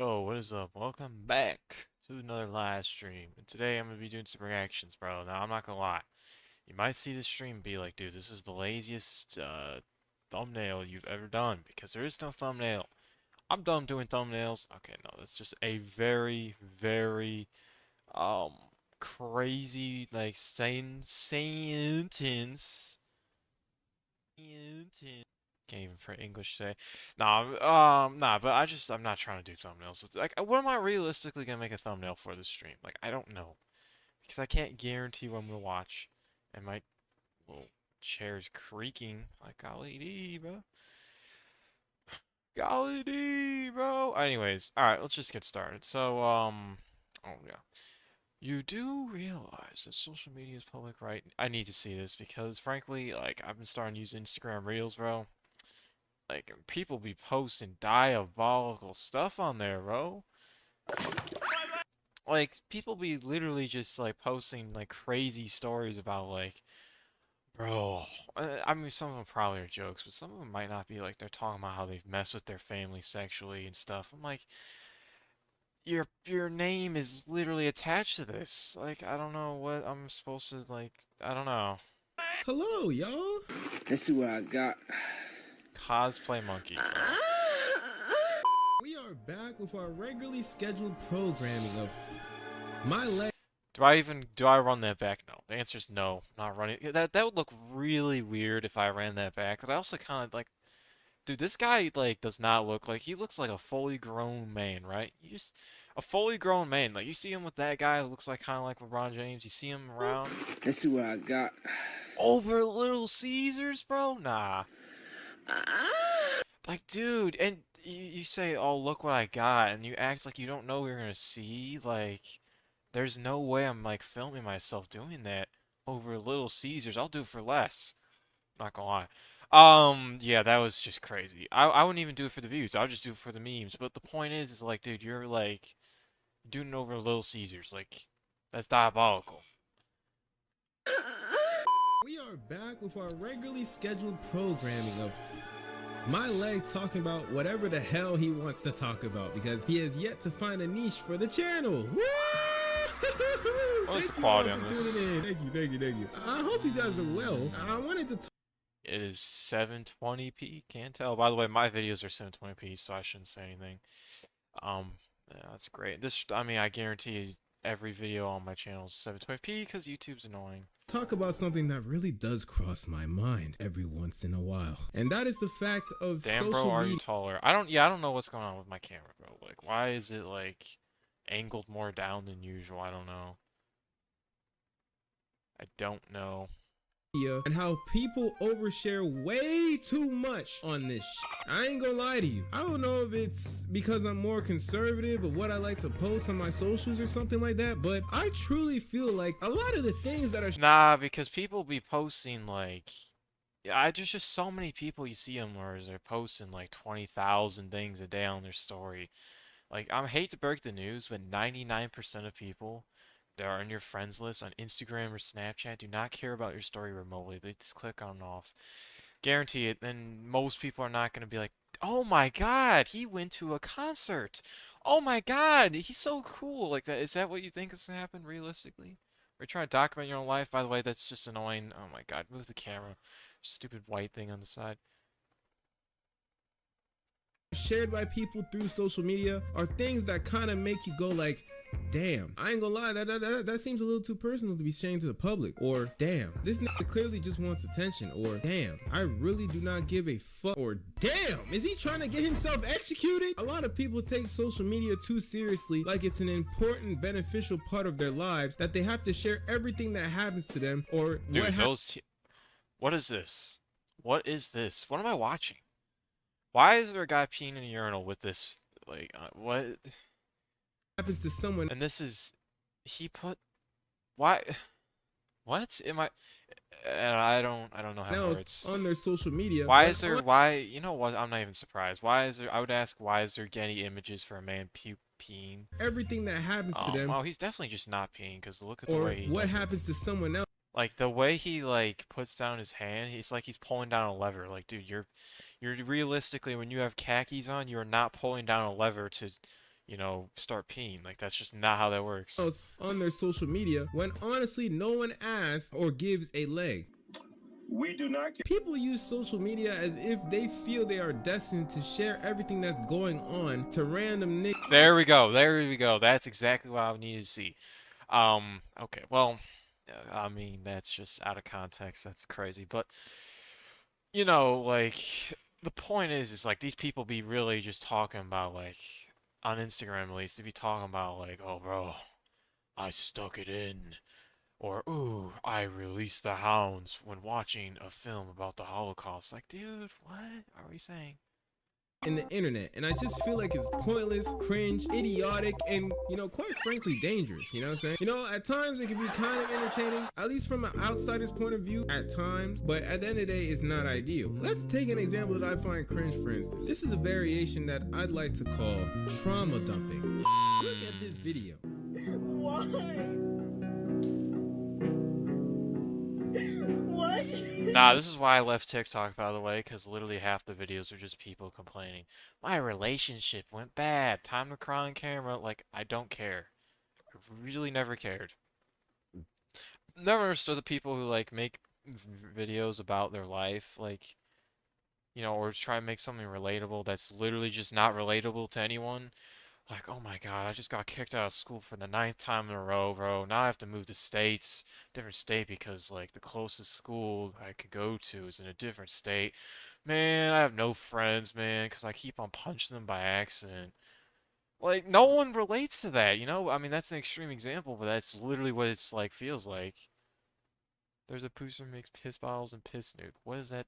Yo, what is up? Welcome back to another live stream. And today I'm gonna be doing some reactions, bro. Now I'm not gonna lie. You might see this stream and be like, dude, this is the laziest thumbnail you've ever done because there is no thumbnail. I'm done doing thumbnails. Okay, no, that's just a very, very um crazy sentence. Can't even for English say. Nah, but I'm not trying to do thumbnails. Like, what am I realistically gonna make a thumbnail for this stream? Like, I don't know. Because I can't guarantee what I'm gonna watch. And my little chair's creaking. Like, golly dee, bro. Golly dee, bro. Anyways, alright, let's just get started. So, oh yeah. You do realize that social media is public, right? I need to see this because, frankly, like, I've been starting to use Instagram Reels, bro. Like, people be posting diabolical stuff on there, bro. Like, people be literally just, like, posting, like, crazy stories about, like, bro. I mean, some of them probably are jokes, but some of them might not be. Like, they're talking about how they've messed with their family sexually and stuff. I'm like, your name is literally attached to this. Like, I don't know what I'm supposed to, like, I don't know. Hello, y'all. Let's see what I got. Cosplay monkey, bro. We are back with our regularly scheduled programming of My Leg. Do I run that back? No. The answer is no. I'm not running. That would look really weird if I ran that back. But I also kind of like, dude, this guy like does not look like he looks like a fully grown man, right? A fully grown man. Like you see him with that guy who looks like kind of like LeBron James. You see him around Let's see what I got. over Little Caesars, bro. Nah. Like, dude, and you say, "Oh, look what I got," and you act like you don't know what you're gonna see. Like, there's no way I'm like filming myself doing that over Little Caesars. I'll do it for less. Not gonna lie. Yeah, that was just crazy. I wouldn't even do it for the views. I would just do it for the memes. But the point is like, dude, you're like doing it over Little Caesars. Like, that's diabolical. We are back with our regularly scheduled programming of My Leg talking about whatever the hell he wants to talk about because he has yet to find a niche for the channel. Woo! What is the Thank you quality all on for this? tuning in. Thank you. I hope you guys are well. I wanted to It is 720p. Can't tell. By the way, my videos are 720p, so I shouldn't say anything. Yeah, that's great. I mean, I guarantee every video on my channel is 720p because YouTube's annoying. talk about something that really does cross my mind every once in a while. And that is the fact of Damn, bro, social are media. you taller? I don't know what's going on with my camera, bro. Like, why is it, like, angled more down than usual? I don't know. I don't know. And how people overshare way too much on this I ain't gonna lie to you. I don't know if it's because I'm more conservative of what I like to post on my socials or something like that, but I truly feel like a lot of the things that are Nah, because people be posting, like... Yeah, there's just so many people you see them where they're posting, like, 20,000 things a day on their story. Like, I hate to break the news, but 99% of people that are on your friends list on Instagram or Snapchat do not care about your story remotely. They just click on and off. Guarantee it. And most people are not going to be like, oh my god, he went to a concert. Oh my god, he's so cool. Like that. Is that what you think is going to happen realistically? Are you trying to document your own life? By the way, that's just annoying. Oh my god, move the camera. Stupid white thing on the side. shared by people through social media are things that kind of make you go like, damn, I ain't gonna lie, that seems a little too personal to be sharing to the public. Or damn, this nigga clearly just wants attention. Or damn, I really do not give a fuck. Or damn, is he trying to get himself executed? A lot of people take social media too seriously, like it's an important beneficial part of their lives that they have to share everything that happens to them. Or Dude, what is this? What is this? What am I watching? Why is there a guy peeing in a urinal with this, like, what? happens to someone. And this is, he put, why, what? I don't know how Else words. on their social media. Why is there, you know what, I'm not even surprised. I would ask, why is there any images for a man peeing? Everything that happens to them. Well, he's definitely just not peeing, because look at the Or way he what does it. happens to someone else. Like, the way he, like, puts down his hand, he's like he's pulling down a lever. Like, dude, you're realistically, when you have khakis on, you're not pulling down a lever to, start peeing. Like, that's just not how that works. On their social media when honestly no one asks or gives a leg. We do not care. People use social media as if they feel they are destined to share everything that's going on to random niggas. There we go. There we go. That's exactly what I needed to see. Okay, well, I mean, that's just out of context. That's crazy. But, like, the point is like, these people be really just talking about, like, on Instagram at least, they be talking about, like, oh, bro, I stuck it in. Or, ooh, I released the hounds when watching a film about the Holocaust. Like, dude, what are we saying? In the internet, and I just feel like it's pointless, cringe, idiotic, and quite frankly dangerous. You know what I'm saying? At times it can be kind of entertaining, at least from an outsider's point of view at times, but at the end of the day it's not ideal. Let's take an example that I find cringe, for instance. This is a variation that I'd like to call trauma dumping. Look at this video. Why? What? Nah, this is why I left TikTok, by the way, because literally half the videos are just people complaining. My relationship went bad. Time to cry on camera. Like, I don't care. I really never cared. Never understood the people who, like, make videos about their life, like, or try to make something relatable that's literally just not relatable to anyone. Like, oh my god, I just got kicked out of school for the 9th time in a row, bro. Now I have to move to different state, because, like, the closest school I could go to is in a different state. Man, I have no friends, man, because I keep on punching them by accident. Like, no one relates to that, I mean, that's an extreme example, but that's literally what it's, like, feels like. There's a pooster makes piss bottles and piss nuke. What is that?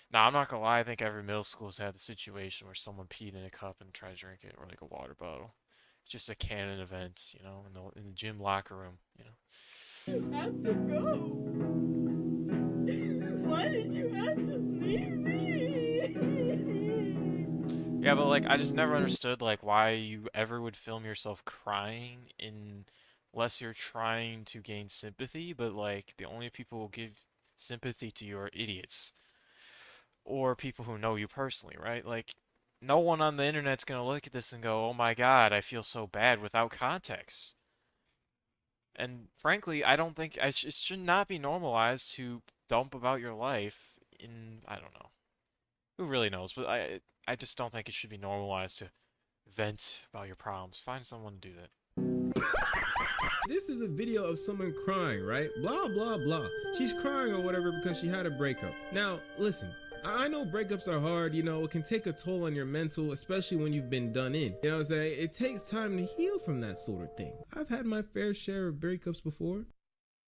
Nah, I'm not gonna lie, I think every middle school's had the situation where someone peed in a cup and tried to drink it, or like a water bottle. It's just a canon event, in the gym locker room, You have to go. Why did you have to leave me? Yeah, but like, I just never understood like why you ever would film yourself crying unless you're trying to gain sympathy, but like the only people who give sympathy to you are idiots. Or people who know you personally, right? Like, no one on the internet's gonna look at this and go, oh my god, I feel so bad, without context. And frankly, I don't think it should not be normalized to dump about your life I don't know. Who really knows? But I just don't think it should be normalized to vent about your problems. Find someone to do that. This is a video of someone crying, right? Blah, blah, blah. She's crying or whatever because she had a breakup. Now, listen. I know breakups are hard, it can take a toll on your mental, especially when you've been done in. You know what I'm saying? It takes time to heal from that sort of thing. I've had my fair share of breakups before.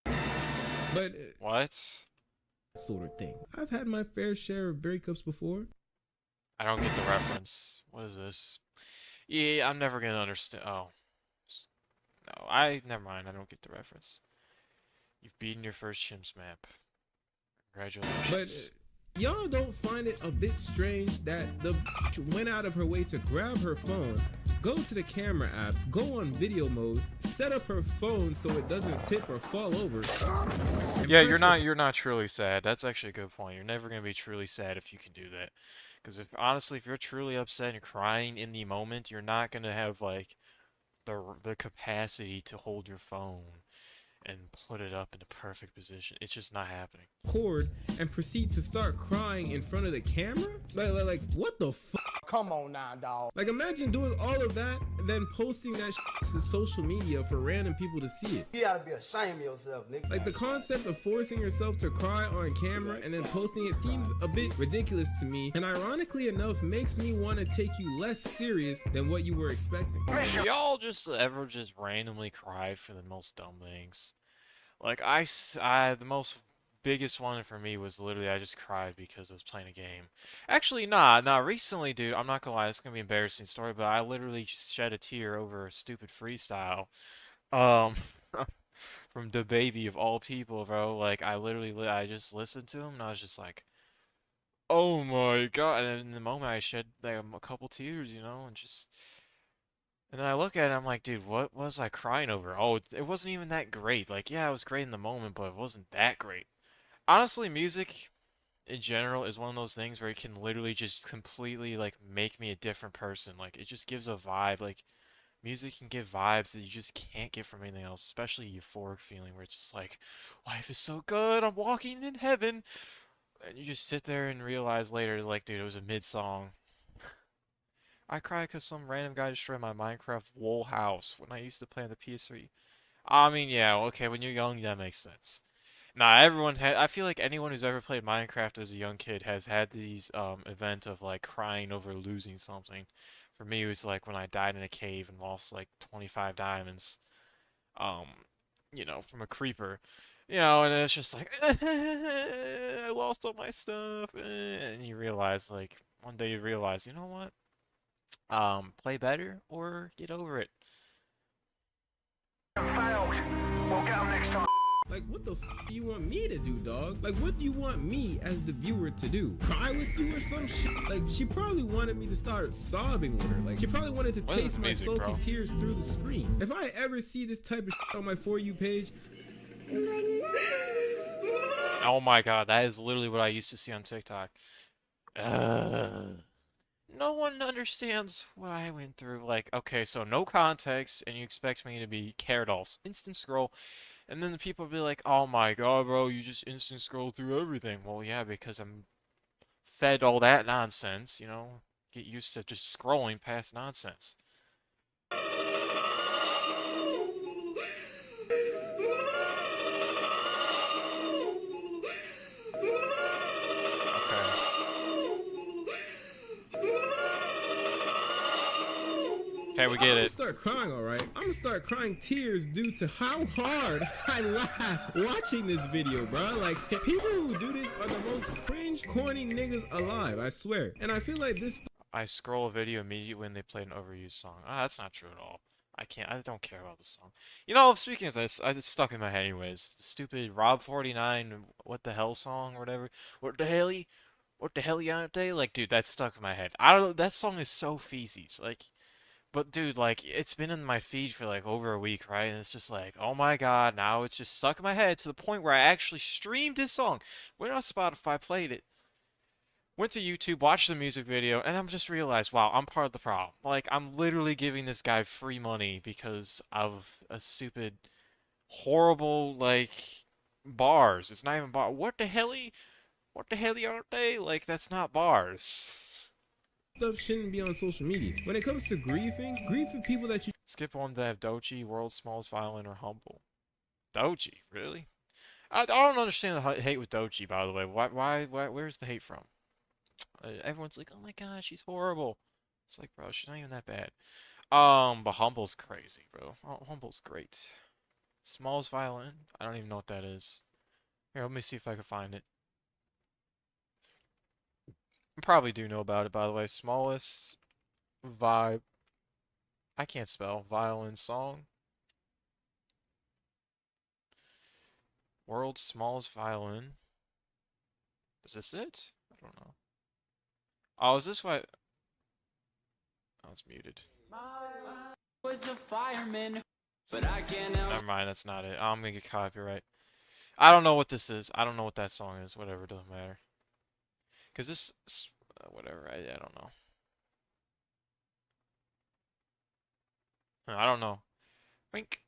But what? Sort of thing. I've had my fair share of breakups before. I don't get the reference. What is this? Yeah, I'm never gonna understand. Oh. No, never mind, I don't get the reference. You've beaten your first chimps map. Congratulations. But y'all don't find it a bit strange that the went out of her way to grab her phone, go to the camera app, go on video mode, set up her phone so it doesn't tip or fall over? Yeah, you're not truly sad. That's actually a good point. You're never gonna be truly sad if you can do that. Because honestly, if you're truly upset and you're crying in the moment, you're not gonna have like the capacity to hold your phone and put it up in the perfect position. It's just not happening. Cord and proceed to start crying in front of the camera? Like what the fuck? Come on now, dog. Like, imagine doing all of that and then posting that to social media for random people to see it. You gotta be ashamed of yourself, nigga. Like, the concept of forcing yourself to cry on camera and then posting it seems a bit ridiculous to me, and ironically enough makes me want to take you less serious than what you were expecting. Y'all just ever just randomly cry for the most dumb things? Like, the most biggest one for me was literally I just cried because I was playing a game. Actually, nah, recently, dude, I'm not gonna lie, it's gonna be an embarrassing story, but I literally just shed a tear over a stupid freestyle. From the baby of all people, bro. Like, I just listened to him and I was just like, oh my god. And in the moment I shed like a couple tears, and then I look at it, I'm like, dude, what was I crying over? Oh, it wasn't even that great. Like, yeah, it was great in the moment, but it wasn't that great. Honestly, music in general is one of those things where it can literally just completely, like, make me a different person. Like, it just gives a vibe. Like, Music can give vibes that you just can't get from anything else, especially a euphoric feeling where it's just like, life is so good, I'm walking in heaven. And you just sit there and realize later, like, dude, it was a mid-song. I cried because some random guy destroyed my Minecraft wool house when I used to play on the PS3. I mean, yeah, okay, when you're young, that makes sense. Nah, everyone had. I feel like anyone who's ever played Minecraft as a young kid has had these event of like crying over losing something. For me, it was like when I died in a cave and lost like 25 diamonds. Um, from a creeper. And it's just like I lost all my stuff, and you realize like one day you realize, you know what? Play better or get over it. Like, what the do you want me to do, dog? Like, what do you want me as the viewer to do? Cry with you or some shit? Like, she probably wanted me to start sobbing with her. Like, she probably wanted to taste my salty tears through the screen. If I ever see this type of shit on my For You page... Oh my god, that is literally what I used to see on TikTok. No one understands what I went through. Like, okay, so no context, and you expect me to be cared all. Instant scroll. And then the people will be like, oh my god, bro, you just instant scroll through everything. Well, yeah, because I'm fed all that nonsense, Get used to just scrolling past nonsense. Okay, we get it. I'm gonna start crying, alright? I'm gonna start crying tears due to how hard I laughed watching this video, bro. Like, people who do this are the most cringe, corny niggas alive, I swear. And I feel like this... I scroll a video immediately when they play an overused song. Ah, that's not true at all. I don't care about the song. Speaking of this, it's stuck in my head anyways. The stupid Rob49, what the hell song or whatever. What the hell you on today? Like, dude, that's stuck in my head. I don't know, that song is so feces. Like, but dude, like, it's been in my feed for like over a week, right? And it's just like, oh my god, now it's just stuck in my head to the point where I actually streamed this song. Went on Spotify, played it. Went to YouTube, watched the music video, and I'm just realized, wow, I'm part of the problem. Like, I'm literally giving this guy free money because of a stupid, horrible, like, bars. It's not even bar. What the hell aren't they? Like, that's not bars. Stuff shouldn't be on social media. When it comes to grieving, grief with people that you... Skip ones that have Dochi, World's Smallest Violin, or Humble. Dochi, really? I don't understand the hate with Dochi, by the way. Why, where's the hate from? Everyone's like, oh my god, she's horrible. It's like, bro, she's not even that bad. But Humble's crazy, bro. Oh, Humble's great. Smallest Violin? I don't even know what that is. Here, let me see if I can find it. I probably do know about it, by the way. Smallest vibe. I can't spell. Violin song. World's smallest violin. Is this it? I don't know. Oh, is this why? I was muted. Was a fireman, but I can't help. Never mind, that's not it. I'm gonna get copyright. I don't know what this is. I don't know what that song is. Whatever, it doesn't matter. Cause this, whatever. I don't know. I don't know. Wink.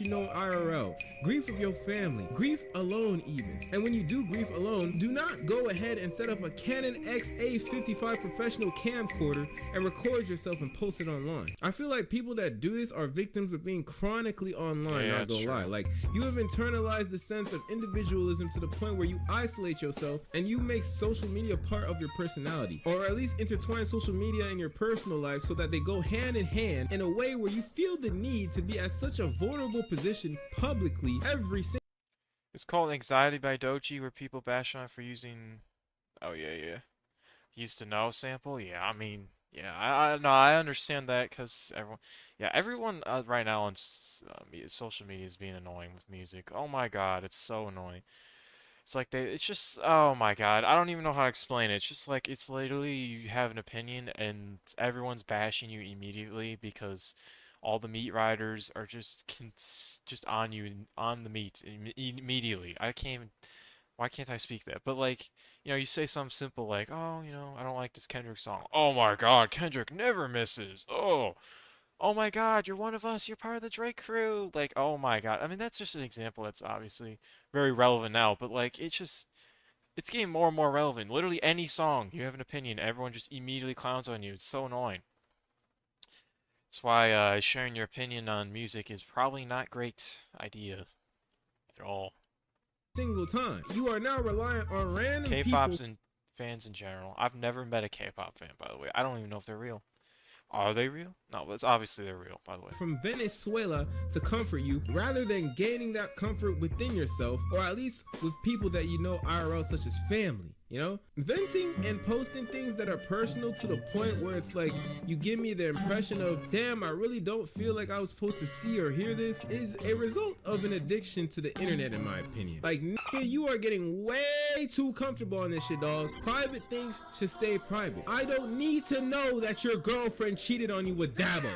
IRL, grief of your family, grief alone even. And when you do grief alone, do not go ahead and set up a Canon XA55 professional camcorder and record yourself and post it online. I feel like people that do this are victims of being chronically online, Yeah, not gonna lie. Like, you have internalized the sense of individualism to the point where you isolate yourself and you make social media part of your personality, or at least intertwine social media in your personal life so that they go hand in hand in a way where you feel the need to be at such a vulnerable position publicly every single... It's called Anxiety by Dochi, where people bash on for using... Oh, yeah. Used to know sample? Yeah, I mean... Yeah, I understand that, because everyone right now on social media is being annoying with music. Oh my god, it's so annoying. It's like it's just, oh my god, I don't even know how to explain it. It's just like, it's literally you have an opinion and everyone's bashing you immediately because all the meat riders are just on you, on the meat immediately. I can't even, Why can't I speak that? But like, you know, you say something simple like, oh, you know, I don't like this Kendrick song. Oh my God, Kendrick never misses. Oh my God, you're one of us. You're part of the Drake crew. Like, oh my God. I mean, that's just an example that's obviously very relevant now, but like, it's getting more and more relevant. Literally any song, you have an opinion, everyone just immediately clowns on you. It's so annoying. That's why sharing your opinion on music is probably not great idea at all. Single time. You are now reliant on random people. K-pop's and fans in general. I've never met a K-pop fan, by the way. I don't even know if they're real. Are they real? No, but it's obviously they're real, by the way. From Venezuela to comfort you, rather than gaining that comfort within yourself, or at least with people that you know IRL, such as family. You know, venting and posting things that are personal to the point where it's like you give me the impression of, damn, I really don't feel like I was supposed to see or hear this, is a result of an addiction to the internet, in my opinion. Like, nigga, you are getting way too comfortable on this shit, dog. Private things should stay private. I don't need to know that your girlfriend cheated on you with Dabo.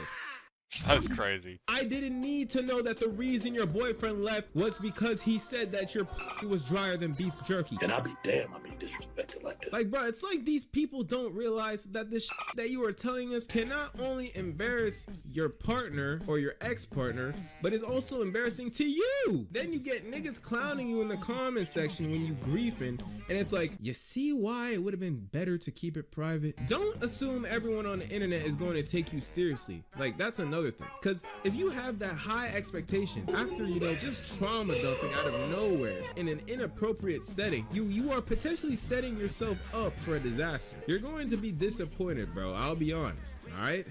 That's crazy. I didn't need to know that the reason your boyfriend left was because he said that your pussy was drier than beef jerky. And I'll be damned, I'll be disrespected like that. Like, bro, it's like these people don't realize that the shit that you are telling us can not only embarrass your partner or your ex-partner, but is also embarrassing to you. Then you get niggas clowning you in the comment section when you griefing, and it's like, you see why it would have been better to keep it private? Don't assume everyone on the internet is going to take you seriously. Like, that's another thing. Because if you have that high expectation after, you know, just trauma dumping out of nowhere in an inappropriate setting, you are potentially setting yourself up for a disaster. You're going to be disappointed, bro. I'll be honest. All right.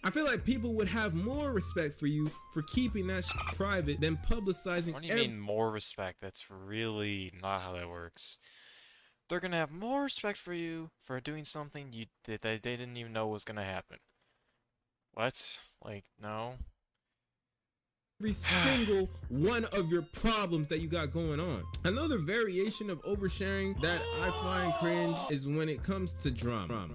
I feel like people would have more respect for you for keeping that shit private than publicizing. What do you mean more respect? That's really not how that works. They're gonna have more respect for you for doing something that they didn't even know was gonna happen. What? Like, no. Every single one of your problems that you got going on. Another variation of oversharing that I find cringe is when it comes to drama.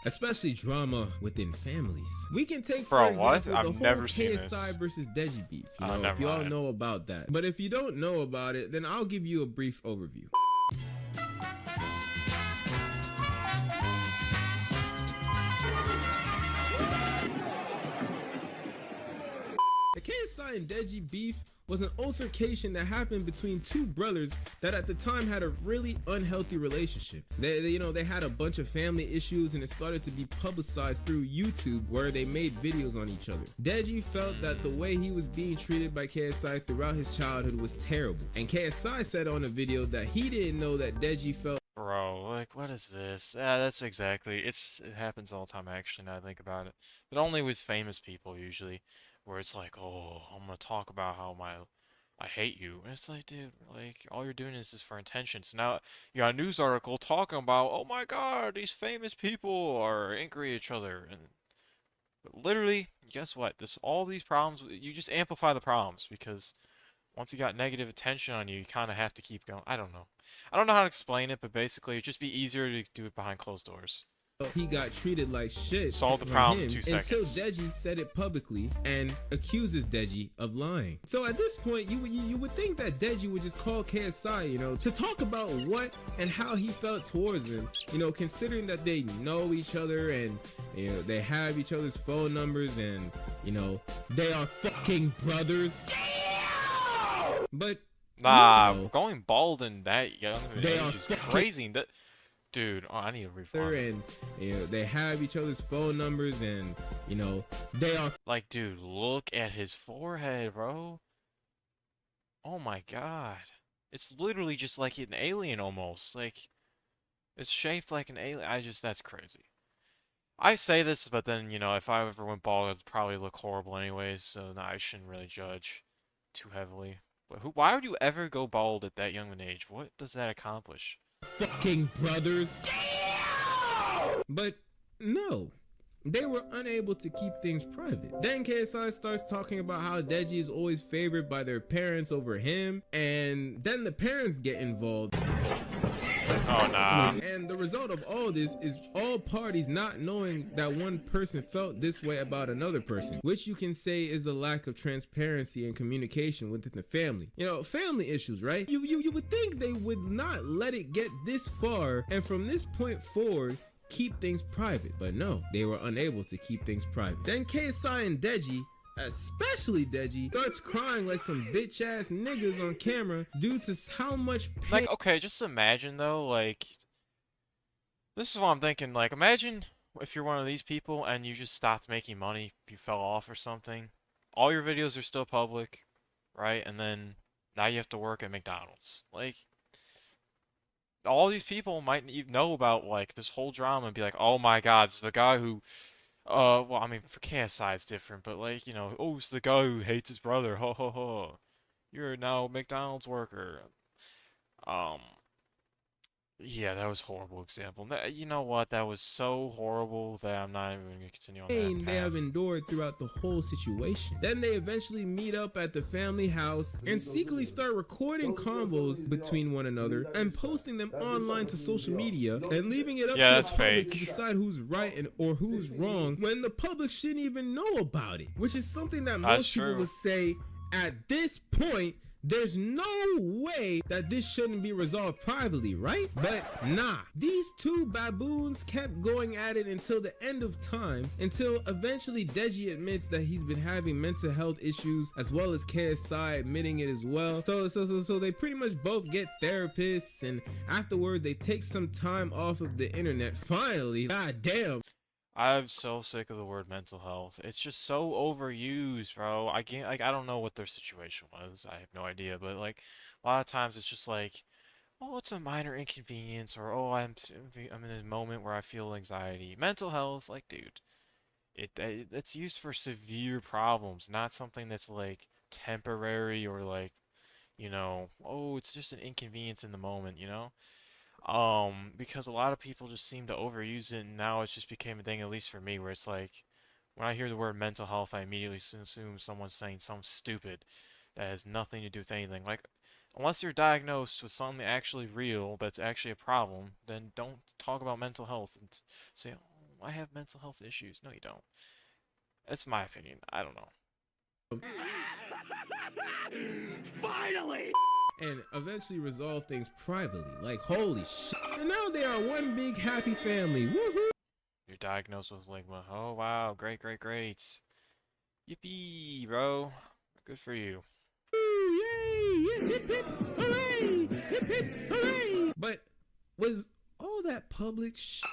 Especially drama within families. We can take, for example, what? the I've whole never seen KSI this. versus Deji beef. You know, never if y'all mind. know about that. But if you don't know about it, then I'll give you a brief overview. The KSI and Deji beef was an altercation that happened between two brothers that at the time had a really unhealthy relationship. They had a bunch of family issues, and it started to be publicized through YouTube where they made videos on each other. Deji felt that the way he was being treated by KSI throughout his childhood was terrible. And KSI said on a video that he didn't know that Deji felt. Bro, like, what is this? Yeah, that's exactly. It happens all the time, actually, now I think about it. But only with famous people, usually. Where it's like, oh, I'm gonna talk about how I hate you. And it's like, dude, like, all you're doing is this for attention. So now you got a news article talking about, oh my God, these famous people are angry at each other. But literally, guess what? All these problems, you just amplify the problems because once you got negative attention on you, you kind of have to keep going. I don't know. I don't know how to explain it, but basically, it'd just be easier to do it behind closed doors. He got treated like shit. Solve the problem in 2 until seconds. Deji said it publicly and accuses Deji of lying. So at this point, you would think that Deji would just call KSI, you know, to talk about what and how he felt towards him, you know, considering that they know each other and, you know, they have each other's phone numbers and, you know, they are fucking brothers. Damn! But nah, no. Going bald in that young They are age is fucking- crazy. Dude, oh, I need to refund. and you know, they have each other's phone numbers and, you know, they are. Like, dude, look at his forehead, bro. Oh my God. It's literally just like an alien almost. Like, it's shaped like an alien. That's crazy. I say this, but then, you know, if I ever went bald, it'd probably look horrible anyways, so nah, I shouldn't really judge too heavily. But why would you ever go bald at that young an age? What does that accomplish? Fucking brothers. Damn! But no, they were unable to keep things private. Then KSI starts talking about how Deji is always favored by their parents over him, and then the parents get involved. Oh, nah. And And the result of all this is all parties not knowing that one person felt this way about another person, which you can say is the lack of transparency and communication within the family. You know, family issues, right? You would think they would not let it get this far, and from this point forward, keep things private. But no, they were unable to keep things private. Then KSI and Deji, especially Deji, starts crying like some bitch ass niggas on camera due to how much pain. Like, okay, just imagine though, like, this is what I'm thinking, like, imagine if you're one of these people and you just stopped making money, you fell off or something. All your videos are still public, right? And then now you have to work at McDonald's. Like, all these people might even know about, like, this whole drama and be like, oh my god, it's the guy who, well, I mean, for KSI it's different, but, like, you know, oh, it's the guy who hates his brother, ho ho ho. You're now a McDonald's worker. Yeah, that was a horrible example. You know what? That was so horrible that I'm not even going to continue on that they have path. endured throughout the whole situation. Then they eventually meet up at the family house and secretly start recording combos between one another and posting them online to social media and leaving it up Yeah, to that's the public fake. to decide who's right and or who's wrong when the public shouldn't even know about it, which is something that That's most people true. would say at this point. There's no way that this shouldn't be resolved privately, right? But nah, these two baboons kept going at it until the end of time, until eventually Deji admits that he's been having mental health issues, as well as KSI admitting it as well. So they pretty much both get therapists, and afterwards they take some time off of the internet. Finally, god damn. I'm so sick of the word mental health. It's just so overused, bro. I can't, like, I don't know what their situation was. I have no idea, but like a lot of times it's just like, oh, it's a minor inconvenience, or oh, I'm in a moment where I feel anxiety. Mental health, like, dude, it's used for severe problems, not something that's like temporary or like, you know, oh, it's just an inconvenience in the moment, you know? Because a lot of people just seem to overuse it, and now it's just became a thing, at least for me, where it's like, when I hear the word mental health, I immediately assume someone's saying something stupid that has nothing to do with anything. Like, unless you're diagnosed with something actually real, that's actually a problem, then don't talk about mental health and say, oh, I have mental health issues. No, you don't. That's my opinion. I don't know. Finally! And eventually resolve things privately. Like, holy shit. And now they are one big happy family. Woohoo! You're diagnosed with ligma. Oh, wow. Great, great, great. Yippee, bro. Good for you. Woo, yay! Hip, hip, hooray! Hip, hip, hooray! But was all that public shit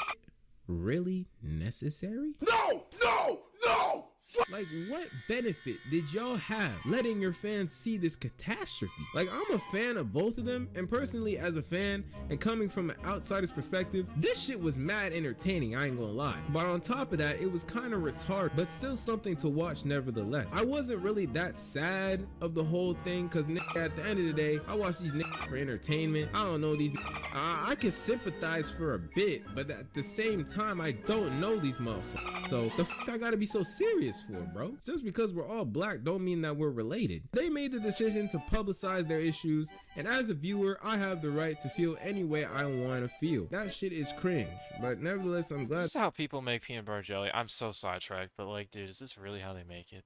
really necessary? No! No! No! Like, what benefit did y'all have letting your fans see this catastrophe? Like, I'm a fan of both of them, and personally, as a fan and coming from an outsider's perspective, this shit was mad entertaining, I ain't gonna lie. But on top of that, it was kind of retarded, but still something to watch nevertheless. I wasn't really that sad of the whole thing, cause at the end of the day, I watch these niggas for entertainment. I don't know these I can sympathize for a bit, but at the same time, I don't know these motherfuckers. So the fuck I gotta be so serious for, bro? Just because we're all black don't mean that we're related. They made the decision to publicize their issues, and as a viewer, I have the right to feel any way I want to feel. That shit is cringe, but nevertheless, I'm glad. This is how people make peanut butter jelly. I'm so sidetracked, but like, dude, is this really how they make it?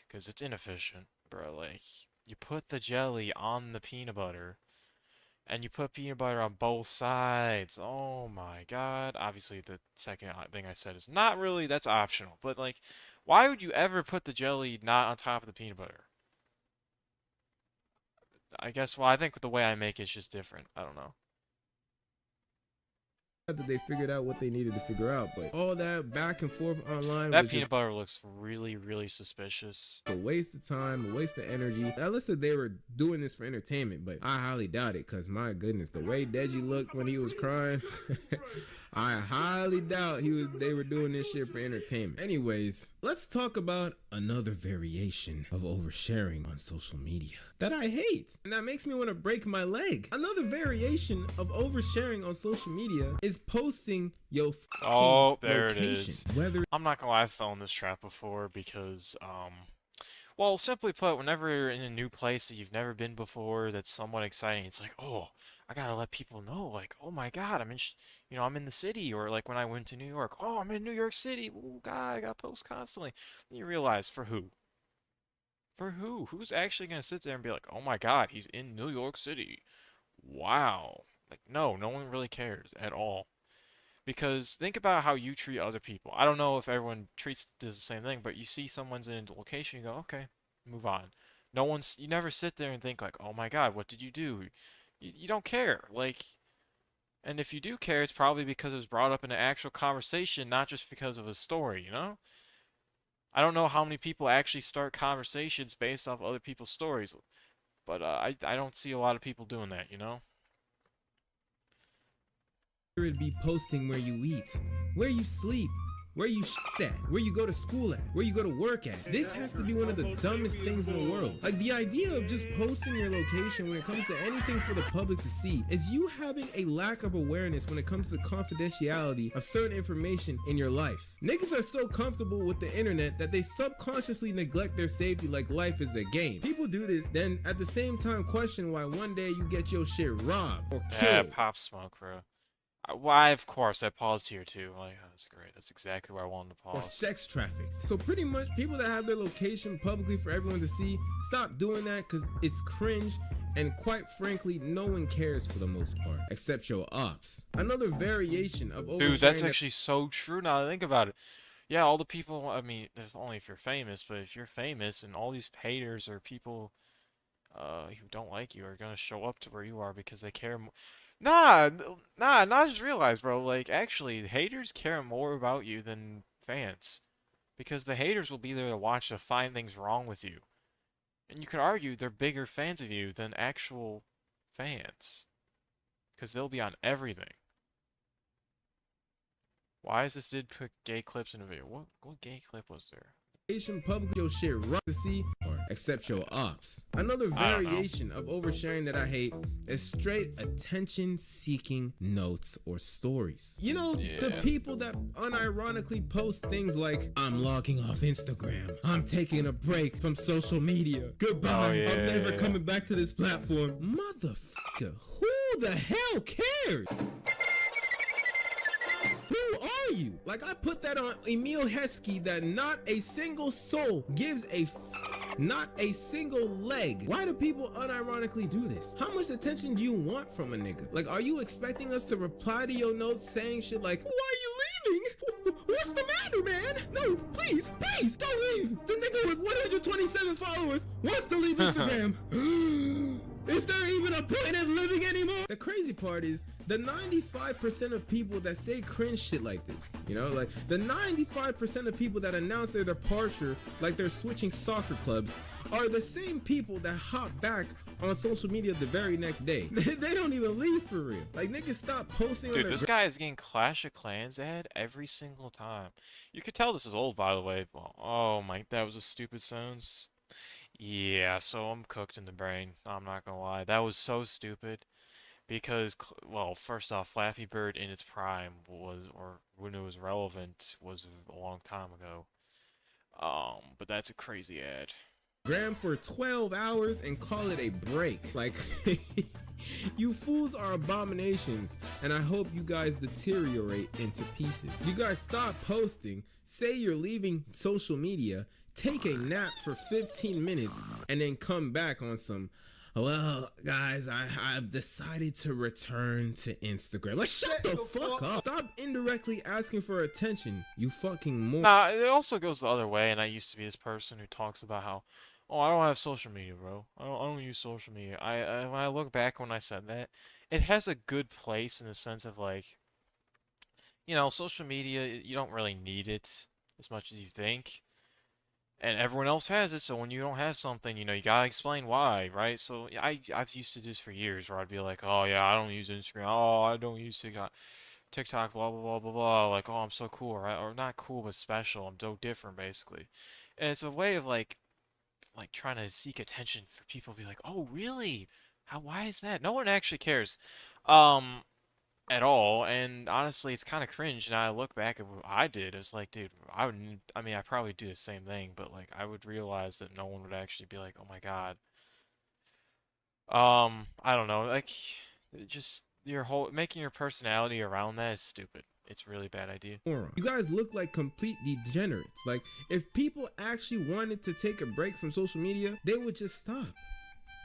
Because it's inefficient, bro. Like, you put the jelly on the peanut butter, and you put peanut butter on both sides. Oh my god. Obviously, the second thing I said is not really, that's optional. But like, why would you ever put the jelly not on top of the peanut butter? I guess, well, I think the way I make it's just different. I don't know. That they figured out what they needed to figure out, but all that back and forth online That was peanut just butter looks really, really suspicious. a waste of time, a waste of energy. Unless that they were doing this for entertainment, but I highly doubt it, because my goodness, the way Deji looked when he was crying, I highly doubt they were doing this shit for entertainment. Anyways, let's talk about another variation of oversharing on social media that I hate, and that makes me want to break my leg. Another variation of oversharing on social media is posting your Oh, there it location, is. whether I'm not gonna lie, I fell in this trap before because, Well, simply put, whenever you're in a new place that you've never been before, that's somewhat exciting. It's like, oh, I gotta let people know, like, oh my God, I'm in the city, or like when I went to New York, oh, I'm in New York City. Oh God, I gotta post constantly. Then you realize, for who? For who? Who's actually gonna sit there and be like, oh my God, he's in New York City. Wow. Like, no, no one really cares at all. Because think about how you treat other people. I don't know if everyone does the same thing, but you see someone's in a location, you go, okay, move on. You never sit there and think like, oh my God, what did you do? You don't care. Like, and if you do care, it's probably because it was brought up in an actual conversation, not just because of a story, you know? I don't know how many people actually start conversations based off other people's stories, but I don't see a lot of people doing that, you know? It'd be posting where you eat, where you sleep, where you at, where you go to school at, where you go to work at. This has to be one of the dumbest things in the world. Like, the idea of just posting your location when it comes to anything for the public to see is you having a lack of awareness when it comes to confidentiality of certain information in your life. Niggas are so comfortable with the internet that they subconsciously neglect their safety like life is a game. People do this, then at the same time question why one day you get your shit robbed or killed. Yeah, Pop Smoke, bro. Why, of course, I paused here too. Like, oh, that's great. That's exactly where I wanted to Or pause. sex trafficked. So pretty much people that have their location publicly for everyone to see, stop doing that because it's cringe, and quite frankly, no one cares for the most part, except your ops. Another variation of oversharing. Dude, that's actually so true now that I think about it. Yeah, all the people, I mean, there's only if you're famous, but if you're famous and all these haters or people who don't like you are gonna show up to where you are because they care more. Nah, I just realized, bro, like, actually, haters care more about you than fans. Because the haters will be there to watch to find things wrong with you. And you could argue they're bigger fans of you than actual fans. Because they'll be on everything. Why is this dude put gay clips in a video? What gay clip was there? Public your shit right to see, or except your ops. Another variation of oversharing that I hate is straight attention seeking notes or stories. You know, the people that unironically post things like, I'm logging off Instagram, I'm taking a break from social media, goodbye, I'm never coming back to this platform. Motherfucker, who the hell cares? Who are you? Like, I put that on Emil Heskey that not a single soul gives a not a single leg. Why do people unironically do this? How much attention do you want from a nigga? Like, are you expecting us to reply to your notes saying shit like, why are you leaving? What's the matter, man? No, please, don't leave. The nigga with 127 followers wants to leave Instagram. Is there even a point in living anymore? The crazy part is the 95% of people that say cringe shit like this, you know, like the 95% of people that announce their departure like they're switching soccer clubs are the same people that hop back on social media the very next day. They don't even leave for real. Like, niggas stop posting. Dude, this guy is getting Clash of Clans ad every single time. You could tell this is old, by the way. Oh my, that was a stupid sentence. Yeah, so I'm cooked in the brain. I'm not gonna lie. That was so stupid. Because, well, first off, Flappy Bird in its prime was, or when it was relevant, was a long time ago. But that's a crazy ad. For 12 hours and call it a break. Like, you fools are abominations, and I hope you guys deteriorate into pieces. You guys stop posting, say you're leaving social media, take a nap for 15 minutes, and then come back on some, well, guys, I've decided to return to Instagram. Like, shut the fuck up. Stop indirectly asking for attention, you fucking moron. Nah, it also goes the other way, and I used to be this person who talks about how, oh, I don't have social media, bro. I don't use social media. When I look back when I said that, it has a good place in the sense of, like, you know, social media, you don't really need it as much as you think. And everyone else has it, so when you don't have something, you know, you gotta explain why, right? So I've used to do this for years, where I'd be like, oh yeah, I don't use Instagram, oh, I don't use TikTok, blah blah blah blah blah, like, oh, I'm so cool, right? Or not cool, but special. I'm so different, basically. And it's a way of like trying to seek attention for people to be like, oh really? Why is that? No one actually cares. at all. And honestly, it's kind of cringe. And I look back at what I did. It's like, dude, I mean, I probably do the same thing, but like, I would realize that no one would actually be like, oh my God. I don't know, like, just your whole making your personality around that is stupid. It's a really bad idea. You guys look like complete degenerates. Like, if people actually wanted to take a break from social media, they would just stop.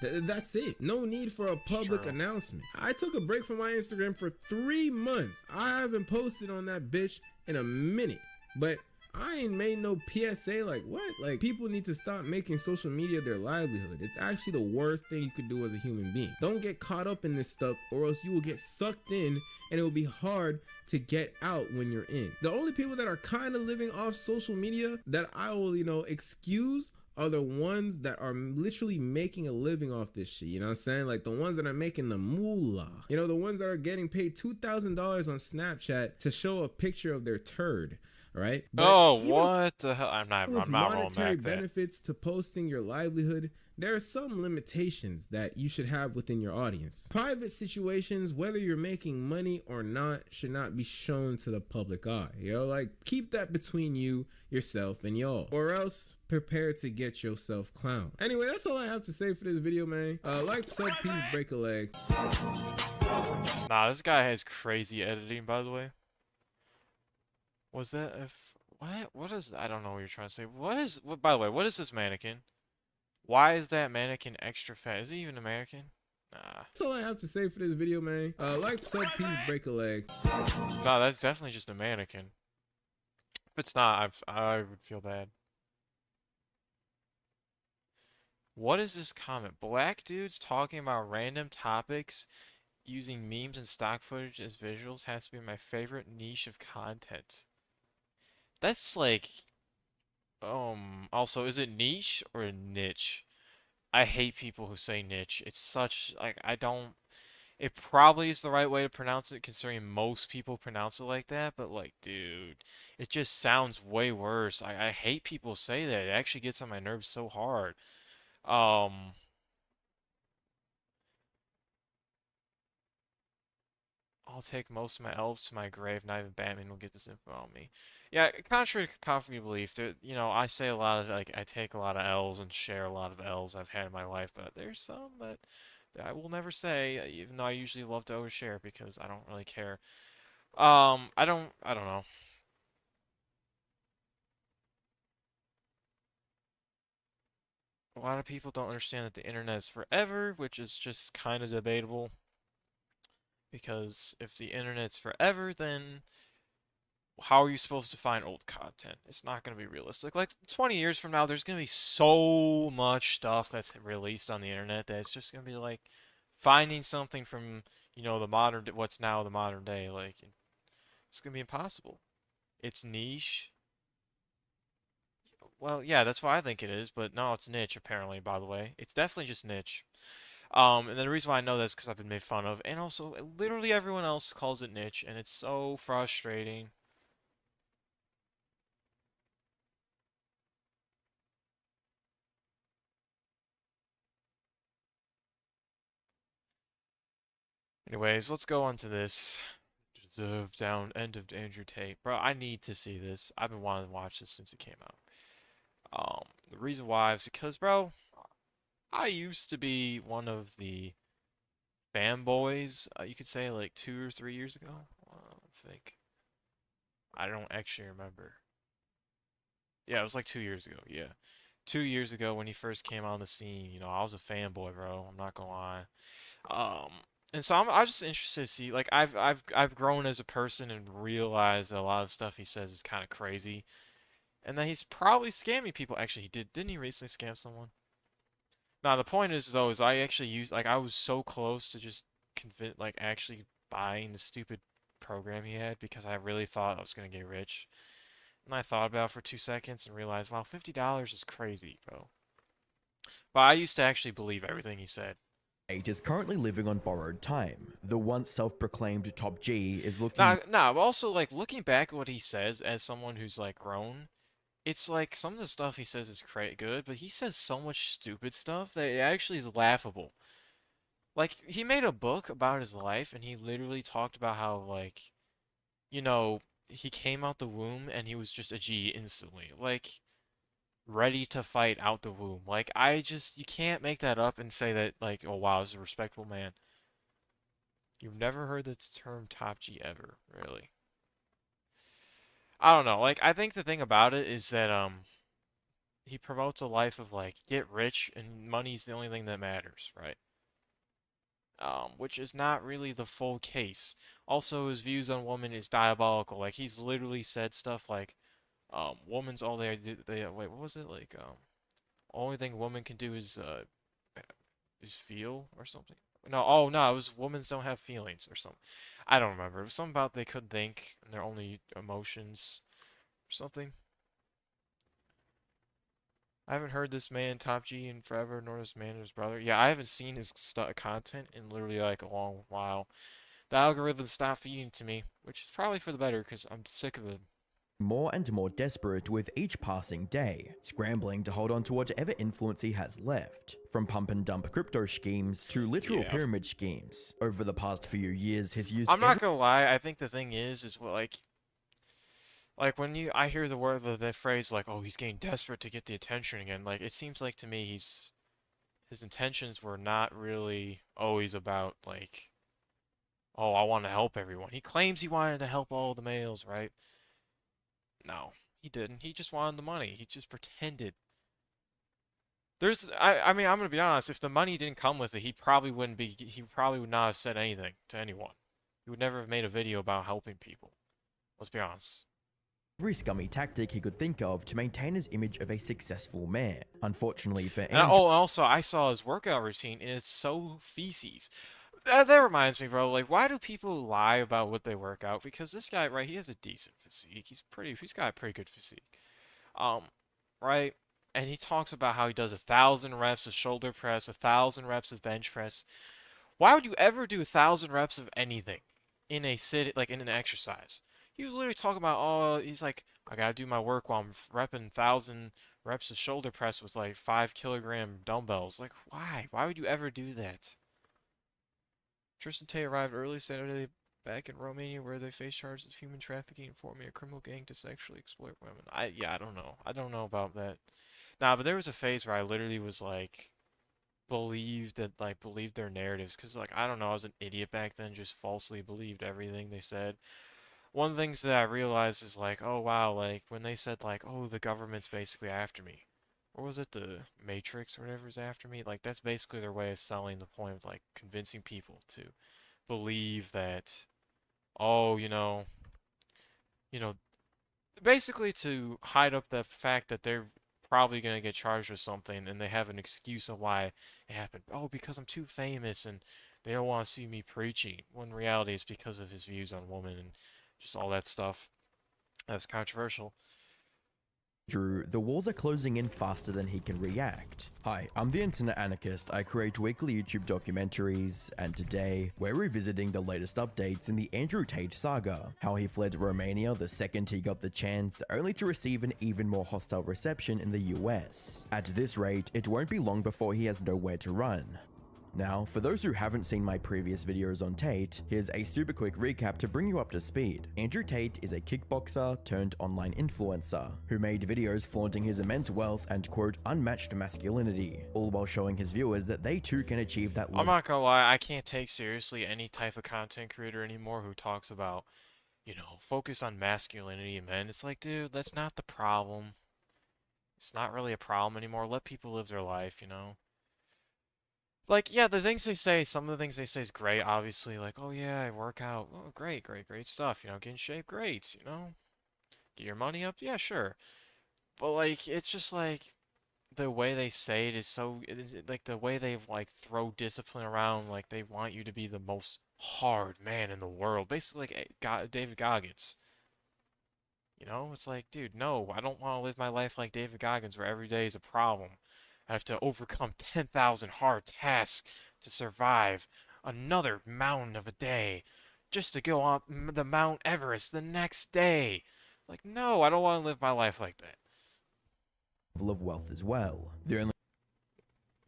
That's it. No need for a public announcement. I took a break from my Instagram for 3 months. I haven't posted on that bitch in a minute. But I ain't made no PSA. Like, what? Like, people need to stop making social media their livelihood. It's actually the worst thing you could do as a human being. Don't get caught up in this stuff, or else you will get sucked in and it will be hard to get out when you're in. The only people that are kind of living off social media that I will, excuse are the ones that are literally making a living off this shit. You know what I'm saying? Like, the ones that are making the moolah. You know, the ones that are getting paid $2,000 on Snapchat to show a picture of their turd. Right? But oh, what the hell? I'm not rolling monetary back that. benefits to posting your livelihood, there are some limitations that you should have within your audience. Private situations, whether you're making money or not, should not be shown to the public eye. Like, keep that between you, yourself, and y'all, or else prepare to get yourself clowned. Anyway, that's all I have to say for this video, man. Like, sub, peace, break a leg. Nah, this guy has crazy editing, by the way. Was that if what is I don't know what you're trying to say. By the way, what is this mannequin? Why is that mannequin extra fat? Is he even American? Nah. That's all I have to say for this video, man. Like, sub, peace, break a leg. Nah, that's definitely just a mannequin. If it's not, I would feel bad. What is this comment? Black dudes talking about random topics using memes and stock footage as visuals has to be my favorite niche of content. That's like, also, is it niche or niche? I hate people who say niche. It's such, like, it probably is the right way to pronounce it considering most people pronounce it like that, but like, dude, it just sounds way worse. I hate people say that. It actually gets on my nerves so hard. I'll take most of my elves to my grave. Not even Batman will get this info on me. Yeah, contrary to popular belief, I say a lot of, like, I take a lot of L's and share a lot of L's I've had in my life, but there's some that I will never say, even though I usually love to overshare because I don't really care. I don't know. A lot of people don't understand that the internet is forever, which is just kind of debatable. Because if the internet's forever, then how are you supposed to find old content? It's not going to be realistic. Like 20 years from now, there's going to be so much stuff that's released on the internet that it's just going to be like finding something from, what's now the modern day. Like, it's going to be impossible. It's niche. Well, yeah, that's what I think it is, but no, it's niche apparently, by the way. It's definitely just niche. And then the reason why I know that is because I've been made fun of, and also literally everyone else calls it niche, and it's so frustrating. Anyways, let's go on to this. Deserve down end of Andrew Tate. Bro, I need to see this. I've been wanting to watch this since it came out. The reason why is because, bro, I used to be one of the fanboys, you could say, like 2 or 3 years ago. Let's think. I don't actually remember. Yeah, it was like 2 years ago. Yeah. 2 years ago when he first came on the scene, I was a fanboy, bro. I'm not gonna lie. Um, and so I'm just interested to see, like, I've grown as a person and realized that a lot of stuff he says is kind of crazy, and that he's probably scamming people. Actually, didn't he recently scam someone? Now the point is though, is I actually used, like, I was so close to just like actually buying the stupid program he had because I really thought I was gonna get rich. And I thought about it for 2 seconds and realized, wow, $50 is crazy, bro. But I used to actually believe everything he said. Is currently living on borrowed time. The once self-proclaimed top G is looking. Nah, but also, like, looking back at what he says as someone who's, like, grown, it's like some of the stuff he says is good, but he says so much stupid stuff that it actually is laughable. Like, he made a book about his life, and he literally talked about how, like, you know, he came out the womb and he was just a G instantly. Like, ready to fight out the womb. Like, you can't make that up and say that, like, oh wow, this is a respectable man. You've never heard the term top G ever, really. I don't know. Like, I think the thing about it is that, he promotes a life of, like, get rich and money's the only thing that matters, right? Which is not really the full case. Also, his views on women is diabolical. Like, he's literally said stuff like, woman's all they do, wait, what was it? Like, only thing women can do is feel or something. No, oh no, it was women don't have feelings or something. I don't remember. It was something about they could think and their only emotions or something. I haven't heard this man Top G in forever, nor this man his brother. Yeah, I haven't seen his content in literally like a long while. The algorithm stopped feeding to me, which is probably for the better because I'm sick of it. More and more desperate with each passing day, scrambling to hold on to whatever influence he has left. From pump and dump crypto schemes to literal Yeah. pyramid schemes. Over the past few years, he's used I'm not gonna lie. I think the thing is what like when I hear the word the phrase like, oh, he's getting desperate to get the attention again. Like it seems like to me his intentions were not really always about like, oh, I want to help everyone. He claims he wanted to help all the males, right? No, he didn't. He just wanted the money. He just pretended. I mean, I'm gonna be honest. If the money didn't come with it, he probably wouldn't be. He probably would not have said anything to anyone. He would never have made a video about helping people. Let's be honest. every scummy tactic he could think of to maintain his image of a successful man. Unfortunately for And Andrew, oh, also I saw his workout routine, and it's so feces. That reminds me, bro. Like, why do people lie about what they work out? Because this guy, right, he has a decent physique. He's got a pretty good physique. Um, right? And he talks about how he does 1,000 reps of shoulder press, 1,000 reps of bench press. Why would you ever do 1,000 reps of anything in a like in an exercise? He was literally talking about, oh, he's like, I gotta do my work while I'm repping 1,000 reps of shoulder press with like 5 kilogram dumbbells. Like, why? Why would you ever do that? Tristan Tay arrived early Saturday back in Romania where they face charges of human trafficking and forming a criminal gang to sexually exploit women. Yeah, I don't know. I don't know about that. Nah, but there was a phase where I literally was like believed their narratives because like I don't know, I was an idiot back then, just falsely believed everything they said. One of the things that I realized is like, oh wow, like when they said like, oh, the government's basically after me. Or was it the Matrix or whatever's after me? Like that's basically their way of selling the point of like convincing people to believe that, oh, you know, basically to hide up the fact that they're probably gonna get charged with something and they have an excuse of why it happened. Oh, because I'm too famous and they don't want to see me preaching. When in reality it's because of his views on women and just all that stuff. That's controversial. the walls are closing in faster than he can react. Hi, I'm the Internet Anarchist. I create weekly YouTube documentaries, and today, we're revisiting the latest updates in the Andrew Tate saga, how he fled Romania the second he got the chance, only to receive an even more hostile reception in the US. At this rate, it won't be long before he has nowhere to run. Now, for those who haven't seen my previous videos on Tate, here's a super quick recap to bring you up to speed. Andrew Tate is a kickboxer turned online influencer, who made videos flaunting his immense wealth and quote unmatched masculinity, all while showing his viewers that they too can achieve that I'm level. not gonna lie, I can't take seriously any type of content creator anymore who talks about, focus on masculinity in men. It's like, dude, that's not the problem. It's not really a problem anymore. Let people live their life, you know? Like, yeah, some of the things they say is great, obviously. Like, oh yeah, I work out. Oh, great, great, great stuff. Get in shape, great, Get your money up, yeah, sure. But, like, it's just like, the way they say it is so, like, the way they, like, throw discipline around, like, they want you to be the most hard man in the world. Basically, like, David Goggins. It's like, dude, no, I don't want to live my life like David Goggins where every day is a problem. I have to overcome 10,000 hard tasks to survive another mountain of a day just to go on the Mount Everest the next day. Like, no, I don't want to live my life like that. Of wealth as well. The only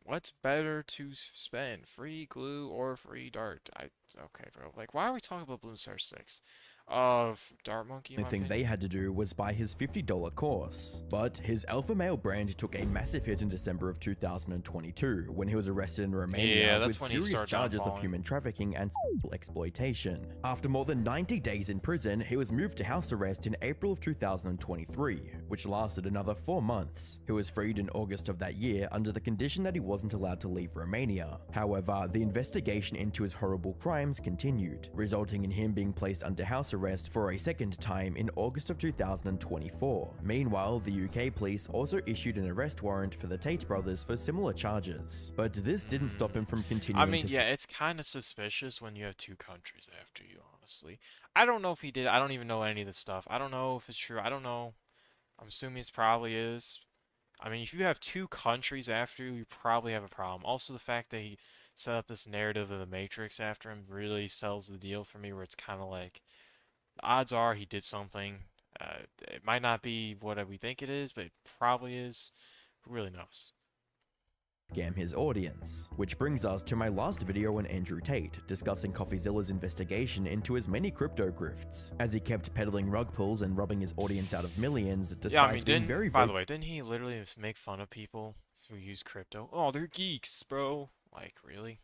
What's better to spend, free glue or free dart? Okay, bro. Like, why are we talking about Bloons TR 6? Dart Monkey, in The my thing they opinion. had to do was buy his $50 course. But his alpha male brand took a massive hit in December of 2022 when he was arrested in Romania Yeah, with that's when he serious started charges of downfalling. human trafficking and sexual exploitation. After more than 90 days in prison, he was moved to house arrest in April of 2023, which lasted another 4 months. He was freed in August of that year under the condition that he wasn't allowed to leave Romania. However, the investigation into his horrible crimes continued, resulting in him being placed under house arrest for a second time in August of 2024. Meanwhile, the UK police also issued an arrest warrant for the Tate brothers for similar charges. But this didn't stop him from continuing I mean, to yeah, it's kind of suspicious when you have two countries after you, honestly. I don't know if he did. I don't even know any of this stuff. I don't know if it's true. I don't know. I'm assuming it probably is. I mean, if you have two countries after you, you probably have a problem. Also, the fact that he set up this narrative of the Matrix after him really sells the deal for me, where it's kind of like, the odds are he did something. It might not be what we think it is, but it probably is. Who really knows? scam his audience. Which brings us to my last video on Andrew Tate, discussing CoffeeZilla's investigation into his many crypto grifts, as he kept peddling rug pulls and robbing his audience out of millions, despite Yeah, I mean, being very by the way, didn't he literally make fun of people who use crypto? Oh, they're geeks, bro. Like, really?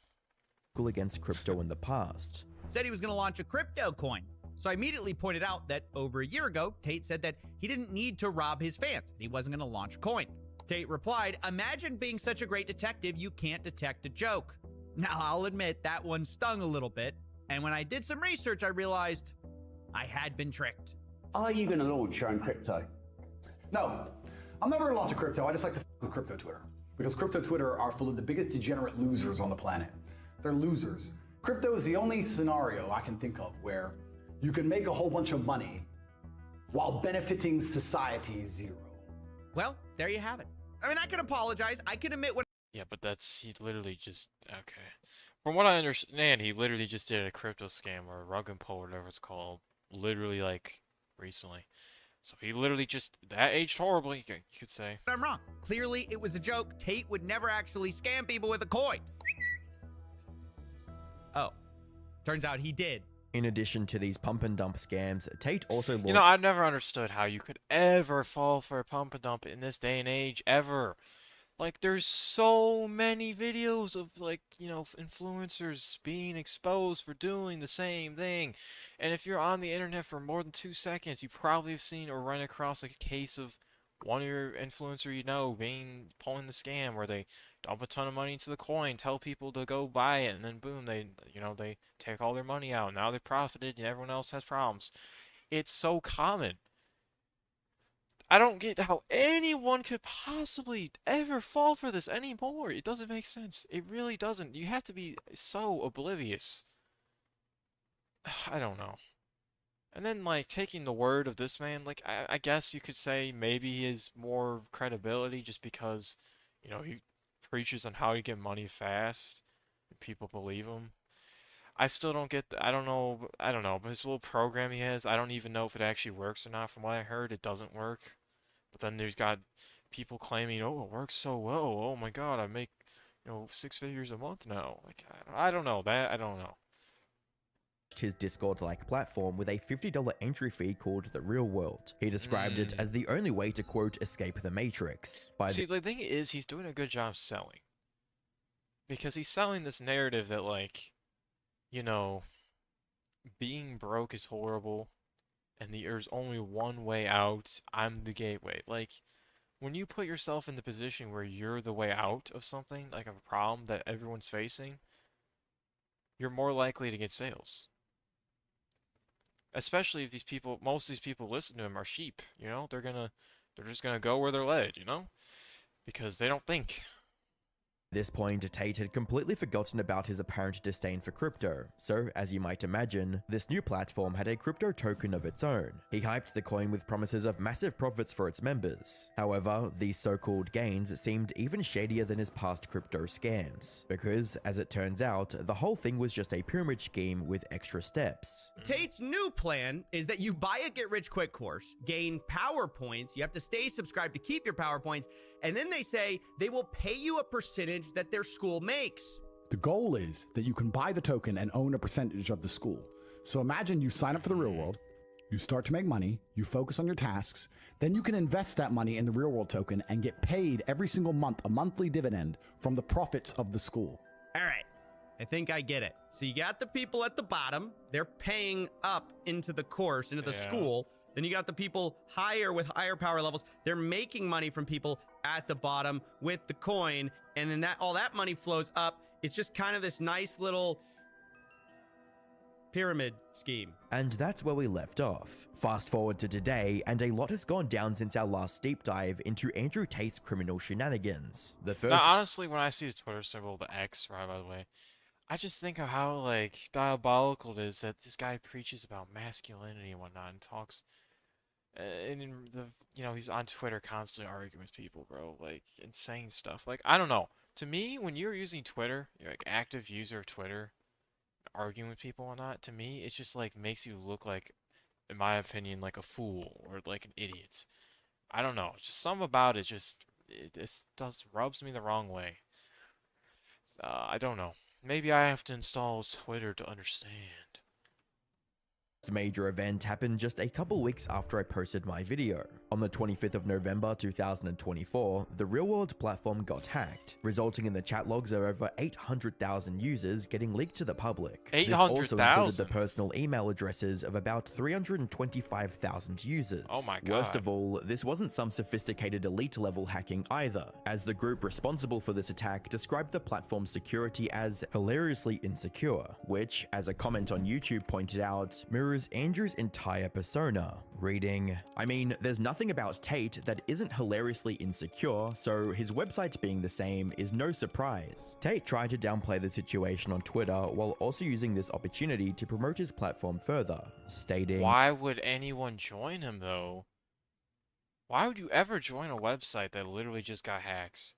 vocal against crypto in the past. Said he was going to launch a crypto coin. So I immediately pointed out that over a year ago, Tate said that he didn't need to rob his fans. He wasn't going to launch a coin. Tate replied, "Imagine being such a great detective you can't detect a joke." Now, I'll admit that one stung a little bit. And when I did some research, I realized I had been tricked. Are you going to launch your own crypto? No, I'm never going to launch a crypto. I just like to with crypto Twitter. Because crypto Twitter are full of the biggest degenerate losers on the planet. They're losers. Crypto is the only scenario I can think of where you can make a whole bunch of money while benefiting society zero. Well, there you have it. I mean, I can apologize. I can admit when. Yeah, but he literally just, okay. From what I understand, he literally just did a crypto scam or a rug and pull, whatever it's called, literally, like, recently. So he literally just, that aged horribly, you could say. I'm wrong. Clearly, it was a joke. Tate would never actually scam people with a coin. Oh, turns out he did. In addition to these pump and dump scams, Tate also launched— You know, I've never understood how you could ever fall for a pump and dump in this day and age, ever. Like, there's so many videos of, like, you know, influencers being exposed for doing the same thing. And if you're on the internet for more than 2 seconds, you probably have seen or run across a case of one of your influencer you know pulling the scam where they dump a ton of money into the coin, tell people to go buy it, and then boom, they take all their money out. Now they profited and everyone else has problems. It's so common. I don't get how anyone could possibly ever fall for this anymore. It doesn't make sense. It really doesn't. You have to be so oblivious. I don't know. And then, like, taking the word of this man, like, I guess you could say maybe he has more credibility just because, you know, he preaches on how to get money fast, and people believe him. I still don't get I don't know, but his little program he has, I don't even know if it actually works or not. From what I heard, it doesn't work. But then there's got people claiming, oh, it works so well. Oh my God, I make, 6 figures a month now. Like, I don't know that. I don't know. His Discord-like platform with a $50 entry fee called The Real World. He described it as the only way to, quote, escape the Matrix. See, the thing is, he's doing a good job selling. Because he's selling this narrative that, like, being broke is horrible, and there's only one way out. I'm the gateway. Like, when you put yourself in the position where you're the way out of something, like a problem that everyone's facing, you're more likely to get sales. Especially if most of these people listen to him are sheep, they're just gonna go where they're led, because they don't think. At this point, Tate had completely forgotten about his apparent disdain for crypto, so, as you might imagine, this new platform had a crypto token of its own. He hyped the coin with promises of massive profits for its members. However, these so-called gains seemed even shadier than his past crypto scams, because, as it turns out, the whole thing was just a pyramid scheme with extra steps. Tate's new plan is that you buy a get-rich-quick course, gain power points, you have to stay subscribed to keep your power points, and then they say they will pay you a percentage percentage that their school makes. The goal is that you can buy the token and own a percentage of the school. So imagine you sign up for the real world, you start to make money, you focus on your tasks, then you can invest that money in the real world token and get paid every single month a monthly dividend from the profits of the school. All right, I think I get it. So you got the people at the bottom, they're paying up into the course, into the school. Then you got the people higher with higher power levels. They're making money from people at the bottom with the coin, and then all that money flows up. It's just kind of this nice little pyramid scheme. And that's where we left off. Fast forward to today, and a lot has gone down since our last deep dive into Andrew Tate's criminal shenanigans. The first— Now, honestly, when I see his Twitter symbol, the X, right, by the way, I just think of how, like, diabolical it is that this guy preaches about masculinity and whatnot and talks, and he's on Twitter constantly arguing with people, bro, like, insane stuff. Like, I don't know. To me, when you're using Twitter, you're like active user of Twitter, arguing with people or not, to me, it's just like makes you look like, in my opinion, like a fool or like an idiot. I don't know. Just something about it just rubs me the wrong way. I don't know. Maybe I have to install Twitter to understand. This major event happened just a couple weeks after I posted my video. On the 25th of November 2024, the real-world platform got hacked, resulting in the chat logs of over 800,000 users getting leaked to the public. 800,000? This also included the personal email addresses of about 325,000 users. Oh my god. Worst of all, this wasn't some sophisticated elite-level hacking either, as the group responsible for this attack described the platform's security as hilariously insecure, which, as a comment on YouTube pointed out, mirrors Andrew's entire persona, reading, I mean, there's nothing about Tate that isn't hilariously insecure, so his website being the same is no surprise. Tate tried to downplay the situation on Twitter while also using this opportunity to promote his platform further, stating, Why would anyone join him, though? Why would you ever join a website that literally just got hacks?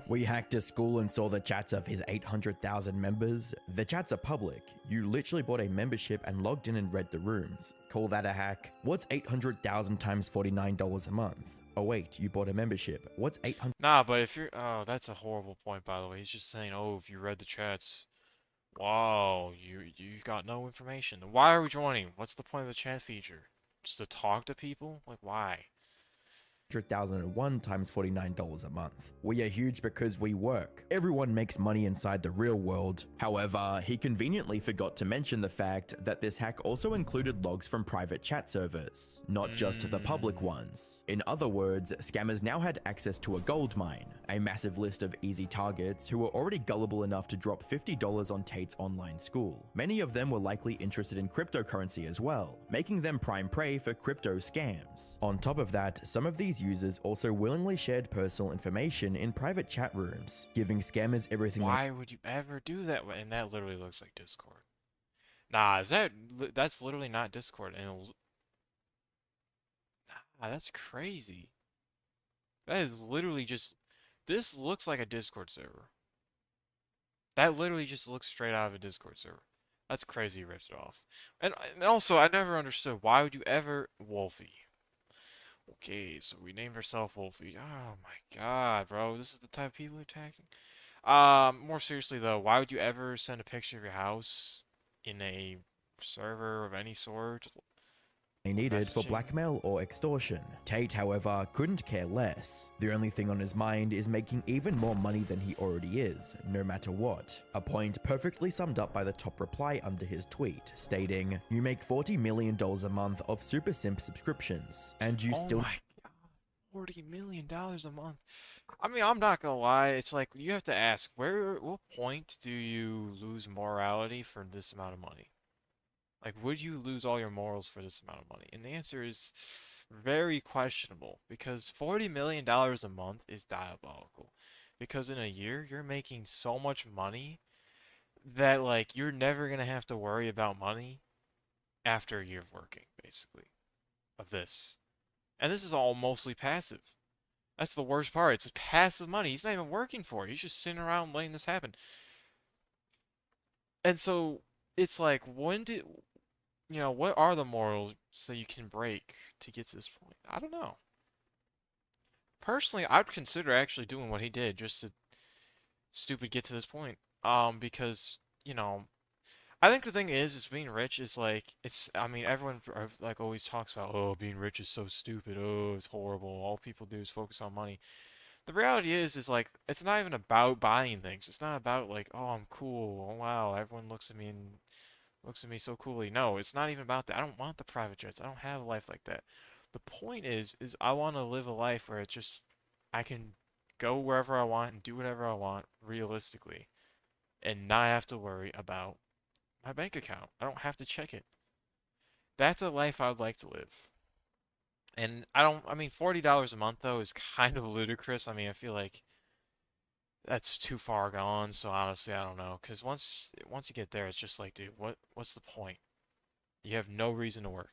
We hacked his school and saw the chats of his 800,000 members. The chats are public. You literally bought a membership and logged in and read the rooms. Call that a hack? What's 800,000 times $49 a month? Oh wait, you bought a membership. What's 800? Nah, but if you're... Oh, that's a horrible point, by the way. He's just saying, oh, if you read the chats... Wow, you got no information. Why are we joining? What's the point of the chat feature? Just to talk to people? Like, why? 100,001 times $49 a month. We are huge because we work. Everyone makes money inside the real world. However, he conveniently forgot to mention the fact that this hack also included logs from private chat servers, not just the public ones. In other words, scammers now had access to a gold mine, a massive list of easy targets who were already gullible enough to drop $50 on Tate's online school. Many of them were likely interested in cryptocurrency as well, making them prime prey for crypto scams. On top of that, some of these users also willingly shared personal information in private chat rooms, giving scammers everything. Why would you ever do that? And that literally looks like Discord. Nah, that's literally not Discord. And nah, that's crazy. That is literally just... This looks like a Discord server. That literally just looks straight out of a Discord server. That's crazy he ripped it off. And also, I never understood, why would you ever... Wolfie. Okay, so we named ourselves Wolfie. Oh my god, bro. This is the type of people we're attacking. More seriously though, why would you ever send a picture of your house in a server of any sort? They needed for blackmail or extortion. Tate, however, couldn't care less. The only thing on his mind is making even more money than he already is, no matter what. A point perfectly summed up by the top reply under his tweet, stating, "You make $40 million a month of Super Simp subscriptions, and you still..." Oh my god, $40 million a month. I mean, I'm not gonna lie, it's like, you have to ask, what point do you lose morality for this amount of money? Like, would you lose all your morals for this amount of money? And the answer is very questionable, because $40 million a month is diabolical. Because in a year, you're making so much money that, like, you're never going to have to worry about money after a year of working, basically, of this. And this is all mostly passive. That's the worst part. It's passive money. He's not even working for it. He's just sitting around letting this happen. And so, it's like, when did... You know, what are the morals so you can break to get to this point? I don't know. Personally, I'd consider actually doing what he did just to stupid get to this point. Because, you know, I think the thing is being rich is like, I mean, everyone like always talks about, oh, being rich is so stupid. Oh, it's horrible. All people do is focus on money. The reality is like, it's not even about buying things. It's not about like, oh, I'm cool. Oh, wow, everyone looks at me and looks at me so coolly. No, it's not even about that. I don't want the private jets. I don't have a life like that. The point is I want to live a life where it's just, I can go wherever I want and do whatever I want realistically and not have to worry about my bank account. I don't have to check it. That's a life I would like to live. And I mean, $40 a month though is kind of ludicrous. I mean, I feel like that's too far gone, so honestly, I don't know. Because once you get there, it's just like, dude, what's the point? You have no reason to work.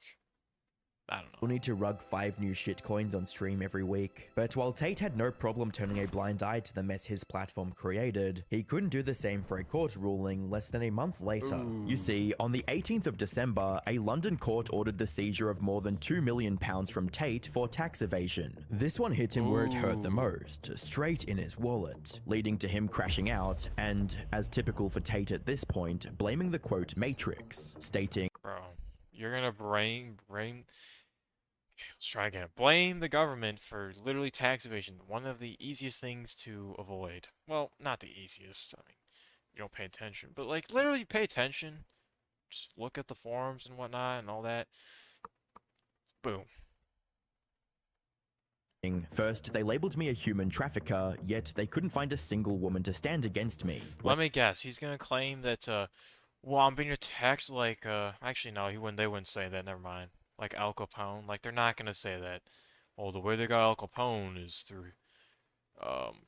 I don't know. We'll need to rug 5 new shitcoins on stream every week. But while Tate had no problem turning a blind eye to the mess his platform created, he couldn't do the same for a court ruling less than a month later. Ooh. You see, on the 18th of December, a London court ordered the seizure of more than £2 million from Tate for tax evasion. This one hit him where it hurt the most, straight in his wallet, leading to him crashing out and, as typical for Tate at this point, blaming the quote Matrix, stating, Bro, you're gonna let's try again. Blame the government for literally tax evasion, one of the easiest things to avoid. Well, not the easiest. I mean, you don't pay attention, but like literally pay attention. Just look at the forums and whatnot and all that. Boom. First, they labeled me a human trafficker, yet they couldn't find a single woman to stand against me. Let me guess. He's gonna claim that, well, I'm being attacked like, actually no, they wouldn't say that. Never mind. Like Al Capone. Like, they're not gonna say that. Oh, the way they got Al Capone is through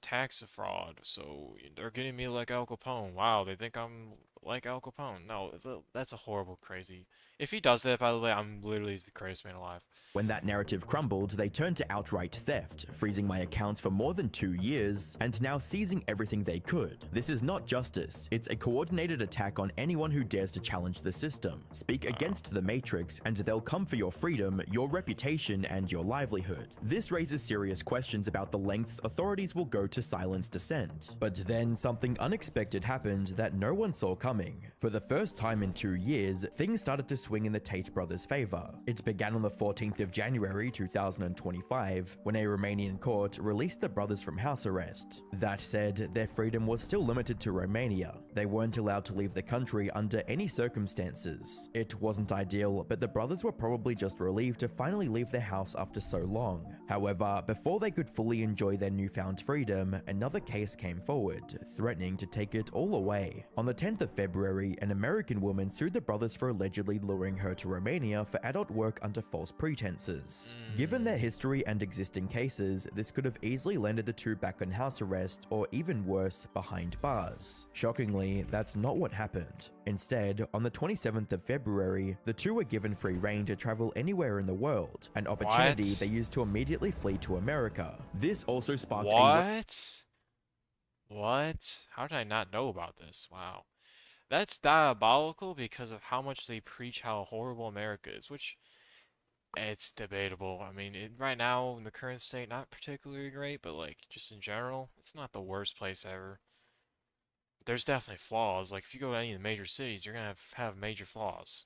tax fraud, so they're getting me like Al Capone. Wow, they think I'm like Al Capone. No, that's a horrible, crazy. If he does that, by the way, I'm literally the greatest man alive. When that narrative crumbled, they turned to outright theft, freezing my accounts for more than 2 years, and now seizing everything they could. This is not justice, it's a coordinated attack on anyone who dares to challenge the system. Speak against the Matrix, and they'll come for your freedom, your reputation, and your livelihood. This raises serious questions about the lengths authorities will go to silence dissent. But then something unexpected happened that no one saw coming. For the first time in 2 years, things started to swing in the Tate brothers' favor. It began on the 14th of January 2025, when a Romanian court released the brothers from house arrest. That said, their freedom was still limited to Romania. They weren't allowed to leave the country under any circumstances. It wasn't ideal, but the brothers were probably just relieved to finally leave their house after so long. However, before they could fully enjoy their newfound freedom, another case came forward, threatening to take it all away. On the 10th of February, an American woman sued the brothers for allegedly luring her to Romania for adult work under false pretenses. Given their history and existing cases, this could have easily landed the two back on house arrest, or even worse, behind bars. Shockingly, that's not what happened. Instead, on the 27th of February, the two were given free rein to travel anywhere in the world, an opportunity they used to immediately flee to America. This also sparked What? How did I not know about this? Wow. That's diabolical because of how much they preach how horrible America is, which it's debatable. I mean, right now in the current state, not particularly great, but like just in general, it's not the worst place ever. But there's definitely flaws. Like if you go to any of the major cities, you're gonna have major flaws.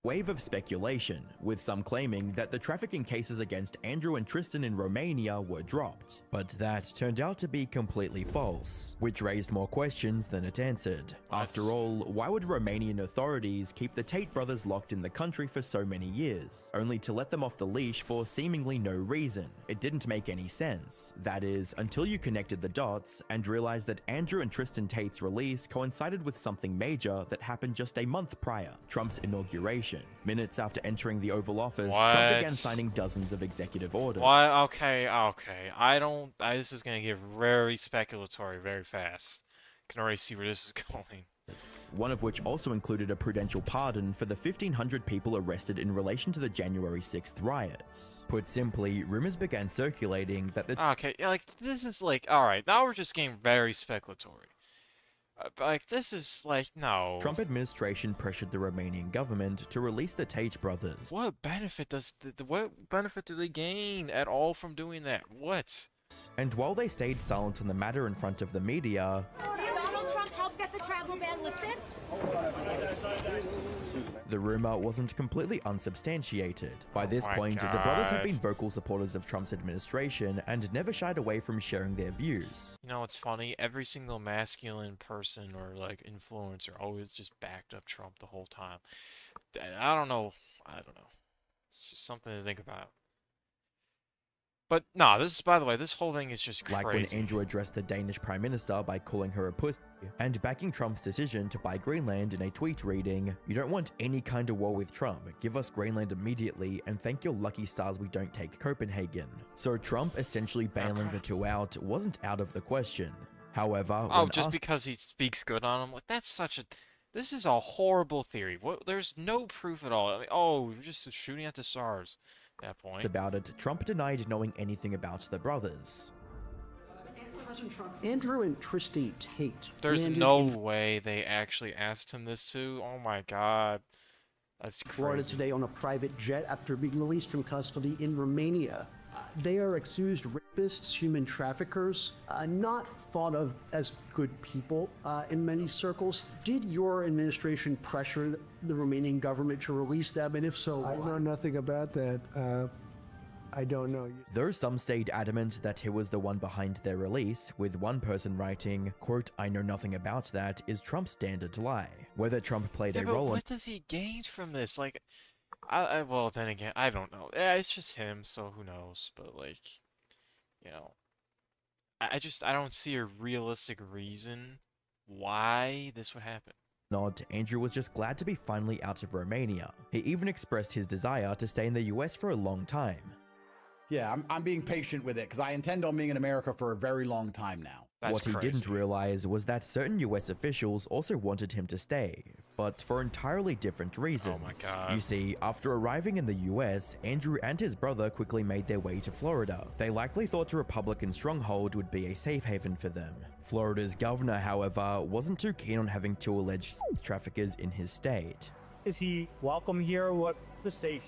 Wave of speculation, with some claiming that the trafficking cases against Andrew and Tristan in Romania were dropped, but that turned out to be completely false, which raised more questions than it answered. After all, why would Romanian authorities keep the Tate brothers locked in the country for so many years, only to let them off the leash for seemingly no reason? It didn't make any sense. That is, until you connected the dots and realized that Andrew and Tristan Tate's release coincided with something major that happened just a month prior, Trump's inauguration. Minutes after entering the Oval Office, Trump began signing dozens of executive orders. What? Okay. This is gonna get very speculatory very fast. Can already see where this is going. One of which also included a prudential pardon for the 1,500 people arrested in relation to the January 6th riots. Put simply, rumors began circulating that the— Okay, like, this is like, alright, now we're just getting very speculatory. Like, this is like, no. Trump administration pressured the Romanian government to release the Tate brothers. What benefit does what benefit do they gain at all from doing that? What? And while they stayed silent on the matter in front of the media, Donald Trump helped get the travel ban lifted? the rumor wasn't completely unsubstantiated. By this my point, the brothers had God. been vocal supporters of Trump's administration and never shied away from sharing their views. You know what's funny? Every single masculine person or like influencer always just backed up Trump the whole time. I don't know. It's just something to think about. But nah, this is, by the way, this whole thing is just crazy. Like when Andrew addressed the Danish Prime Minister by calling her a pussy, and backing Trump's decision to buy Greenland in a tweet reading, "You don't want any kind of war with Trump. Give us Greenland immediately, and thank your lucky stars we don't take Copenhagen." So Trump essentially bailing the two out wasn't out of the question. However, Oh, when just asked because he speaks good on him? Like, that's such a... This is a horrible theory. What? There's no proof at all. I mean, oh, you're just shooting at the stars at that point. about it, Trump denied knowing anything about the brothers. Andrew and Tristy Tate. There's landed no in way they actually asked him this too. Oh my god. That's Florida crazy. today on a private jet after being released from custody in Romania. They are accused rapists, human traffickers, not thought of as good people in many circles. Did your administration pressure the Romanian government to release them, and if so, I why? know nothing about that. I don't know. Though some stayed adamant that he was the one behind their release, with one person writing, quote, "I know nothing about that," is Trump's standard lie. Whether Trump played Yeah, a but role in what does he gain from this? Like, well, then again, I don't know. Yeah, it's just him, so who knows? But like, you know, I don't see a realistic reason why this would happen. not, Andrew was just glad to be finally out of Romania. He even expressed his desire to stay in the US for a long time. Yeah, I'm being patient with it because I intend on being in America for a very long time now. What he didn't realize was that certain US officials also wanted him to stay, but for entirely different reasons. Oh my God. You see, after arriving in the US, Andrew and his brother quickly made their way to Florida. They likely thought a Republican stronghold would be a safe haven for them. Florida's governor, however, wasn't too keen on having two alleged sex traffickers in his state. Is he welcome here? What the say?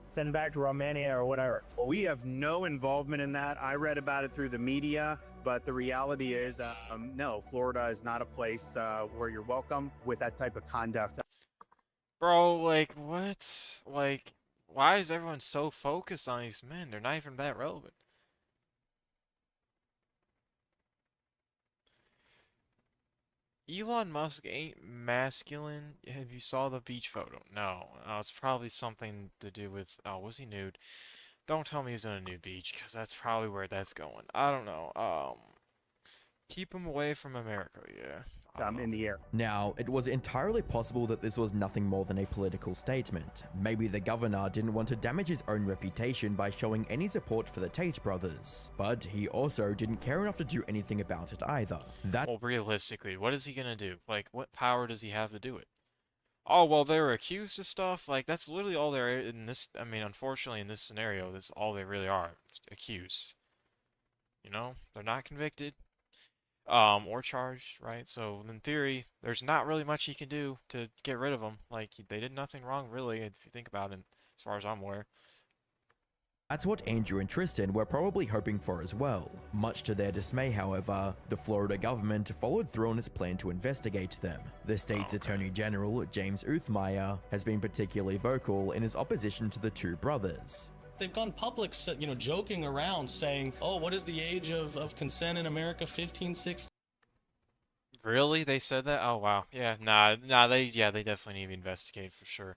Send him back to Romania or whatever. Well, we have no involvement in that. I read about it through the media, but the reality is, no, Florida is not a place where you're welcome with that type of conduct. Bro, like, what? Like, why is everyone so focused on these men? They're not even that relevant. Elon Musk ain't masculine. Have you saw the beach photo? No. It's probably something to do with... Oh, was he nude? Don't tell me he's on a nude beach, because that's probably where that's going. I don't know. Keep him away from America, yeah. In the air. Now, it was entirely possible that this was nothing more than a political statement. Maybe the governor didn't want to damage his own reputation by showing any support for the Tate brothers, but he also didn't care enough to do anything about it either. Well, realistically, what is he gonna do? Like, what power does he have to do it? Oh, well, they were accused of stuff. Like, that's literally all they're in this. I mean, unfortunately, in this scenario, that's all they really are, accused. You know, they're not convicted. Or charged, right? So in theory, there's not really much he can do to get rid of them. Like, they did nothing wrong, really, if you think about it, as far as I'm aware. That's what Andrew and Tristan were probably hoping for as well. Much to their dismay, however, the Florida government followed through on its plan to investigate them. The state's Attorney General, James Uthmeier, has been particularly vocal in his opposition to the two brothers. They've gone public, you know, joking around saying, oh, what is the age of consent in America? 15, 16? Really? They said that? Oh, wow. Yeah, they definitely need to investigate for sure.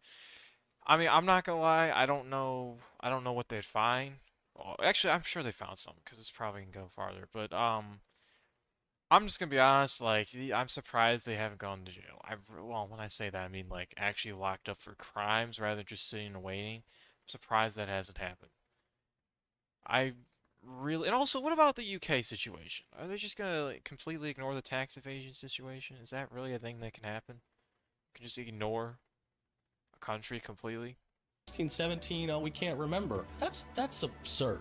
I mean, I'm not gonna lie, I don't know what they'd find. Well, actually, I'm sure they found something, because it's probably gonna go farther, but, I'm just gonna be honest, like, I'm surprised they haven't gone to jail. Well, when I say that, I mean, like, actually locked up for crimes rather than just sitting and waiting. I'm surprised that hasn't happened. And also, what about the UK situation? Are they just gonna like, completely ignore the tax evasion situation? Is that really a thing that can happen? You can just ignore a country completely? 16, 17, we can't remember. That's absurd.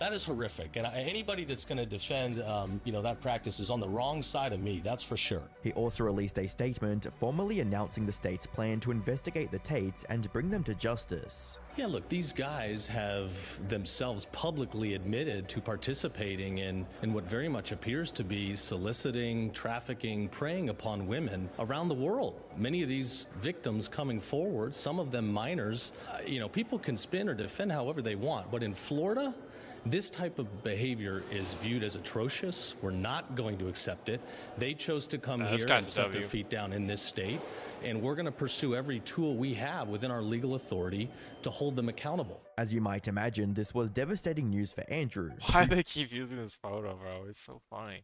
That is horrific, and anybody that's going to defend, that practice is on the wrong side of me. That's for sure. He also released a statement formally announcing the state's plan to investigate the Tates and bring them to justice. Yeah, look, these guys have themselves publicly admitted to participating in what very much appears to be soliciting, trafficking, preying upon women around the world. Many of these victims coming forward, some of them minors, people can spin or defend however they want, but in Florida, this type of behavior is viewed as atrocious. We're not going to accept it. They chose to come here and set their feet down in this state, and we're going to pursue every tool we have within our legal authority to hold them accountable. As you might imagine, this was devastating news for Andrew. Why do they keep using this photo, bro? It's so funny.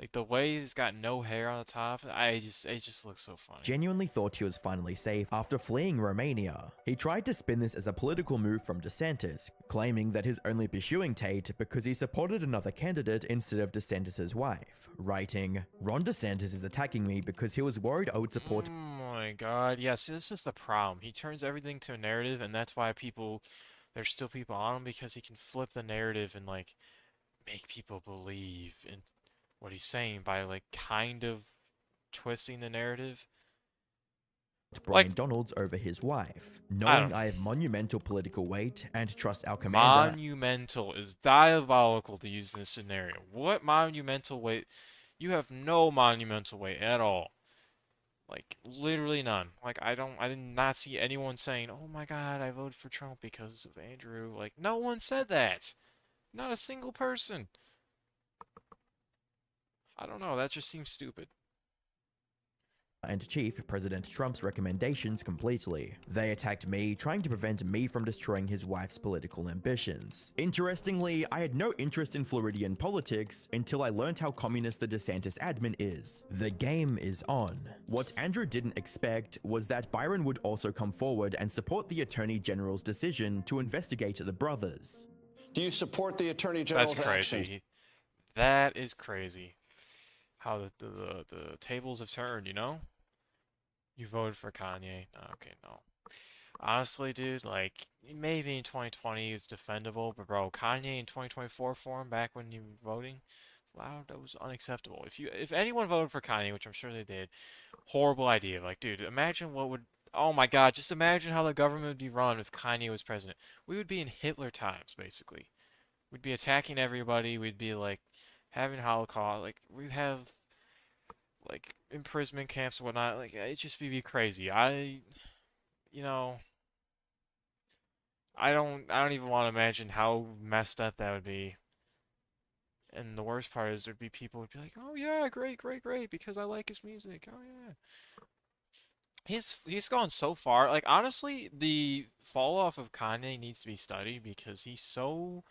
Like, the way he's got no hair on the top, it just looks so funny. Genuinely thought he was finally safe after fleeing Romania. He tried to spin this as a political move from DeSantis, claiming that he's only pursuing Tate because he supported another candidate instead of DeSantis' wife, writing, "Ron DeSantis is attacking me because he was worried I would support." Oh my god, yeah, see, this is the problem. He turns everything to a narrative, and that's why there's still people on him, because he can flip the narrative and, like, make people believe in what he's saying by, like, kind of twisting the narrative. Brian Donalds over his wife, knowing I have monumental political weight and trust our commander. Monumental is diabolical to use in this scenario. What monumental weight? You have no monumental weight at all. Like, literally none. Like, I did not see anyone saying, "Oh my god, I voted for Trump because of Andrew." Like, no one said that. Not a single person. I don't know, that just seems stupid. And Chief President Trump's recommendations completely. They attacked me, trying to prevent me from destroying his wife's political ambitions. Interestingly, I had no interest in Floridian politics until I learned how communist the DeSantis admin is. The game is on. What Andrew didn't expect was that Byron would also come forward and support the Attorney General's decision to investigate the brothers. Do you support the Attorney General's actions? That's crazy. That is crazy. How the tables have turned, you know? You voted for Kanye. Okay, no. Honestly, dude, like, maybe in 2020 it's defendable, but bro, Kanye in 2024 for him back when you were voting, loud, that was unacceptable. If anyone voted for Kanye, which I'm sure they did, horrible idea. Like, dude, imagine what would, oh my god, just imagine how the government would be run if Kanye was president. We would be in Hitler times, basically. We'd be attacking everybody, we'd be like having Holocaust, like, we'd have, like, imprisonment camps and whatnot, like, it'd just be crazy. I don't even want to imagine how messed up that would be. And the worst part is there'd be people who'd be like, "Oh yeah, great, great, great, because I like his music. Oh yeah." He's gone so far. Like, honestly, the fall off of Kanye needs to be studied, because he's so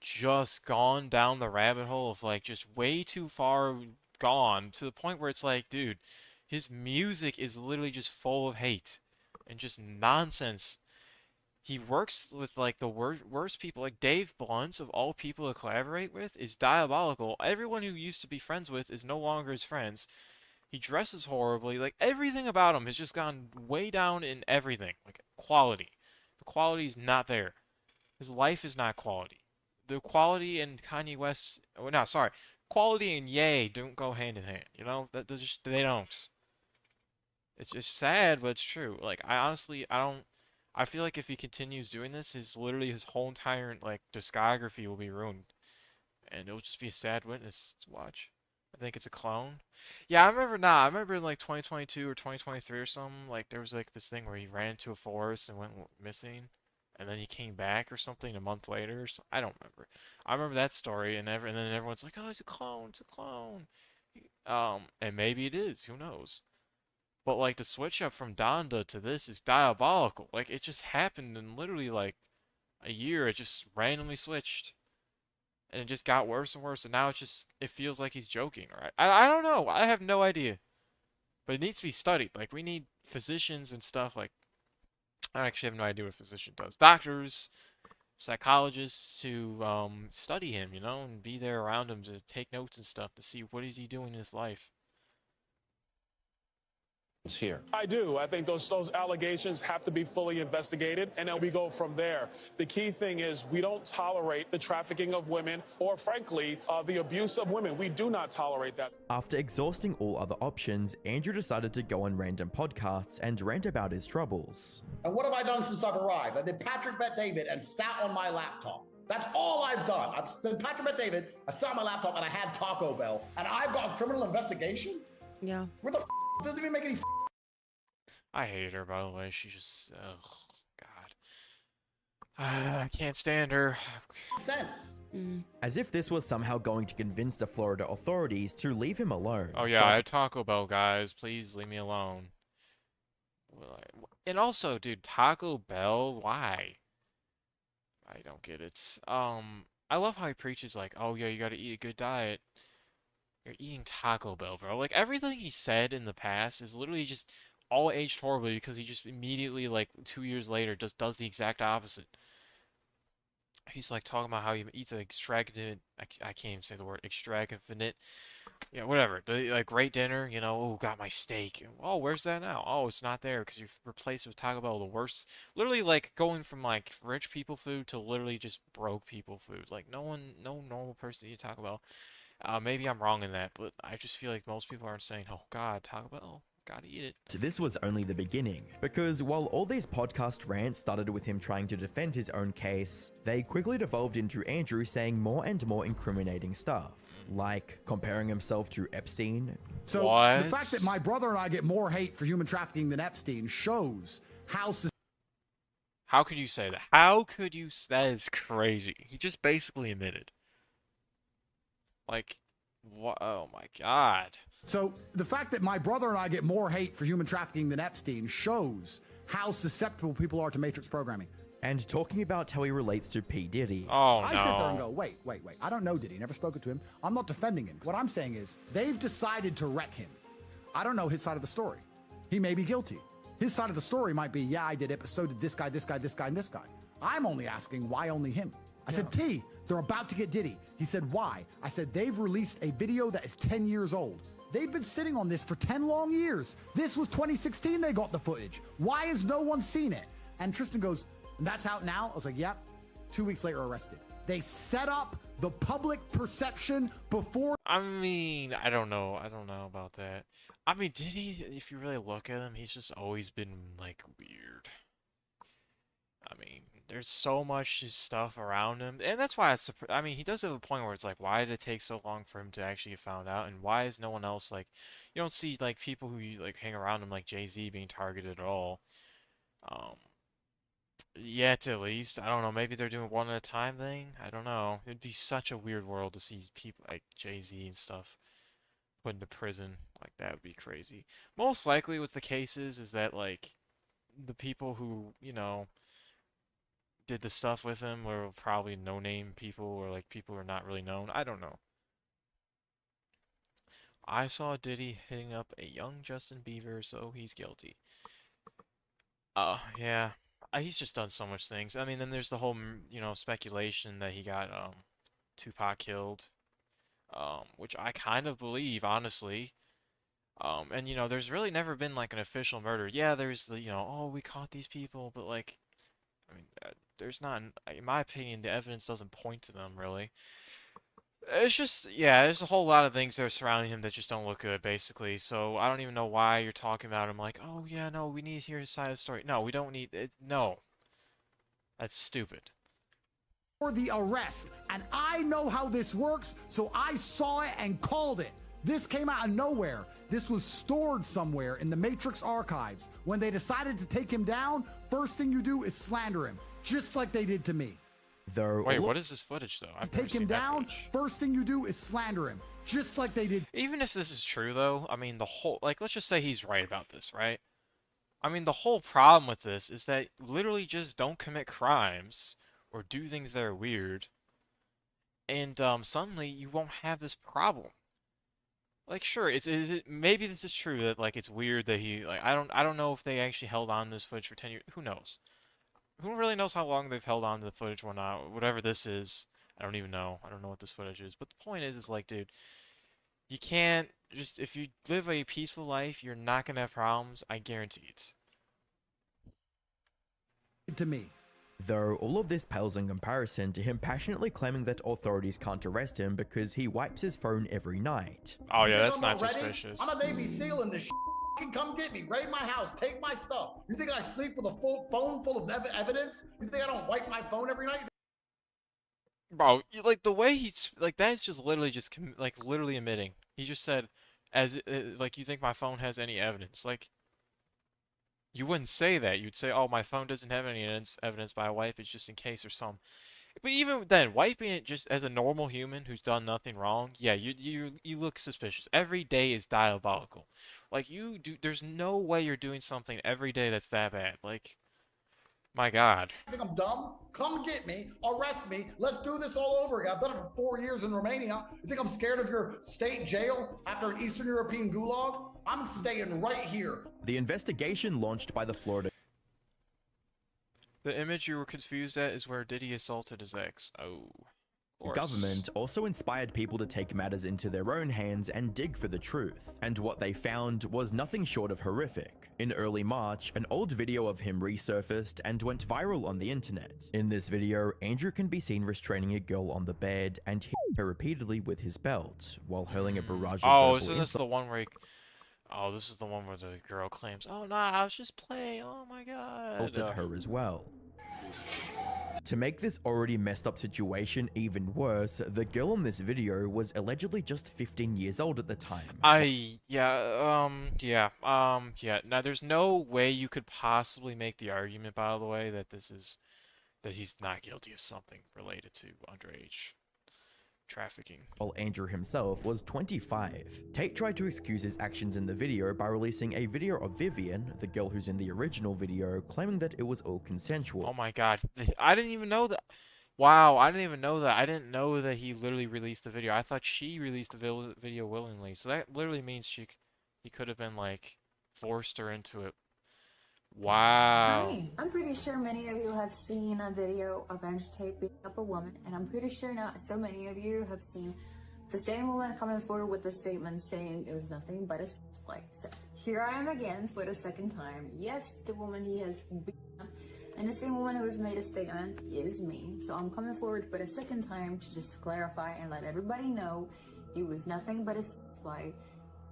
just gone down the rabbit hole of, like, just way too far gone, to the point where it's like, dude, his music is literally just full of hate and just nonsense. He works with, like, the worst people. Like, Dave Blunt, of all people to collaborate with, is diabolical. Everyone who used to be friends with is no longer his friends. He dresses horribly. Like, everything about him has just gone way down in everything. Like, quality. The quality is not there. His life is not quality. The quality in Kanye West, oh, no, sorry, quality and Ye don't go hand in hand. You know, they don't. It's just sad, but it's true. Like, I feel like if he continues doing this, his whole entire, like, discography will be ruined, and it'll just be a sad witness to watch. I think it's a clone. Yeah, I remember in, like, 2022 or 2023 or something, like, there was, like, this thing where he ran into a forest and went missing. And then he came back or something a month later. So I don't remember. I remember that story, and then everyone's like, "Oh, it's a clone. It's a clone." And maybe it is. Who knows? But, like, the switch up from Donda to this is diabolical. Like, it just happened in literally, like, a year. It just randomly switched, and it just got worse and worse. And now it feels like he's joking. Right? I don't know. I have no idea. But it needs to be studied. Like, we need physicians and stuff, like, I actually have no idea what a physician does. Doctors, psychologists to study him, you know, and be there around him to take notes and stuff to see what is he doing in his life. here. I do. I think those allegations have to be fully investigated, and then we go from there. The key thing is we don't tolerate the trafficking of women or, frankly, the abuse of women. We do not tolerate that. After exhausting all other options, Andrew decided to go on random podcasts and rant about his troubles. And what have I done since I've arrived? I did Patrick Bet David and sat on my laptop. That's all I've done. I've done Patrick Bet David, I sat on my laptop, and I had Taco Bell, and I've got a criminal investigation? Yeah. What the doesn't even make any I hate her, by the way. She just, oh God. I can't stand her. sense. As if this was somehow going to convince the Florida authorities to leave him alone. Oh yeah, I had Taco Bell, guys. Please leave me alone. And also, dude, Taco Bell, why? I don't get it. I love how he preaches like, oh yeah, you gotta eat a good diet. You're eating Taco Bell, bro. Like, everything he said in the past is literally just all aged horribly because he just immediately, like, 2 years later, just does the exact opposite. He's, like, talking about how he eats an extravagant, I can't even say the word, extravagant, yeah, whatever. The, like, great dinner, you know, oh, got my steak. Oh, where's that now? Oh, it's not there because you've replaced it with Taco Bell, the worst. Literally, like, going from, like, rich people food to literally just broke people food. Like, no normal person eats Taco Bell. Maybe I'm wrong in that, but I just feel like most people aren't saying, oh God, Taco Bell, gotta eat it. This was only the beginning, because while all these podcast rants started with him trying to defend his own case, they quickly devolved into Andrew saying more and more incriminating stuff, like comparing himself to Epstein. So the fact that my brother and I get more hate for human trafficking than Epstein shows how could you say that? How could you? That is crazy. He just basically admitted. Like, what? Oh my God. So the fact that my brother and I get more hate for human trafficking than Epstein shows how susceptible people are to matrix programming. And talking about how he relates to P. Diddy. Oh, I sit there and go, wait. I don't know Diddy. Never spoken to him. I'm not defending him. What I'm saying is they've decided to wreck him. I don't know his side of the story. He may be guilty. His side of the story might be, yeah, I did it, but so did this guy, this guy, this guy, and this guy. I'm only asking why only him. I said, T, they're about to get Diddy. He said, why? I said, they've released a video that is 10 years old. They've been sitting on this for 10 long years. This was 2016 they got the footage. Why has no one seen it? And Tristan goes, and that's out now? I was like, yep. 2 weeks later, arrested. They set up the public perception before. I mean, I don't know about that. I mean, Diddy, if you really look at him, he's just always been, like, weird. I mean, there's so much stuff around him, and that's why I mean, he does have a point where it's like, why did it take so long for him to actually get found out, and why is no one else, like, you don't see, like, people who, like, hang around him, like Jay-Z, being targeted at all, yet, at least. I don't know, maybe they're doing one at a time thing, I don't know. It'd be such a weird world to see people, like, Jay-Z and stuff put into prison, like, that would be crazy. Most likely with the cases is that, like, the people who, you know, did the stuff with him were probably no-name people or like people who are not really known. I don't know. I saw Diddy hitting up a young Justin Bieber, so he's guilty. Yeah. He's just done so much things. I mean, then there's the whole, you know, speculation that he got Tupac killed, which I kind of believe, honestly. And you know, there's really never been like an official murder. Yeah, there's the, you know, oh, we caught these people, but like, I mean, there's not, in my opinion, the evidence doesn't point to them, really. It's just, yeah, there's a whole lot of things that are surrounding him that just don't look good, basically. So I don't even know why you're talking about him like, oh, yeah, no, we need to hear his side of the story. No, we don't need it. No. That's stupid. For the arrest, and I know how this works, so I saw it and called it. This came out of nowhere. This was stored somewhere in the Matrix archives. When they decided to take him down, first thing you do is slander him, just like they did to me. Wait, what is this footage, though? I've never Take him seen that down, footage. first thing you do is slander him, just like they did. Even if this is true, though, I mean, the whole, like, let's just say he's right about this, right? I mean, the whole problem with this is that literally just don't commit crimes or do things that are weird, and suddenly you won't have this problem. Like, sure, maybe this is true that like it's weird that he like I don't know if they actually held on to this footage for 10 years. Who knows? Who really knows how long they've held on to the footage or not? Whatever this is, I don't even know. I don't know what this footage is. But the point is like, dude, You can't just, if you live a peaceful life, you're not gonna have problems. I guarantee it. To me. Though all of this pales in comparison to him passionately claiming that authorities can't arrest him because he wipes his phone every night. Oh yeah, that's I'm not ready? suspicious. I'm a Navy SEAL in this shit. Come get me, raid my house, take my stuff. You think I sleep with a full phone full of evidence? You think I don't wipe my phone every night? Bro, like the way he's like that's just literally just like literally admitting. He just said, as like you think my phone has any evidence? Like you wouldn't say that. You'd say, oh, my phone doesn't have any evidence, but I wipe it just in case or something. But even then, wiping it just as a normal human who's done nothing wrong, yeah, you look suspicious. Every day is diabolical. Like you do, there's no way you're doing something every day that's that bad. Like, my God. You think I'm dumb? Come get me, arrest me. Let's do this all over again. I've done it for 4 years in Romania. You think I'm scared of your state jail after an Eastern European gulag? I'm staying right here. The investigation launched by the Florida The image you were confused at is where Diddy assaulted his ex. Oh. government also inspired people to take matters into their own hands and dig for the truth, and what they found was nothing short of horrific. In early March, an old video of him resurfaced and went viral on the internet. In this video, Andrew can be seen restraining a girl on the bed and hitting her repeatedly with his belt, while hurling a barrage of verbal isn't this the insults. one where oh, this is the one where the girl claims, oh no, I was just playing, oh my God. At her as well. To make this already messed up situation even worse, the girl in this video was allegedly just 15 years old at the time. Yeah. Now, there's no way you could possibly make the argument, by the way, that that he's not guilty of something related to underage trafficking. While Andrew himself was 25. Tate tried to excuse his actions in the video by releasing a video of Vivian, the girl who's in the original video, claiming that it was all consensual. Oh my God. I didn't even know that. Wow, I didn't even know that. I didn't know that he literally released the video. I thought she released the video willingly. So that literally means he could have been like forced her into it. Wow. Hi. I'm pretty sure many of you have seen a video of Andrew Tate beating up a woman, and I'm pretty sure not so many of you have seen the same woman coming forward with a statement saying it was nothing but a play. So here I am again for the second time. Yes, the woman he has beaten up, and the same woman who has made a statement is me. So I'm coming forward for the second time to just clarify and let everybody know it was nothing but a play.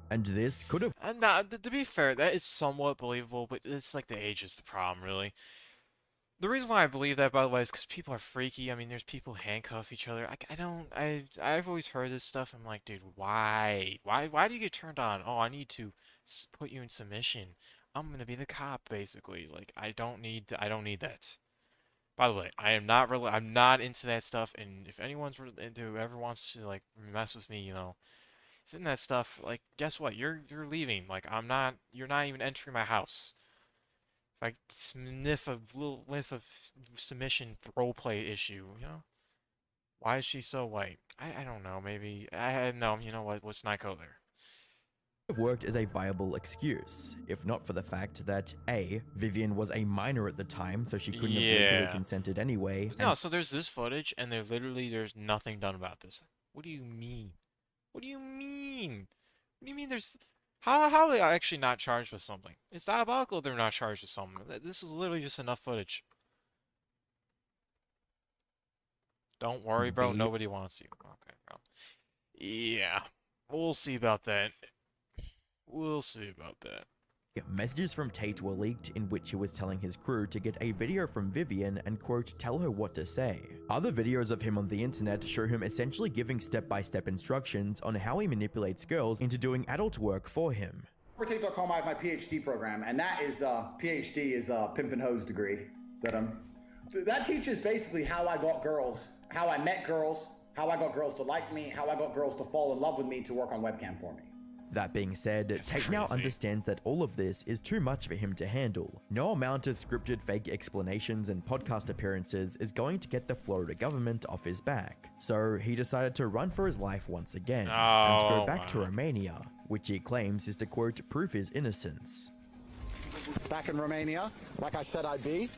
And this could have... Nah, to be fair, that is somewhat believable, but it's like the age is the problem, really. The reason why I believe that, by the way, is because people are freaky. I mean, there's people handcuff each other. I've always heard this stuff. I'm like, dude, why? Why do you get turned on? Oh, I need to put you in submission. I'm gonna be the cop, basically. Like, I don't need that. By the way, I'm not into that stuff, and if anyone's into whoever wants to, like, mess with me, you know, in that stuff, like, guess what? You're leaving. Like, you're not even entering my house. If I sniff a little whiff of submission roleplay issue, you know? Why is she so white? I don't know, maybe. No, you know what? Let's not go there. Have worked as a viable excuse, if not for the fact that A, Vivian was a minor at the time, so she couldn't have legally consented anyway. No, so there's this footage, and there's nothing done about this. What do you mean? What do you mean? What do you mean there's... How are they actually not charged with something? It's diabolical they're not charged with something. This is literally just enough footage. Don't worry, bro. Nobody wants you. Okay, bro. Yeah. We'll see about that. We'll see about that. Messages from Tate were leaked in which he was telling his crew to get a video from Vivian and quote, tell her what to say. Other videos of him on the internet show him essentially giving step-by-step instructions on how he manipulates girls into doing adult work for him. For Tate.com, I have my PhD program, and that is, PhD is a pimp and hose degree that teaches basically how I got girls, how I met girls, how I got girls to like me, how I got girls to fall in love with me to work on webcam for me. That being said, Tate now understands that all of this is too much for him to handle. No amount of scripted fake explanations and podcast appearances is going to get the Florida government off his back. So he decided to run for his life once again, and to go back to Romania, which he claims is to quote, prove his innocence. Back in Romania, like I said I'd be.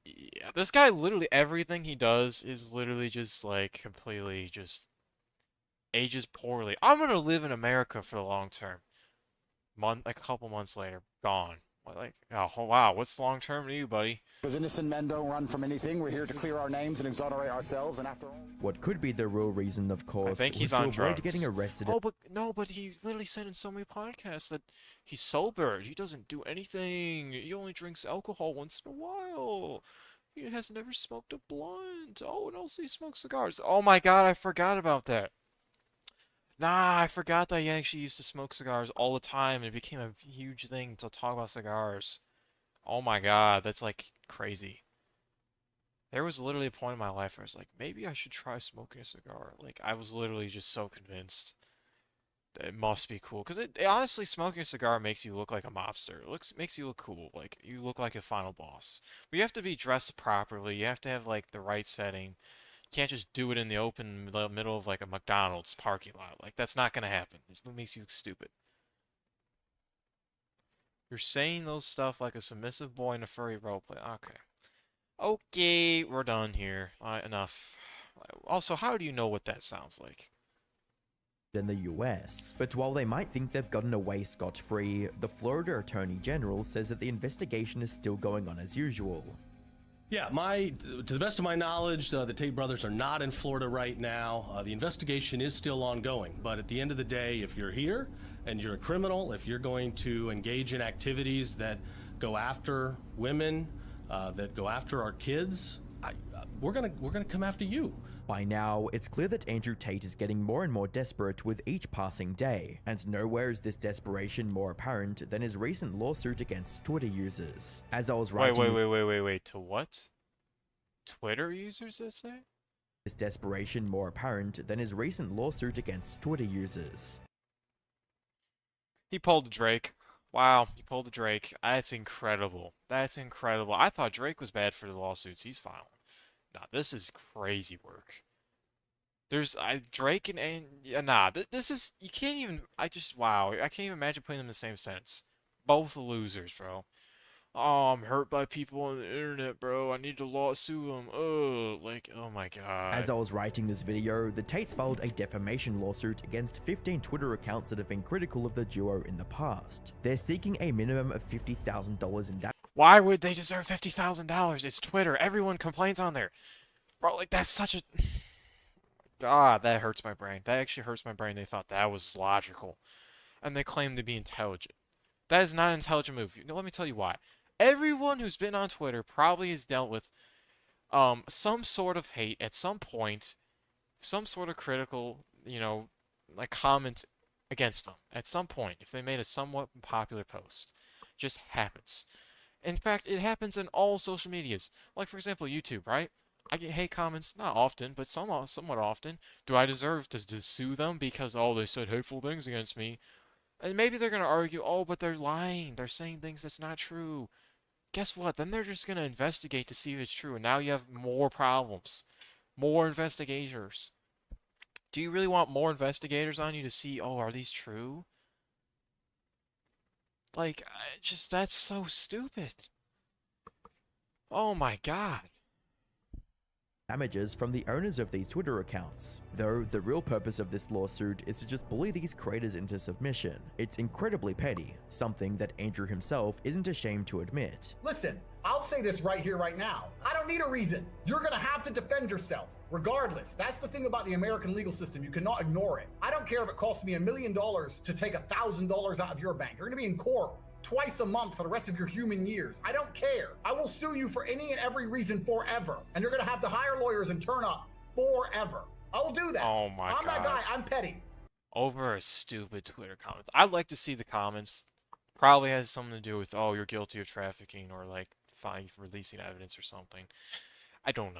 Yeah, this guy literally, everything he does is literally just like completely just ages poorly. I'm gonna live in America for the long term. Like a couple months later, gone. Like, oh wow, what's long term to you, buddy? Because innocent men don't run from anything. We're here to clear our names and exonerate ourselves, and after all... What could be the real reason, of course, I think he's was to on avoid drugs. getting arrested. Oh, but no, but he literally said in so many podcasts that he's sober. He doesn't do anything. He only drinks alcohol once in a while. He has never smoked a blunt. Oh, and also he smokes cigars. Oh my God, I forgot about that. Nah, I forgot that he actually used to smoke cigars all the time, and it became a huge thing to talk about cigars. Oh my God, that's like crazy. There was literally a point in my life where I was like, maybe I should try smoking a cigar. Like, I was literally just so convinced that it must be cool. Because honestly, smoking a cigar makes you look like a mobster. It makes you look cool. Like, you look like a final boss. But you have to be dressed properly. You have to have, like, the right setting. You can't just do it in the open middle of, like, a McDonald's parking lot. Like, that's not going to happen. It makes you look stupid. You're saying those stuff like a submissive boy in a furry roleplay. Okay. Okay, we're done here. Enough. Also, how do you know what that sounds like? In the US. But while they might think they've gotten away scot-free, the Florida Attorney General says that the investigation is still going on as usual. Yeah, to the best of my knowledge, the Tate brothers are not in Florida right now. The investigation is still ongoing, but at the end of the day, if you're here and you're a criminal, if you're going to engage in activities that go after women, that go after our kids, we're gonna come after you. By now, it's clear that Andrew Tate is getting more and more desperate with each passing day, and nowhere is this desperation more apparent than his recent lawsuit against Twitter users. As I was writing... Wait, to what? Twitter users, let's say? This desperation more apparent than his recent lawsuit against Twitter users. He pulled Drake. Wow, he pulled a Drake. That's incredible. That's incredible. I thought Drake was bad for the lawsuits he's filing. Nah, this is crazy work. There's Drake this is, you can't even, wow, I can't even imagine putting them in the same sentence. Both losers, bro. Oh, I'm hurt by people on the internet, bro. I need to sue them. Oh, like, oh my God. As I was writing this video, the Tates filed a defamation lawsuit against 15 Twitter accounts that have been critical of the duo in the past. They're seeking a minimum of $50,000 in damage. Why would they deserve $50,000? It's Twitter. Everyone complains on there. Bro, like, that's such a... Ah, that hurts my brain. That actually hurts my brain. They thought that was logical. And they claim to be intelligent. That is not an intelligent move. Let me tell you why. Everyone who's been on Twitter probably has dealt with some sort of hate at some point, some sort of critical, like comment against them at some point if they made a somewhat popular post. It just happens. In fact, it happens in all social medias. Like, for example, YouTube, right? I get hate comments, not often, but somewhat often. Do I deserve to sue them because, oh, they said hateful things against me? And maybe they're going to argue, oh, but they're lying. They're saying things that's not true. Guess what? Then they're just going to investigate to see if it's true. And now you have more problems. More investigators. Do you really want more investigators on you to see, oh, are these true? Like, that's so stupid. Oh my God. Damages from the owners of these Twitter accounts. Though the real purpose of this lawsuit is to just bully these creators into submission. It's incredibly petty, something that Andrew himself isn't ashamed to admit. Listen, I'll say this right here, right now. I don't need a reason. You're gonna have to defend yourself, regardless. That's the thing about the American legal system. You cannot ignore it. I don't care if it costs me $1 million to take $1,000 out of your bank. You're gonna be in court twice a month for the rest of your human years. I don't care. I will sue you for any and every reason forever. And you're gonna have to hire lawyers and turn up forever. I will do that. Oh my God. I'm that guy. I'm petty. Over a stupid Twitter comment. I'd like to see the comments. Probably has something to do with, oh, you're guilty of trafficking or like fine for releasing evidence or something. I don't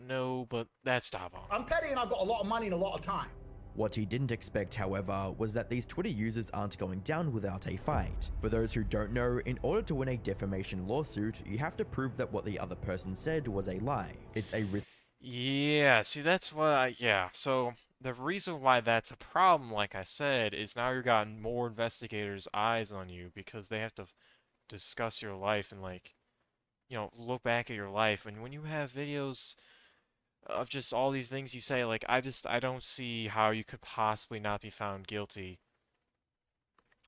know, but that's stop on. I'm petty and I've got a lot of money and a lot of time. What he didn't expect, however, was that these Twitter users aren't going down without a fight. For those who don't know, in order to win a defamation lawsuit, you have to prove that what the other person said was a lie. It's a risk. Yeah, see, that's what so the reason why that's a problem, like I said, is now you've got more investigators' eyes on you because they have to discuss your life and, like, look back at your life. And when you have videos of just all these things you say. Like, I don't see how you could possibly not be found guilty,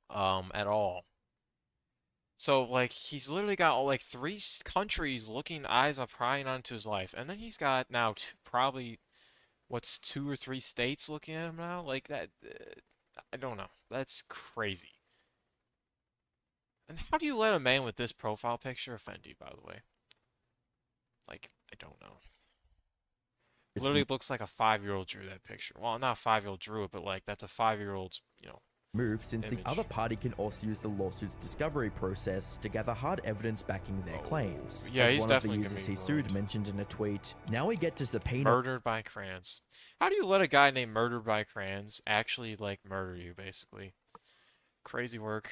at all. So, like, he's literally got like three countries looking eyes are prying onto his life, and then he's got now probably what's 2 or 3 states looking at him now. Like that, I don't know. That's crazy. And how do you let a man with this profile picture offend you, by the way? Like, I don't know. Literally looks like a 5-year-old drew that picture. Well, not a 5-year-old drew it, but like that's a 5-year-old's, move since image. the other party can also use the lawsuit's discovery process to gather hard evidence backing their claims. Yeah, As he's one of the definitely users gonna be he sued mentioned in a tweet, now we get to subpoena Murdered by Crayons. How do you let a guy named Murdered by Crayons actually like murder you, basically? Crazy work.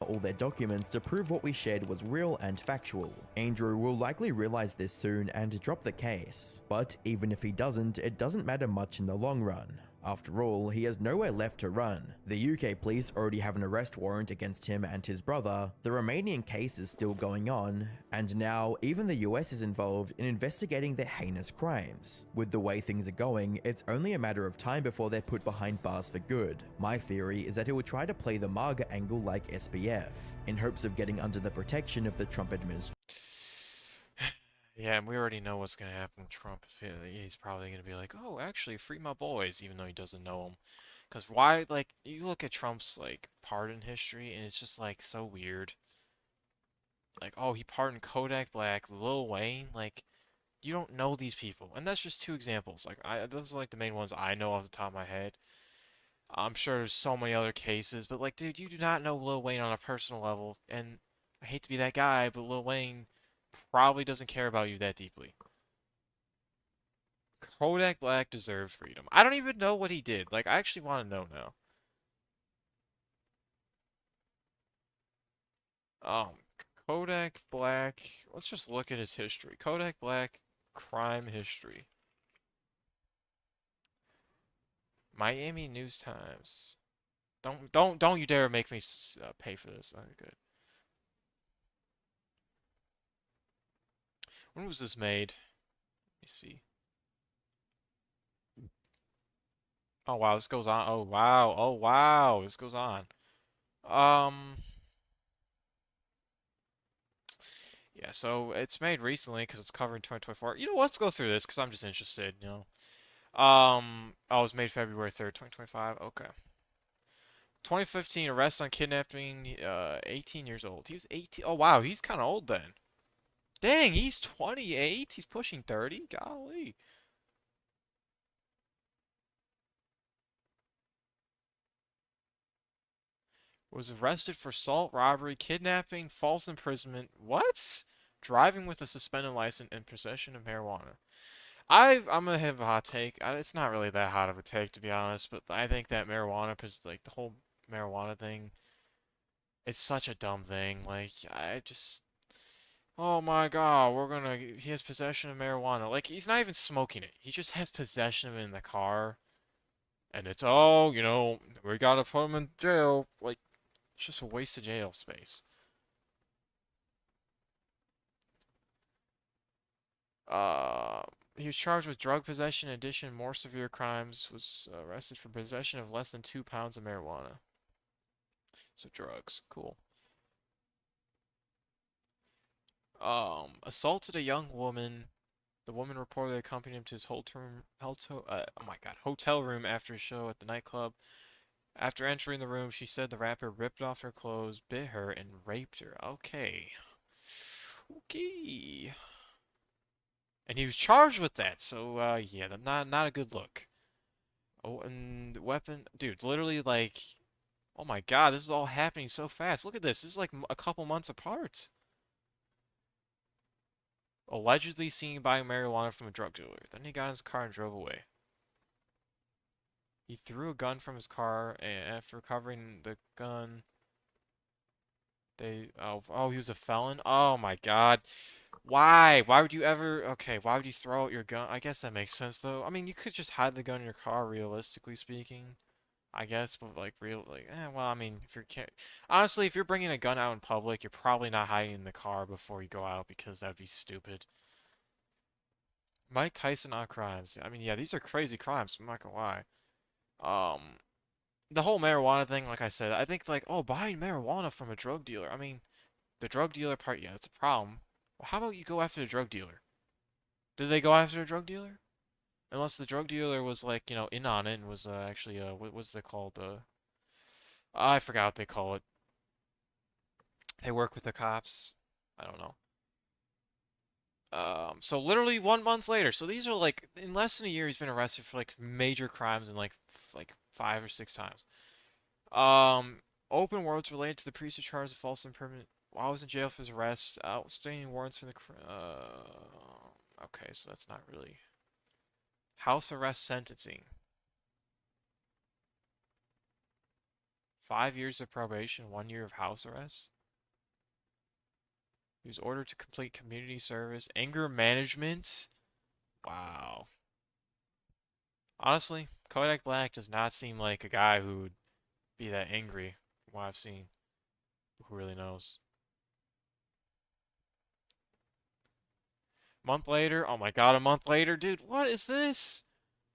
all their documents to prove what we shared was real and factual. Andrew will likely realize this soon and drop the case. But even if he doesn't, it doesn't matter much in the long run. After all, he has nowhere left to run. The UK police already have an arrest warrant against him and his brother, the Romanian case is still going on, and now even the US is involved in investigating their heinous crimes. With the way things are going, it's only a matter of time before they're put behind bars for good. My theory is that he will try to play the MAGA angle like SBF, in hopes of getting under the protection of the Trump administration. Yeah, and we already know what's gonna happen with Trump. He's probably gonna be like, "Oh, actually, free my boys," even though he doesn't know them. Cause why? Like, you look at Trump's like pardon history, and it's just like so weird. Like, oh, he pardoned Kodak Black, Lil Wayne. Like, you don't know these people, and that's just 2 examples. Like, those are like the main ones I know off the top of my head. I'm sure there's so many other cases, but like, dude, you do not know Lil Wayne on a personal level, and I hate to be that guy, but Lil Wayne probably doesn't care about you that deeply. Kodak Black deserves freedom. I don't even know what he did. Like, I actually want to know now. Kodak Black. Let's just look at his history. Kodak Black crime history. Miami News Times. Don't you dare make me pay for this. Okay, good. When was this made? Let me see. Oh wow, this goes on. Oh wow. Oh wow, this goes on. Yeah, so it's made recently because it's covering 2024. You know, let's go through this because I'm just interested, Oh, it was made February 3rd, 2025. Okay. 2015, arrest on kidnapping, 18 years old. He was 18. Oh, wow, he's kind of old then. Dang, he's 28? He's pushing 30? Golly. Was arrested for assault, robbery, kidnapping, false imprisonment. What? Driving with a suspended license and possession of marijuana. I'm gonna have a hot take. It's not really that hot of a take, to be honest, but I think that marijuana, like the whole marijuana thing, is such a dumb thing. Like, oh my God, he has possession of marijuana. Like, he's not even smoking it. He just has possession of it in the car, and it's, oh, we gotta put him in jail. Like, it's just a waste of jail space. He was charged with drug possession. In addition, more severe crimes. Was arrested for possession of less than 2 pounds of marijuana. So drugs, cool. Assaulted a young woman. The woman reportedly accompanied him to his hotel room after a show at the nightclub. After entering the room, she said the rapper ripped off her clothes, bit her, and raped her. Okay. Okay. And he was charged with that, so, yeah, not a good look. Oh, and weapon... Dude, literally, like... Oh my God, this is all happening so fast. Look at this. This is like a couple months apart. Allegedly seen buying marijuana from a drug dealer. Then he got in his car and drove away. He threw a gun from his car, and after recovering the gun... Oh, he was a felon? Oh my God. Why? Why would you ever... Okay, why would you throw out your gun? I guess that makes sense, though. I mean, you could just hide the gun in your car, realistically speaking. I guess, but well, I mean, honestly, if you're bringing a gun out in public, you're probably not hiding in the car before you go out because that'd be stupid. Mike Tyson on crimes. I mean, yeah, these are crazy crimes. I'm not gonna lie. Um, the whole marijuana thing, like I said, I think like, oh, buying marijuana from a drug dealer. I mean, the drug dealer part, yeah, it's a problem. Well, how about you go after the drug dealer? Did they go after a drug dealer? Unless the drug dealer was like, in on it and was actually what was it called? I forgot what they call it. They work with the cops. I don't know. So literally 1 month later. So these are like in less than a year, he's been arrested for like major crimes and like 5 or 6 times. Open warrants related to the previous charge of false and permanent. While I was in jail for his arrest, outstanding warrants for the. Okay, so that's not really house arrest sentencing. 5 years of probation, 1 year of house arrest. He was ordered to complete community service, anger management. Wow. Honestly, Kodak Black does not seem like a guy who would be that angry from what I've seen. Who really knows? Month later, oh my god, a month later, dude, what is this?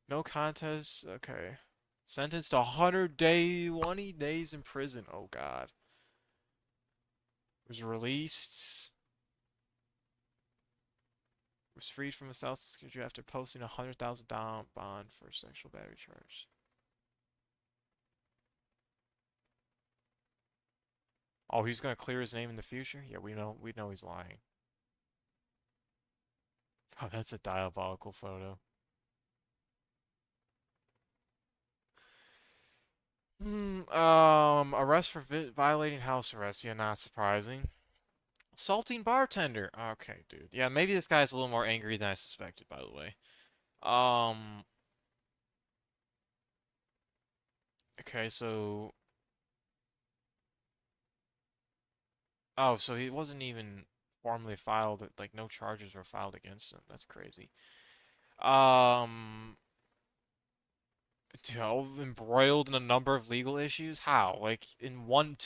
No contest, okay. Sentenced to 20 days in prison, oh god. Was released. Was freed from a South Security after posting a $100,000 bond for a sexual battery charge. Oh, he's gonna clear his name in the future? Yeah, we know he's lying. Oh, that's a diabolical photo. Arrest for violating house arrest. Yeah, not surprising. Assaulting bartender. Okay, dude. Yeah, maybe this guy's a little more angry than I suspected, by the way. Okay, so... Oh, so he wasn't even formally filed, like, no charges were filed against him. That's crazy. Embroiled in a number of legal issues? How? Like, in a 1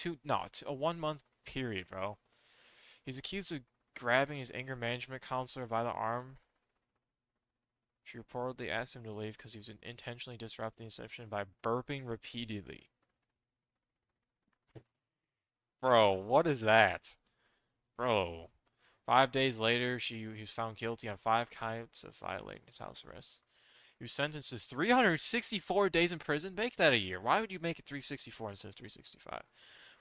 month period, bro. He's accused of grabbing his anger management counselor by the arm. She reportedly asked him to leave because he was intentionally disrupting the session by burping repeatedly. Bro, what is that? Bro. 5 days later, he was found guilty on 5 counts of violating his house arrest. He was sentenced to 364 days in prison. Make that a year. Why would you make it 364 instead of 365?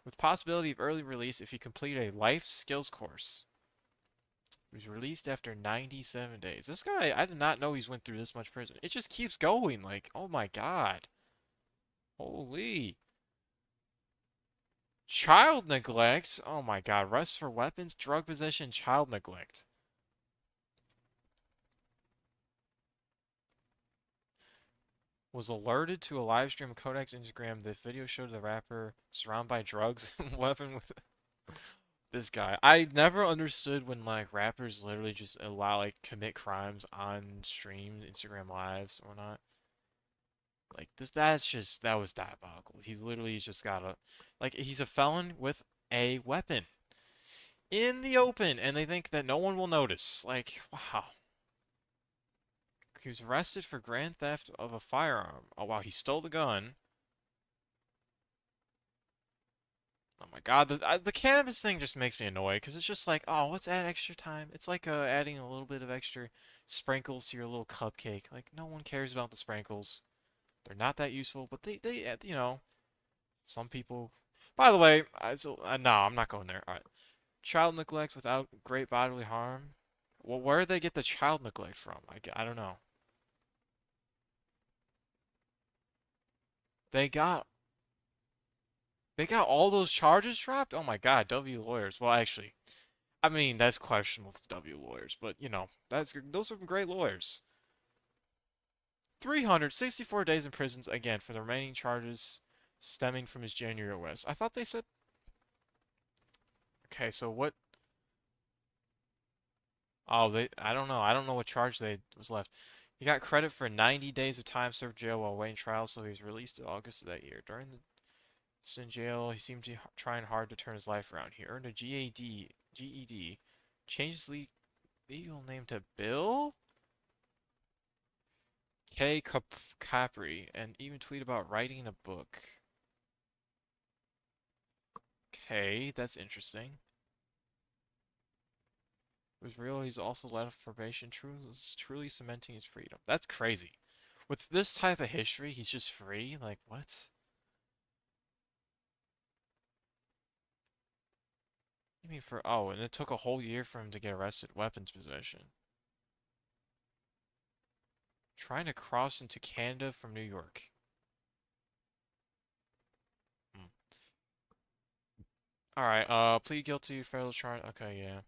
With possibility of early release if he completed a life skills course. He was released after 97 days. This guy, I did not know he's went through this much prison. It just keeps going. Like, oh my god. Holy. Child neglect. Oh my god. Arrest for weapons, drug possession, child neglect. Was alerted to a live stream of Kodak's Instagram. The video showed the rapper surrounded by drugs and weapon with this guy. I never understood when like rappers literally just allow like commit crimes on streams, Instagram lives or not. Like that was diabolical. He's literally just got he's a felon with a weapon in the open and they think that no one will notice. Like, wow. He was arrested for grand theft of a firearm. Oh wow, he stole the gun. Oh my god, the cannabis thing just makes me annoyed because it's just like, oh, let's add extra time. It's like adding a little bit of extra sprinkles to your little cupcake. Like, no one cares about the sprinkles. They're not that useful, but some people. By the way, no, I'm not going there. All right, child neglect without great bodily harm. Well, where do they get the child neglect from? I don't know. They got all those charges dropped? Oh my god, W lawyers. Well, actually, I mean, that's questionable with W lawyers, but those are great lawyers. 364 days in prison again for the remaining charges stemming from his January arrest. I thought they said. Okay, so what? Oh, I don't know. I don't know what charge they was left. He got credit for 90 days of time served jail while awaiting trial, so he was released in August of that year. During the in jail, he seemed to be trying hard to turn his life around. He earned a GED, changed his legal name to Bill? K Capri and even tweet about writing a book. Okay, that's interesting. It was real. He's also let off probation, truly cementing his freedom. That's crazy. With this type of history, he's just free? Like, what? You mean for... Oh, and it took a whole year for him to get arrested. Weapons possession. Trying to cross into Canada from New York. Alright, plead guilty, federal charge. Okay, yeah.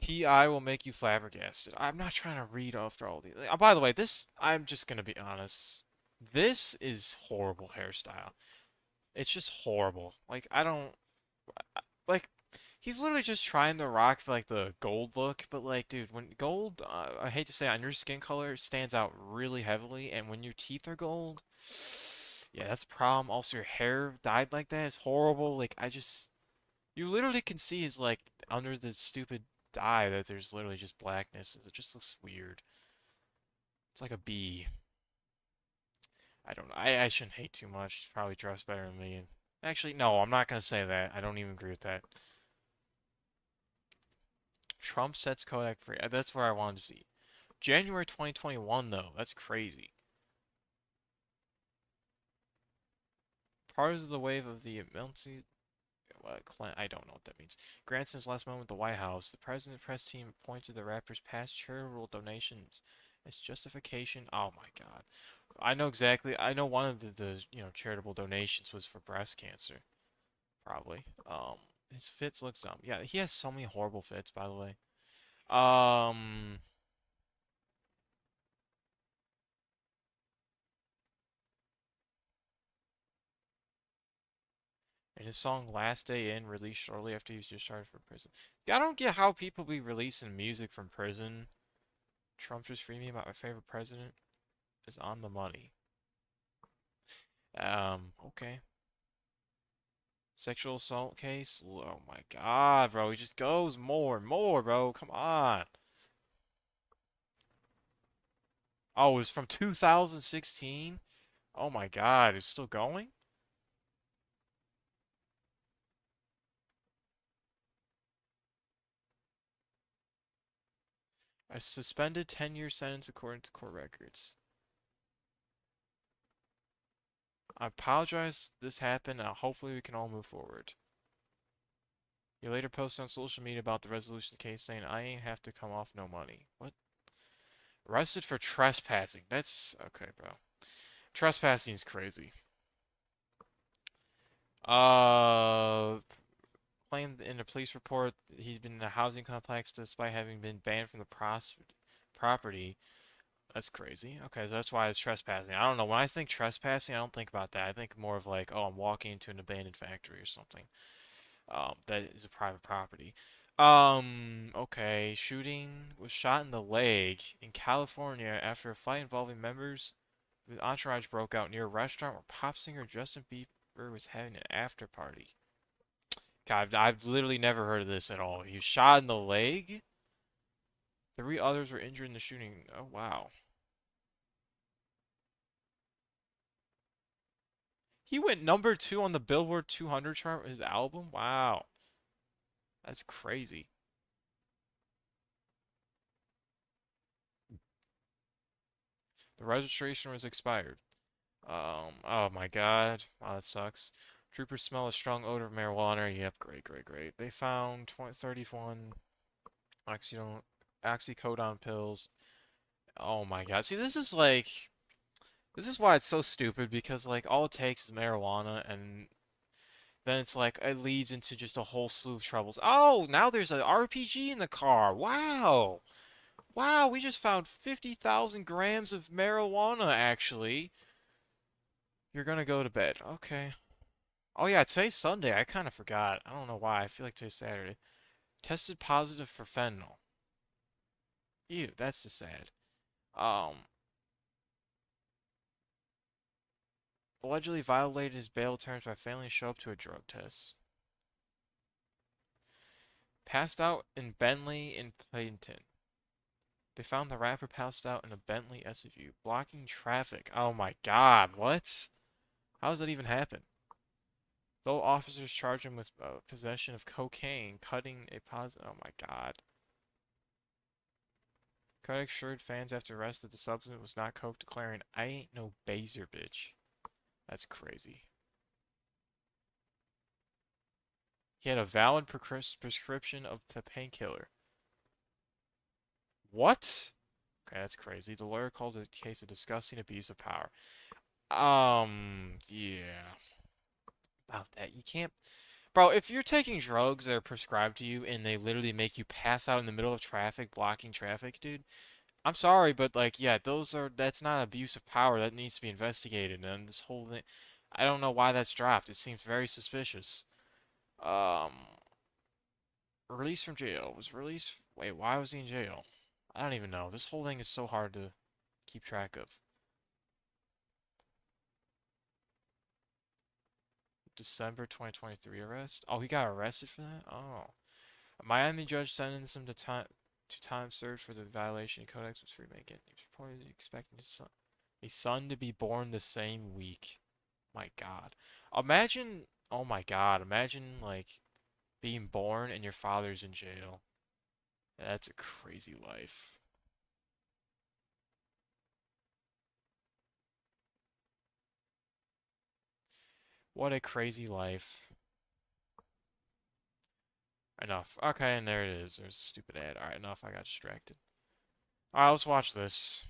PI will make you flabbergasted. I'm not trying to read after all these. By the way, this, I'm just gonna be honest. This is horrible hairstyle. It's just horrible. Like, I don't, like, he's literally just trying to rock like the gold look, but like, dude, when gold, I hate to say it, on your skin color stands out really heavily, and when your teeth are gold, yeah, that's a problem. Also, your hair dyed like that is horrible. Like, you literally can see his, like, under the stupid dye that there's literally just blackness. It just looks weird. It's like a bee. I don't know. I shouldn't hate too much. He's probably dressed better than me. Actually, no, I'm not gonna say that. I don't even agree with that. Trump sets Kodak free. That's where I wanted to see. January 2021, though. That's crazy. Part of the wave of the immunity. I don't know what that means. Granson's last moment at the White House. The president press team pointed the rapper's past charitable donations as justification. Oh my God. I know exactly. I know one of the charitable donations was for breast cancer. Probably. His fits look dumb. Yeah, he has so many horrible fits, by the way. And his song Last Day In, released shortly after he was discharged from prison. Yeah, I don't get how people be releasing music from prison. Trump just freed me about my favorite president is on the money. Okay. Sexual assault case? Oh my God, bro. He just goes more and more, bro. Come on. Oh, it was from 2016? Oh my God, it's still going? A suspended 10-year sentence according to court records. I apologize this happened. Hopefully we can all move forward. You later posted on social media about the resolution of the case saying, I ain't have to come off no money. What? Arrested for trespassing. That's... Okay, bro. Trespassing is crazy. Claimed in a police report he's been in a housing complex despite having been banned from the property. That's crazy. Okay, so that's why it's trespassing. I don't know. When I think trespassing, I don't think about that. I think more of like, oh, I'm walking into an abandoned factory or something. That is a private property. Okay. Shooting was shot in the leg in California after a fight involving members. The entourage broke out near a restaurant where pop singer Justin Bieber was having an after party. God, I've literally never heard of this at all. He was shot in the leg? 3 others were injured in the shooting. Oh, wow. He went #2 on the Billboard 200 chart with his album? Wow. That's crazy. The registration was expired. Oh my God. Wow, that sucks. Troopers smell a strong odor of marijuana. Yep, great, great, great. They found 31 oxycodone pills. Oh my God. See, this is why it's so stupid because like all it takes is marijuana and then it's like it leads into just a whole slew of troubles. Oh, now there's an RPG in the car. Wow. Wow, we just found 50,000 grams of marijuana actually. You're gonna go to bed. Okay. Oh yeah, today's Sunday. I kind of forgot. I don't know why. I feel like today's Saturday. Tested positive for fentanyl. Ew, that's just sad. Um, Allegedly violated his bail terms by failing to show up to a drug test. Passed out in Bentley in Playton. They found the rapper passed out in a Bentley SUV, blocking traffic. Oh my god, what? How does that even happen? Though officers charged him with possession of cocaine, cutting a positive. Oh my god. Kodak assured fans after arrest that the substance was not coke, declaring, "I ain't no baser, bitch." That's crazy. He had a valid prescription of the painkiller. What? Okay, that's crazy. The lawyer calls it a case of disgusting abuse of power. Yeah. About that. You can't... Bro, if you're taking drugs that are prescribed to you and they literally make you pass out in the middle of traffic, blocking traffic, dude, I'm sorry, but, like, yeah, that's not abuse of power. That needs to be investigated. And this whole thing, I don't know why that's dropped. It seems very suspicious. Released from jail. Was released... Wait, why was he in jail? I don't even know. This whole thing is so hard to keep track of. December 2023 arrest. Oh, he got arrested for that? Oh. A Miami judge sentenced him to time served for the violation of Codex was free making. He was reportedly expecting his son to be born the same week. My god. Imagine, oh my god, imagine, like, being born and your father's in jail. That's a crazy life. What a crazy life. Enough. Okay, and there it is. There's a stupid ad. Alright, enough. I got distracted. Alright, let's watch this.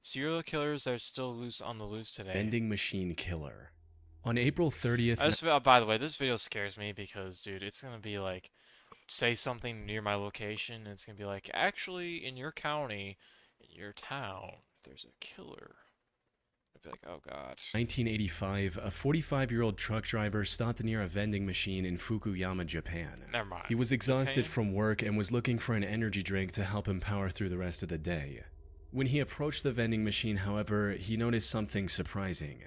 Serial killers are still on the loose today. Vending machine killer. On April 30th... by the way, this video scares me because, dude, it's gonna be like, say something near my location, and it's gonna be like, actually, in your county, in your town, there's a killer. I'd be like, oh god. 1985, a 45-year-old truck driver stopped near a vending machine in Fukuyama, Japan. Never mind. He was exhausted from work and was looking for an energy drink to help him power through the rest of the day. When he approached the vending machine, however, he noticed something surprising.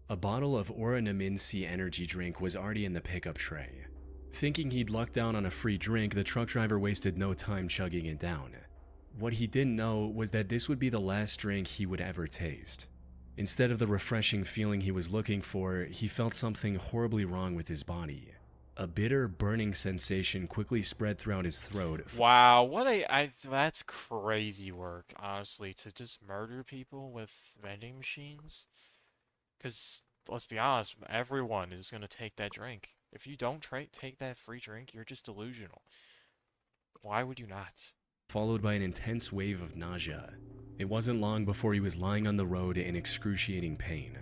A bottle of Oranaminsi energy drink was already in the pickup tray. Thinking he'd lucked down on a free drink, the truck driver wasted no time chugging it down. What he didn't know was that this would be the last drink he would ever taste. Instead of the refreshing feeling he was looking for, he felt something horribly wrong with his body. A bitter, burning sensation quickly spread throughout his throat. Wow, that's crazy work, honestly, to just murder people with vending machines. Because, let's be honest, everyone is going to take that drink. If you don't take that free drink, you're just delusional. Why would you not? Followed by an intense wave of nausea. It wasn't long before he was lying on the road in excruciating pain.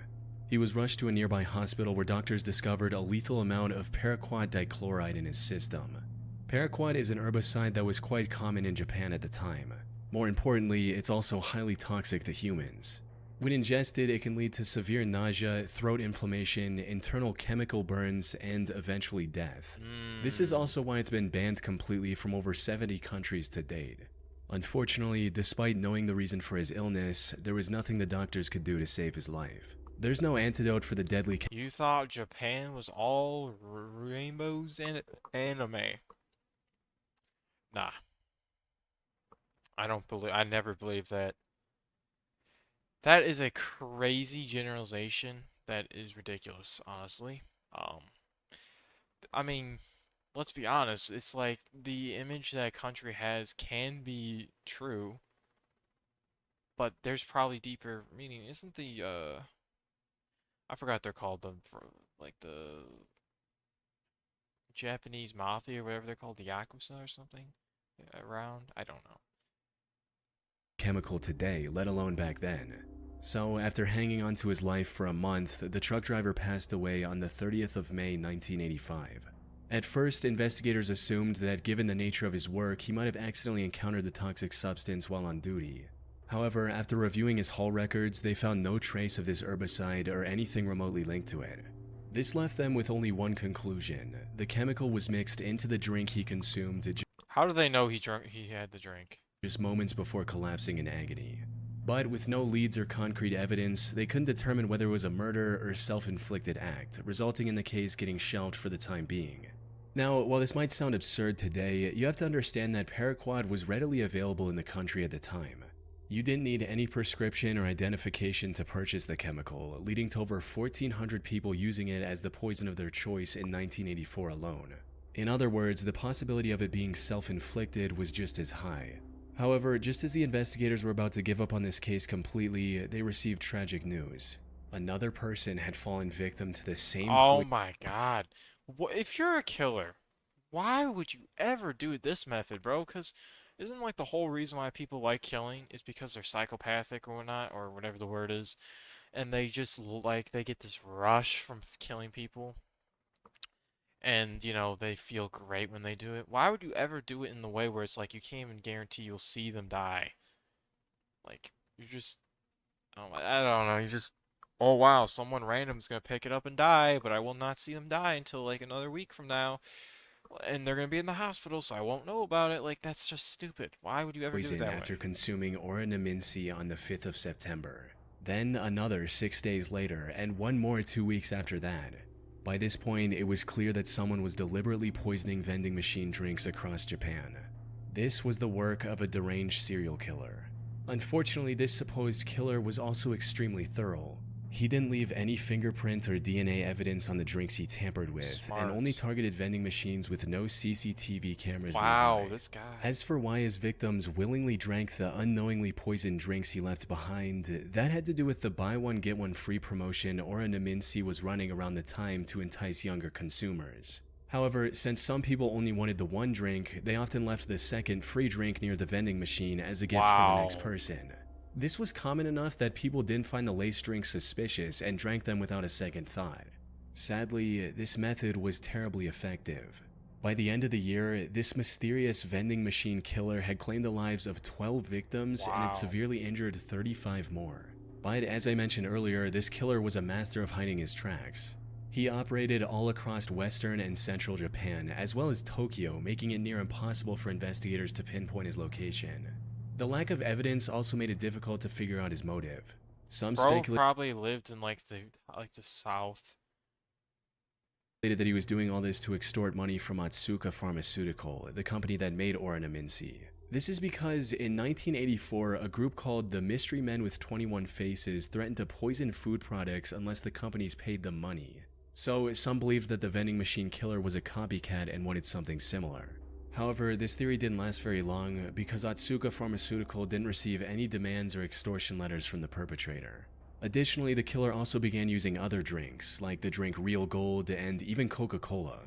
He was rushed to a nearby hospital where doctors discovered a lethal amount of paraquat dichloride in his system. Paraquat is an herbicide that was quite common in Japan at the time. More importantly, it's also highly toxic to humans. When ingested, it can lead to severe nausea, throat inflammation, internal chemical burns, and eventually death. This is also why it's been banned completely from over 70 countries to date. Unfortunately, despite knowing the reason for his illness, there was nothing the doctors could do to save his life. There's no antidote for the deadly... You thought Japan was all rainbows and anime. Nah. I never believed that. That is a crazy generalization that is ridiculous, honestly. I mean, let's be honest, it's like the image that a country has can be true, but there's probably deeper meaning. Isn't the, I forgot they're called, like the Japanese mafia or whatever they're called, the Yakuza or something around? I don't know. Chemical today, let alone back then. So, after hanging on to his life for a month, the truck driver passed away on the 30th of May 1985. At first, investigators assumed that given the nature of his work, he might have accidentally encountered the toxic substance while on duty. However, after reviewing his haul records, they found no trace of this herbicide or anything remotely linked to it. This left them with only one conclusion: the chemical was mixed into the drink he consumed. How do they know he had the drink? Just moments before collapsing in agony. But with no leads or concrete evidence, they couldn't determine whether it was a murder or self-inflicted act, resulting in the case getting shelved for the time being. Now, while this might sound absurd today, you have to understand that paraquat was readily available in the country at the time. You didn't need any prescription or identification to purchase the chemical, leading to over 1,400 people using it as the poison of their choice in 1984 alone. In other words, the possibility of it being self-inflicted was just as high. However, just as the investigators were about to give up on this case completely, they received tragic news. Another person had fallen victim to the same Oh my god. If you're a killer, why would you ever do this method, bro? Because isn't like the whole reason why people like killing is because they're psychopathic or whatnot, or whatever the word is, and they just like they get this rush from killing people, and you know they feel great when they do it. Why would you ever do it in the way where it's like you can't even guarantee you'll see them die? Like you're just, oh, I don't know, you just, oh wow, someone random's gonna pick it up and die, but I will not see them die until like another week from now. And they're gonna be in the hospital, so I won't know about it. Like, that's just stupid. Why would you ever do it that after way? consuming oranaminsi on the 5th of September. Then another 6 days later, and one more 2 weeks after that. By this point, it was clear that someone was deliberately poisoning vending machine drinks across Japan. This was the work of a deranged serial killer. Unfortunately, this supposed killer was also extremely thorough. He didn't leave any fingerprint or DNA evidence on the drinks he tampered with, and only targeted vending machines with no CCTV cameras nearby. This guy. As for why his victims willingly drank the unknowingly poisoned drinks he left behind, that had to do with the buy one get one free promotion oranaminsi was running around the time to entice younger consumers. However, since some people only wanted the one drink, they often left the second free drink near the vending machine as a gift for the next person. This was common enough that people didn't find the laced drinks suspicious and drank them without a second thought. Sadly, this method was terribly effective. By the end of the year, this mysterious vending machine killer had claimed the lives of 12 victims and had severely injured 35 more. But as I mentioned earlier, this killer was a master of hiding his tracks. He operated all across western and central Japan, as well as Tokyo, making it near impossible for investigators to pinpoint his location. The lack of evidence also made it difficult to figure out his motive. Some speculated probably lived in like the south. That he was doing all this to extort money from Otsuka Pharmaceutical, the company that made oranaminsi. This is because in 1984, a group called the Mystery Men with 21 Faces threatened to poison food products unless the companies paid them money. So some believed that the vending machine killer was a copycat and wanted something similar. However, this theory didn't last very long because Otsuka Pharmaceutical didn't receive any demands or extortion letters from the perpetrator. Additionally, the killer also began using other drinks, like the drink Real Gold and even Coca-Cola.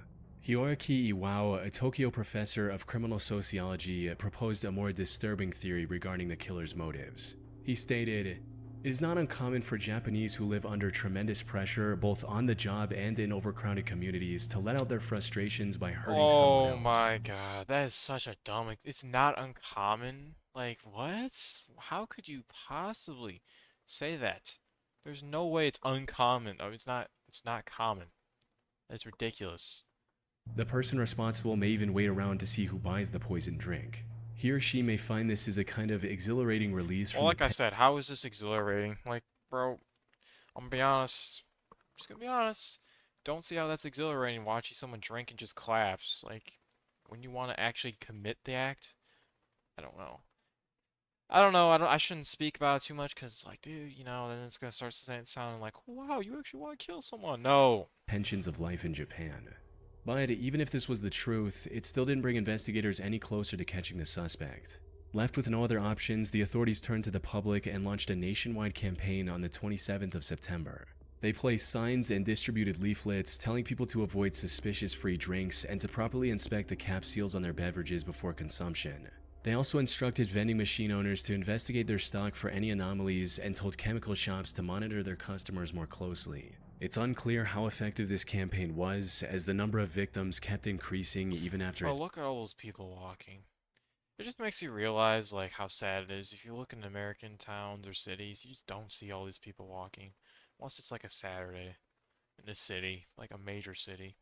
Hiroaki Iwao, a Tokyo professor of criminal sociology, proposed a more disturbing theory regarding the killer's motives. He stated, "It is not uncommon for Japanese who live under tremendous pressure, both on the job and in overcrowded communities, to let out their frustrations by hurting someone else." Oh my god, that is such a dumb. It's not uncommon. Like, what? How could you possibly say that? There's no way it's uncommon. Oh, it's not common. That's ridiculous. The person responsible may even wait around to see who buys the poisoned drink. He or she may find this as a kind of exhilarating release from Well, like I said, how is this exhilarating? Like, bro, I'm gonna be honest. I'm just gonna be honest. Don't see how that's exhilarating watching someone drink and just collapse. Like, when you want to actually commit the act, I don't know. I shouldn't speak about it too much because, like, dude, you know, then it's gonna start sounding like, wow, you actually want to kill someone. No. Tensions of life in Japan. But even if this was the truth, it still didn't bring investigators any closer to catching the suspect. Left with no other options, the authorities turned to the public and launched a nationwide campaign on the 27th of September. They placed signs and distributed leaflets telling people to avoid suspicious free drinks and to properly inspect the cap seals on their beverages before consumption. They also instructed vending machine owners to investigate their stock for any anomalies and told chemical shops to monitor their customers more closely. It's unclear how effective this campaign was, as the number of victims kept increasing even after Well, look at all those people walking. It just makes you realize, like, how sad it is. If you look in American towns or cities, you just don't see all these people walking. Unless it's like a Saturday in a city, like a major city.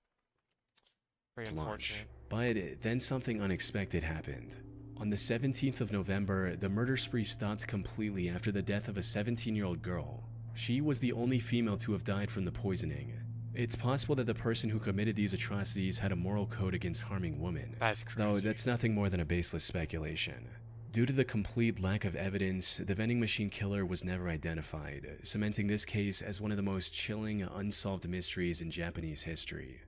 Very unfortunate. But then something unexpected happened. On the 17th of November, the murder spree stopped completely after the death of a 17-year-old girl. She was the only female to have died from the poisoning. It's possible that the person who committed these atrocities had a moral code against harming women. That's crazy. Though that's nothing more than a baseless speculation. Due to the complete lack of evidence, the vending machine killer was never identified, cementing this case as one of the most chilling, unsolved mysteries in Japanese history.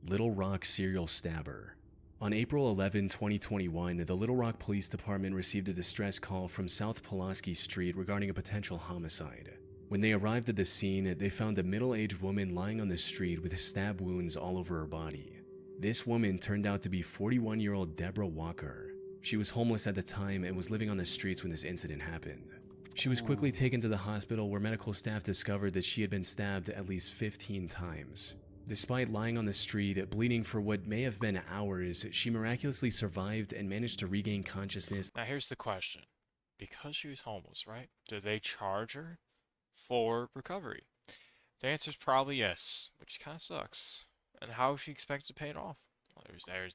Little Rock serial stabber. On April 11, 2021, the Little Rock Police Department received a distress call from South Pulaski Street regarding a potential homicide. When they arrived at the scene, they found a middle-aged woman lying on the street with stab wounds all over her body. This woman turned out to be 41-year-old Deborah Walker. She was homeless at the time and was living on the streets when this incident happened. She was quickly taken to the hospital where medical staff discovered that she had been stabbed at least 15 times. Despite lying on the street, bleeding for what may have been hours, she miraculously survived and managed to regain consciousness. Now here's the question. Because she was homeless, right? Do they charge her for recovery? The answer is probably yes, which kind of sucks. And how is she expected to pay it off?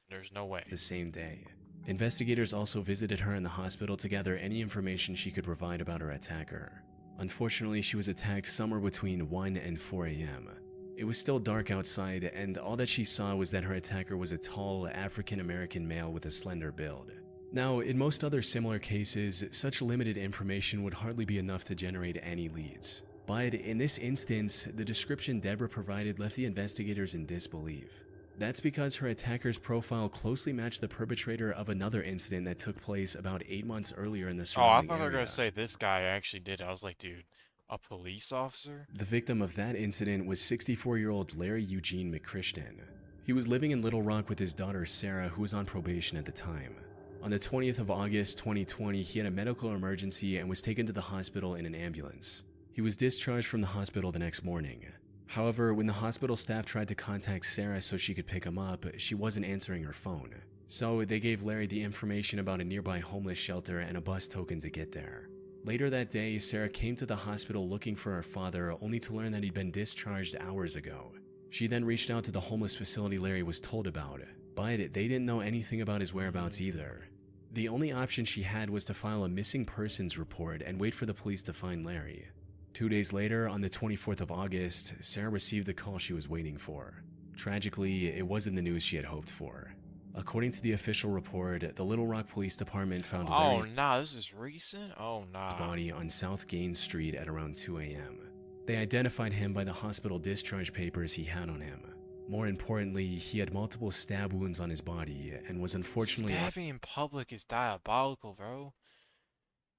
There's no way. The same day. Investigators also visited her in the hospital to gather any information she could provide about her attacker. Unfortunately, she was attacked somewhere between 1 and 4 a.m. It was still dark outside, and all that she saw was that her attacker was a tall, African-American male with a slender build. Now, in most other similar cases, such limited information would hardly be enough to generate any leads. But in this instance, the description Deborah provided left the investigators in disbelief. That's because her attacker's profile closely matched the perpetrator of another incident that took place about 8 months earlier in the surrounding thought they were area. gonna say this guy actually did it. I was like, dude, a police officer? The victim of that incident was 64-year-old Larry Eugene McChristian. He was living in Little Rock with his daughter Sarah, who was on probation at the time. On the 20th of August 2020, he had a medical emergency and was taken to the hospital in an ambulance. He was discharged from the hospital the next morning. However, when the hospital staff tried to contact Sarah so she could pick him up, she wasn't answering her phone. So they gave Larry the information about a nearby homeless shelter and a bus token to get there. Later that day, Sarah came to the hospital looking for her father, only to learn that he'd been discharged hours ago. She then reached out to the homeless facility Larry was told about, but they didn't know anything about his whereabouts either. The only option she had was to file a missing persons report and wait for the police to find Larry. 2 days later, on the 24th of August, Sarah received the call she was waiting for. Tragically, it wasn't the news she had hoped for. According to the official report, the Little Rock Police Department found Larry's This is recent? body on South Gaines Street at around 2 a.m. They identified him by the hospital discharge papers he had on him. More importantly, he had multiple stab wounds on his body and was unfortunately Stabbing in public is diabolical, bro.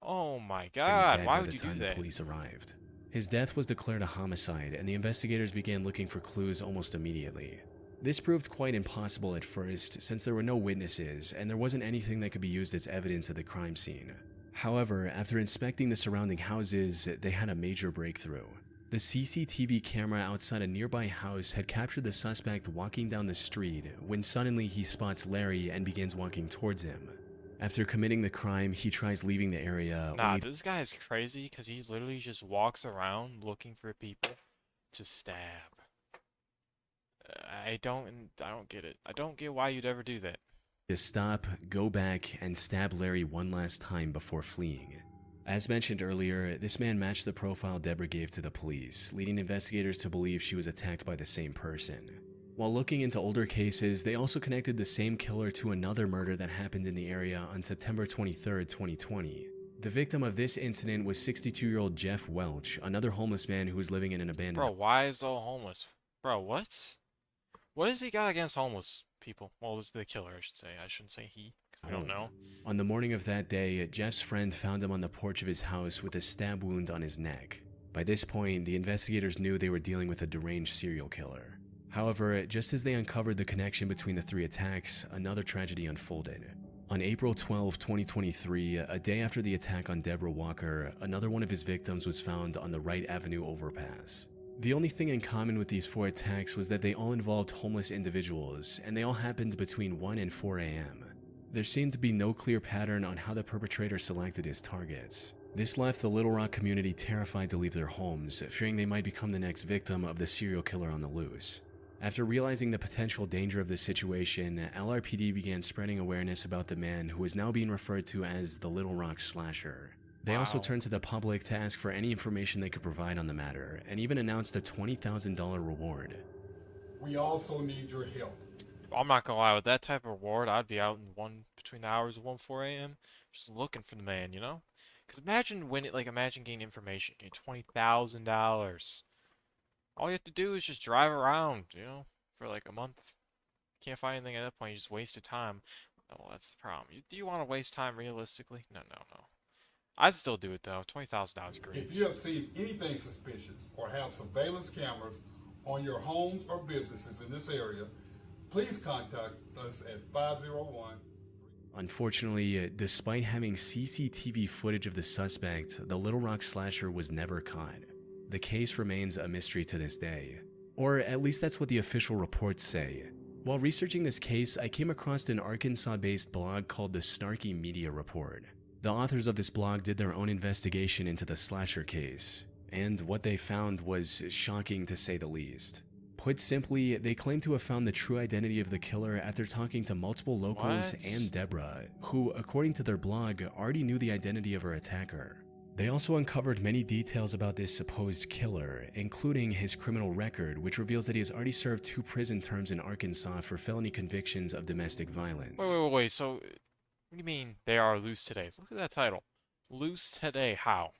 Oh my god, why would you do that? Police arrived. His death was declared a homicide, and the investigators began looking for clues almost immediately. This proved quite impossible at first, since there were no witnesses, and there wasn't anything that could be used as evidence at the crime scene. However, after inspecting the surrounding houses, they had a major breakthrough. The CCTV camera outside a nearby house had captured the suspect walking down the street, when suddenly he spots Larry and begins walking towards him. After committing the crime, he tries leaving the area. This guy is crazy because he literally just walks around looking for people to stab. I don't get it. I don't get why you'd ever do that. To stop, go back, and stab Larry one last time before fleeing. As mentioned earlier, this man matched the profile Deborah gave to the police, leading investigators to believe she was attacked by the same person. While looking into older cases, they also connected the same killer to another murder that happened in the area on September 23, 2020. The victim of this incident was 62-year-old Jeff Welch, another homeless man who was living in an abandoned... Bro, why is all homeless? Bro, what? What has he got against homeless people? Well, this is the killer, I should say. I shouldn't say he. I don't know. On the morning of that day, Jeff's friend found him on the porch of his house with a stab wound on his neck. By this point, the investigators knew they were dealing with a deranged serial killer. However, just as they uncovered the connection between the three attacks, another tragedy unfolded. On April 12, 2023, a day after the attack on Deborah Walker, another one of his victims was found on the Wright Avenue overpass. The only thing in common with these 4 attacks was that they all involved homeless individuals, and they all happened between 1 and 4 a.m. There seemed to be no clear pattern on how the perpetrator selected his targets. This left the Little Rock community terrified to leave their homes, fearing they might become the next victim of the serial killer on the loose. After realizing the potential danger of the situation, LRPD began spreading awareness about the man who is now being referred to as the Little Rock Slasher. They also turned to the public to ask for any information they could provide on the matter, and even announced a $20,000 reward. We also need your help. I'm not gonna lie, with that type of reward, I'd be out in between the hours of 1 and 4 a.m. just looking for the man, you know? Because imagine imagine getting information, getting $20,000. All you have to do is just drive around, you know, for like a month. Can't find anything at that point, you just wasted time. Oh, that's the problem. Do you want to waste time realistically? No. I'd still do it though. $20,000 great. If you have seen anything suspicious or have surveillance cameras on your homes or businesses in this area, please contact us at 501. Unfortunately, despite having CCTV footage of the suspect, the Little Rock Slasher was never caught. The case remains a mystery to this day. Or at least that's what the official reports say. While researching this case, I came across an Arkansas-based blog called the Snarky Media Report. The authors of this blog did their own investigation into the slasher case, and what they found was shocking to say the least. Put simply, they claim to have found the true identity of the killer after talking to multiple locals and Deborah, who, according to their blog, already knew the identity of her attacker. They also uncovered many details about this supposed killer, including his criminal record, which reveals that he has already served 2 prison terms in Arkansas for felony convictions of domestic violence. Wait, so what do you mean they are loose today? Look at that title. Loose today, how?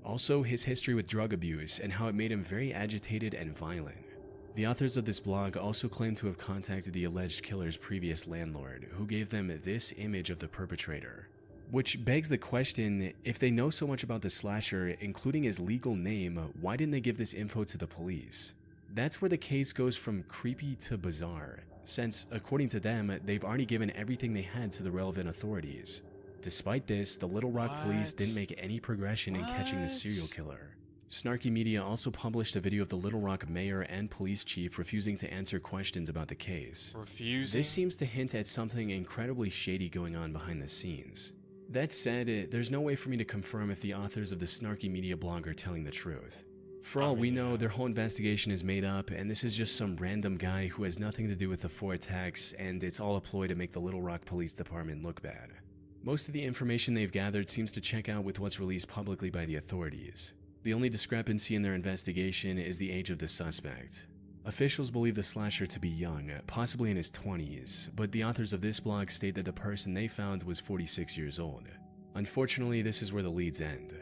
Also, his history with drug abuse and how it made him very agitated and violent. The authors of this blog also claim to have contacted the alleged killer's previous landlord, who gave them this image of the perpetrator. Which begs the question, if they know so much about the slasher, including his legal name, why didn't they give this info to the police? That's where the case goes from creepy to bizarre, since, according to them, they've already given everything they had to the relevant authorities. Despite this, the Little Rock police didn't make any progression in catching the serial killer. Snarky Media also published a video of the Little Rock mayor and police chief refusing to answer questions about the case. Refusing? This seems to hint at something incredibly shady going on behind the scenes. That said, there's no way for me to confirm if the authors of the Snarky Media blog are telling the truth. For all we know, their whole investigation is made up, and this is just some random guy who has nothing to do with the 4 attacks, and it's all a ploy to make the Little Rock Police Department look bad. Most of the information they've gathered seems to check out with what's released publicly by the authorities. The only discrepancy in their investigation is the age of the suspect. Officials believe the slasher to be young, possibly in his 20s, but the authors of this blog state that the person they found was 46 years old. Unfortunately, this is where the leads end.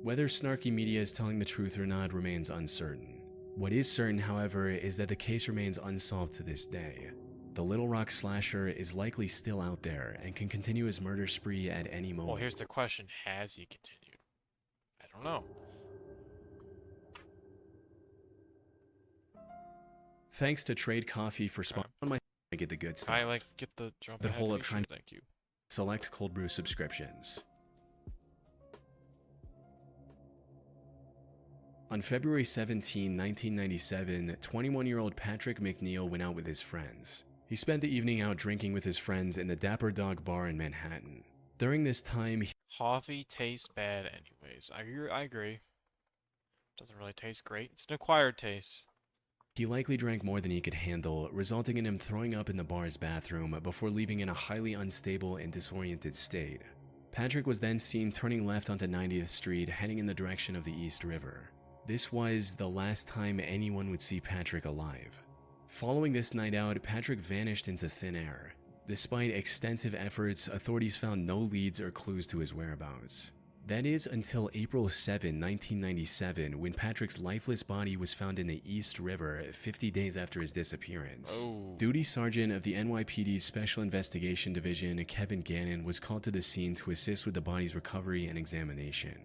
Whether Snarky Media is telling the truth or not remains uncertain. What is certain, however, is that the case remains unsolved to this day. The Little Rock Slasher is likely still out there and can continue his murder spree at any moment. Well, here's the question. Has he continued? I don't know. Thanks to Trade Coffee for sponsoring my I get the good stuff. I get the jump ahead whole of feature, trying thank you. Select cold brew subscriptions. On February 17, 1997, 21-year-old Patrick McNeil went out with his friends. He spent the evening out drinking with his friends in the Dapper Dog Bar in Manhattan. During this time, coffee tastes bad anyways. I agree. Doesn't really taste great. It's an acquired taste. He likely drank more than he could handle, resulting in him throwing up in the bar's bathroom before leaving in a highly unstable and disoriented state. Patrick was then seen turning left onto 90th Street, heading in the direction of the East River. This was the last time anyone would see Patrick alive. Following this night out, Patrick vanished into thin air. Despite extensive efforts, authorities found no leads or clues to his whereabouts. That is until April 7, 1997, when Patrick's lifeless body was found in the East River 50 days after his disappearance. Duty Sergeant of the NYPD's Special Investigation Division, Kevin Gannon, was called to the scene to assist with the body's recovery and examination.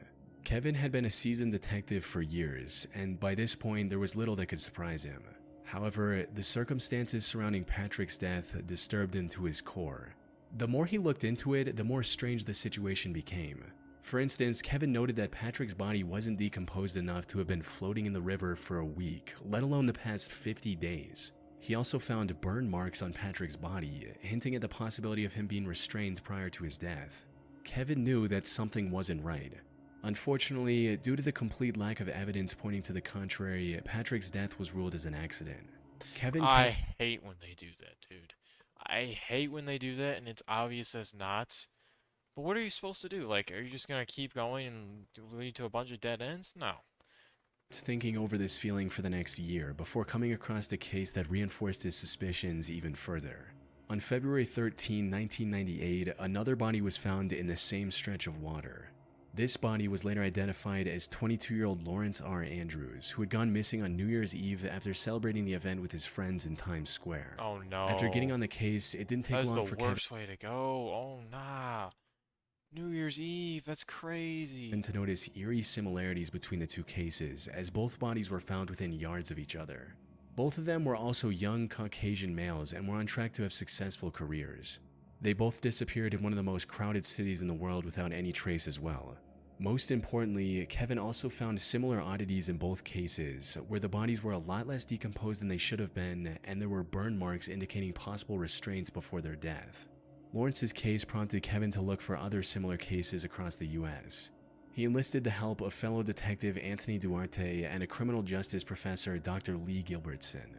Kevin had been a seasoned detective for years, and by this point there was little that could surprise him. However, the circumstances surrounding Patrick's death disturbed him to his core. The more he looked into it, the more strange the situation became. For instance, Kevin noted that Patrick's body wasn't decomposed enough to have been floating in the river for a week, let alone the past 50 days. He also found burn marks on Patrick's body, hinting at the possibility of him being restrained prior to his death. Kevin knew that something wasn't right. Unfortunately, due to the complete lack of evidence pointing to the contrary, Patrick's death was ruled as an accident. I hate when they do that, dude. I hate when they do that and it's obvious as not. But what are you supposed to do? Like, are you just gonna keep going and lead to a bunch of dead ends? No. Thinking over this feeling for the next year before coming across a case that reinforced his suspicions even further. On February 13, 1998, another body was found in the same stretch of water. This body was later identified as 22-year-old Lawrence R. Andrews, who had gone missing on New Year's Eve after celebrating the event with his friends in Times Square. Oh no. After getting on the case, it didn't take long for Kevin... That's the worst way to go. Oh nah. New Year's Eve, that's crazy. And to notice eerie similarities between the two cases, as both bodies were found within yards of each other. Both of them were also young Caucasian males and were on track to have successful careers. They both disappeared in one of the most crowded cities in the world without any trace as well. Most importantly, Kevin also found similar oddities in both cases, where the bodies were a lot less decomposed than they should have been, and there were burn marks indicating possible restraints before their death. Lawrence's case prompted Kevin to look for other similar cases across the US. He enlisted the help of fellow detective Anthony Duarte and a criminal justice professor Dr. Lee Gilbertson.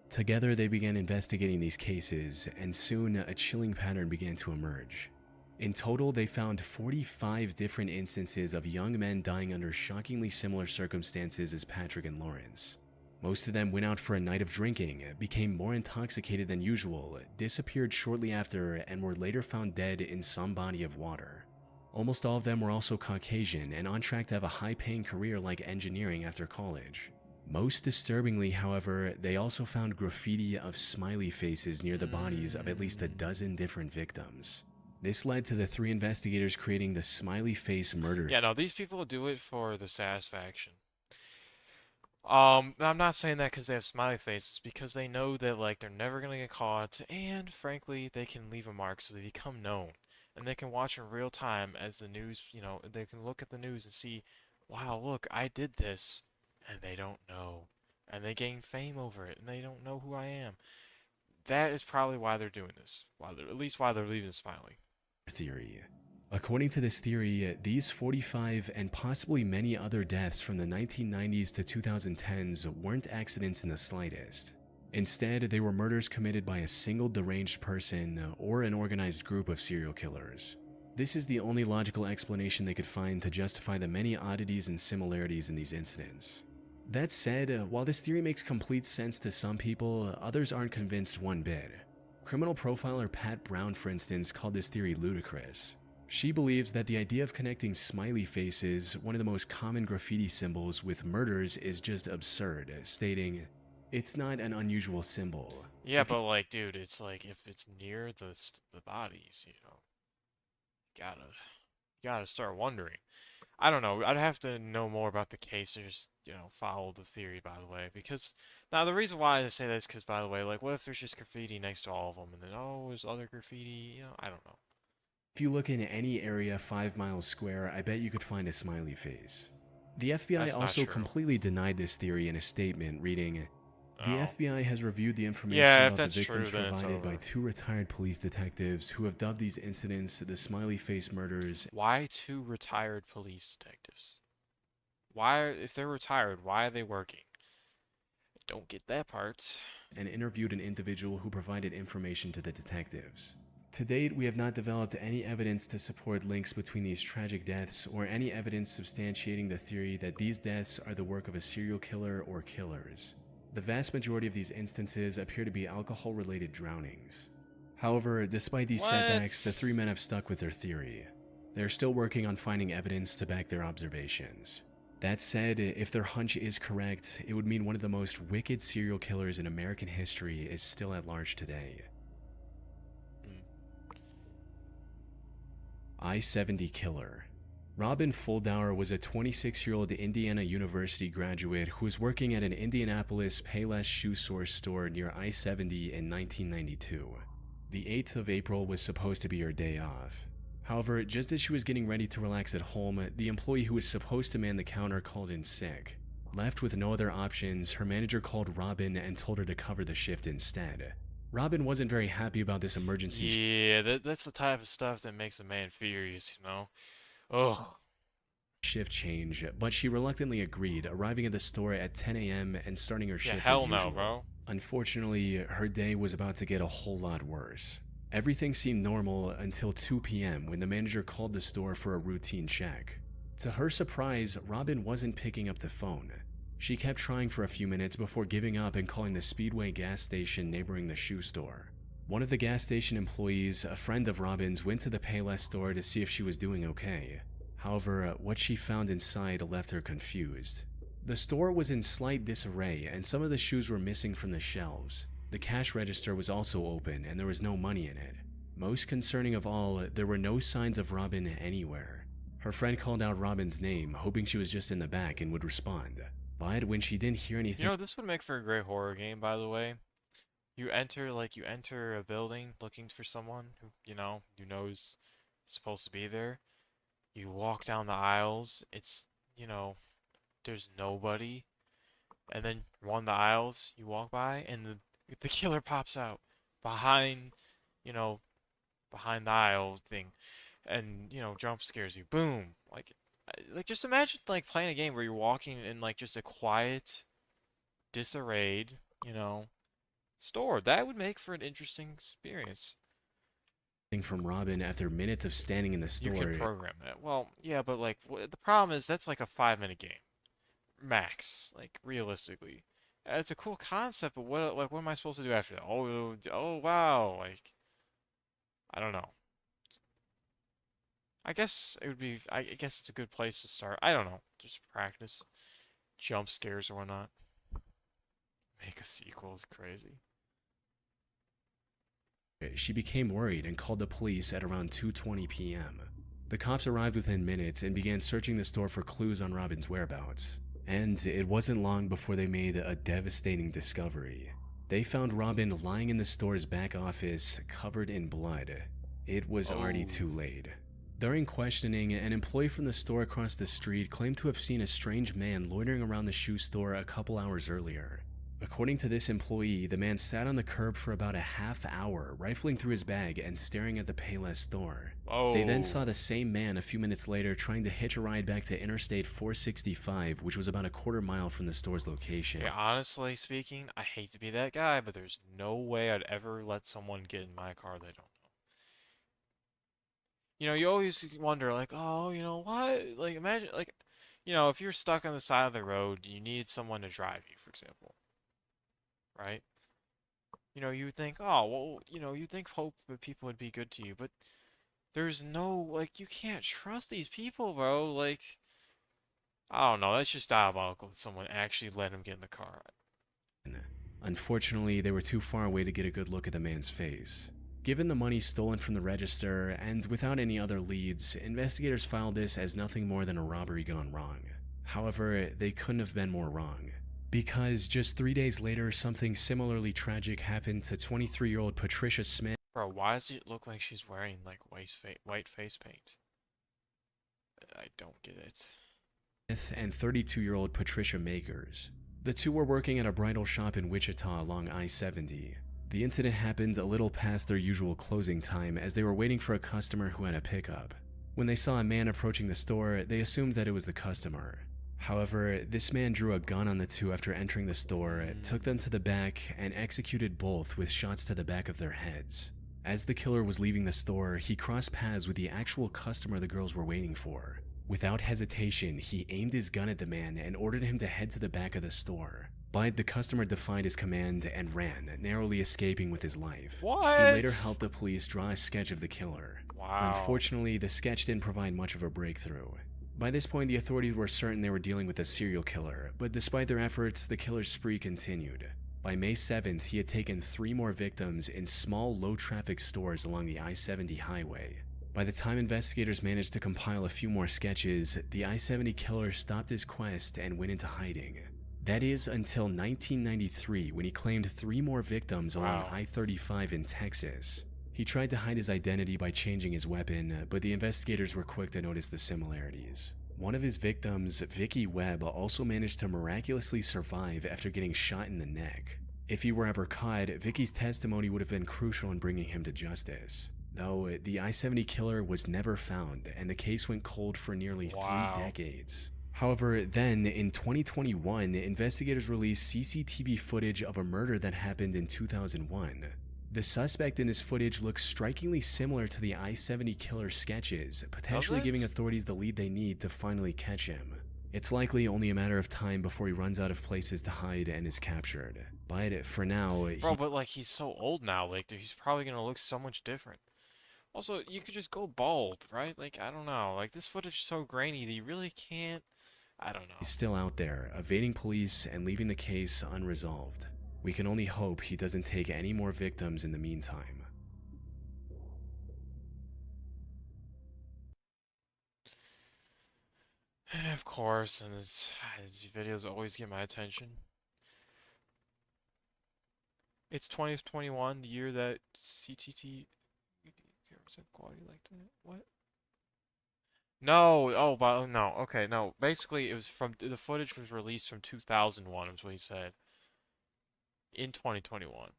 Together they began investigating these cases, and soon a chilling pattern began to emerge. In total, they found 45 different instances of young men dying under shockingly similar circumstances as Patrick and Lawrence. Most of them went out for a night of drinking, became more intoxicated than usual, disappeared shortly after, and were later found dead in some body of water. Almost all of them were also Caucasian and on track to have a high-paying career like engineering after college. Most disturbingly, however, they also found graffiti of smiley faces near the bodies of at least a dozen different victims. This led to the 3 investigators creating the Smiley Face Murder. Yeah, no, these people do it for the satisfaction. I'm not saying that because they have smiley faces, because they know that, like, they're never gonna get caught, and frankly, they can leave a mark so they become known. And they can watch in real time as the news, you know, they can look at the news and see, wow, look, I did this, and they don't know. And they gain fame over it, and they don't know who I am. That is probably why they're doing this. At least why they're leaving Smiley. Theory. According to this theory, these 45 and possibly many other deaths from the 1990s to 2010s weren't accidents in the slightest. Instead, they were murders committed by a single deranged person or an organized group of serial killers. This is the only logical explanation they could find to justify the many oddities and similarities in these incidents. That said, while this theory makes complete sense to some people, others aren't convinced one bit. Criminal profiler Pat Brown, for instance, called this theory ludicrous. She believes that the idea of connecting smiley faces, one of the most common graffiti symbols, with murders is just absurd, stating, "It's not an unusual symbol." Yeah, but like, dude, it's like if it's near the bodies, you know, you gotta start wondering. I don't know. I'd have to know more about the case or just, you know, follow the theory, by the way. Because, now the reason why I say that is because, by the way, like, what if there's just graffiti next to all of them, and then, oh, there's other graffiti, you know, I don't know. If you look in any area 5 miles square, I bet you could find a smiley face. The FBI also completely denied this theory in a statement, reading, "The FBI has reviewed the information about the victims provided by 2 retired police detectives who have dubbed these incidents the smiley face murders." Why 2 retired police detectives? Why, if they're retired, why are they working? I don't get that part. And interviewed an individual who provided information to the detectives. To date, we have not developed any evidence to support links between these tragic deaths or any evidence substantiating the theory that these deaths are the work of a serial killer or killers. The vast majority of these instances appear to be alcohol-related drownings. However, despite these setbacks, the 3 men have stuck with their theory. They're still working on finding evidence to back their observations. That said, if their hunch is correct, it would mean one of the most wicked serial killers in American history is still at large today. I-70 Killer. Robin Fuldauer was a 26-year-old Indiana University graduate who was working at an Indianapolis Payless shoe source store near I-70 in 1992. The 8th of April was supposed to be her day off. However, just as she was getting ready to relax at home, the employee who was supposed to man the counter called in sick. Left with no other options, her manager called Robin and told her to cover the shift instead. Robin wasn't very happy about this emergency. Yeah, that's the type of stuff that makes a man furious, you know? Oh. shift change, but she reluctantly agreed, arriving at the store at 10 a.m. and starting her shift hell as no, usual. bro. Unfortunately, her day was about to get a whole lot worse. Everything seemed normal until 2 p.m. when the manager called the store for a routine check. To her surprise, Robin wasn't picking up the phone. She kept trying for a few minutes before giving up and calling the Speedway gas station neighboring the shoe store. One of the gas station employees, a friend of Robin's, went to the Payless store to see if she was doing okay. However, what she found inside left her confused. The store was in slight disarray and some of the shoes were missing from the shelves. The cash register was also open and there was no money in it. Most concerning of all, there were no signs of Robin anywhere. Her friend called out Robin's name, hoping she was just in the back and would respond. But when she didn't hear anything... You know, this would make for a great horror game, by the way. You enter a building looking for someone who, you knows supposed to be there. You walk down the aisles, it's, there's nobody. And then one of the aisles you walk by and the killer pops out behind the aisle thing and, jump scares you. Boom. Like just imagine playing a game where you're walking in just a quiet, disarrayed, store. That would make for an interesting experience. From Robin after minutes of standing in the store. You can program that. Well, yeah, but the problem is that's like a 5-minute game, max. Realistically, it's a cool concept, but what am I supposed to do after that? Oh wow, I don't know. I guess it would be. I guess it's a good place to start. I don't know. Just practice jump scares or whatnot. Make a sequel is crazy. She became worried and called the police at around 2:20 p.m. The cops arrived within minutes and began searching the store for clues on Robin's whereabouts. And it wasn't long before they made a devastating discovery. They found Robin lying in the store's back office, covered in blood. It was already too late. During questioning, an employee from the store across the street claimed to have seen a strange man loitering around the shoe store a couple hours earlier. According to this employee, the man sat on the curb for about a half hour, rifling through his bag and staring at the Payless store. They then saw the same man a few minutes later trying to hitch a ride back to Interstate 465, which was about a quarter mile from the store's location. Yeah, honestly speaking, I hate to be that guy, but there's no way I'd ever let someone get in my car they don't know. You always wonder, what? Imagine, if you're stuck on the side of the road, you need someone to drive you, for example. Right? You would think, you'd think hope that people would be good to you, but there's no, you can't trust these people, bro. I don't know, that's just diabolical that someone actually let him get in the car. Unfortunately, they were too far away to get a good look at the man's face. Given the money stolen from the register, and without any other leads, investigators filed this as nothing more than a robbery gone wrong. However, they couldn't have been more wrong. Because just 3 days later, something similarly tragic happened to 23-year-old Patricia Smith. Bro, why does it look like she's wearing, white face paint? I don't get it. And 32-year-old Patricia Makers. The two were working at a bridal shop in Wichita along I-70. The incident happened a little past their usual closing time as they were waiting for a customer who had a pickup. When they saw a man approaching the store, they assumed that it was the customer. However, this man drew a gun on the two after entering the store, took them to the back, and executed both with shots to the back of their heads. As the killer was leaving the store, he crossed paths with the actual customer the girls were waiting for. Without hesitation, he aimed his gun at the man and ordered him to head to the back of the store. But the customer defied his command and ran, narrowly escaping with his life. What? He later helped the police draw a sketch of the killer. Wow. Unfortunately, the sketch didn't provide much of a breakthrough. By this point, the authorities were certain they were dealing with a serial killer, but despite their efforts, the killer's spree continued. By May 7th, he had taken 3 more victims in small, low-traffic stores along the I-70 highway. By the time investigators managed to compile a few more sketches, the I-70 killer stopped his quest and went into hiding. That is until 1993, when he claimed 3 more victims along I-35 in Texas. He tried to hide his identity by changing his weapon, but the investigators were quick to notice the similarities. One of his victims, Vicky Webb, also managed to miraculously survive after getting shot in the neck. If he were ever caught, Vicky's testimony would have been crucial in bringing him to justice. though the I-70 killer was never found, and the case went cold for nearly 3 decades. However, then, in 2021, investigators released CCTV footage of a murder that happened in 2001. The suspect in this footage looks strikingly similar to the I-70 killer sketches, potentially giving authorities the lead they need to finally catch him. It's likely only a matter of time before he runs out of places to hide and is captured. But for now, Bro, but like he's so old now, like dude, he's probably gonna look so much different. Also, you could just go bald, right? Like, I don't know. Like, this footage is so grainy that you really can't... I don't know. He's still out there, evading police and leaving the case unresolved. We can only hope he doesn't take any more victims in the meantime. Of course, and his videos always get my attention. It's 2021, the year that CTT... quality like that? What? No, oh, but no, okay, no. Basically, it was from the footage was released from 2001, is what he said. In 2021,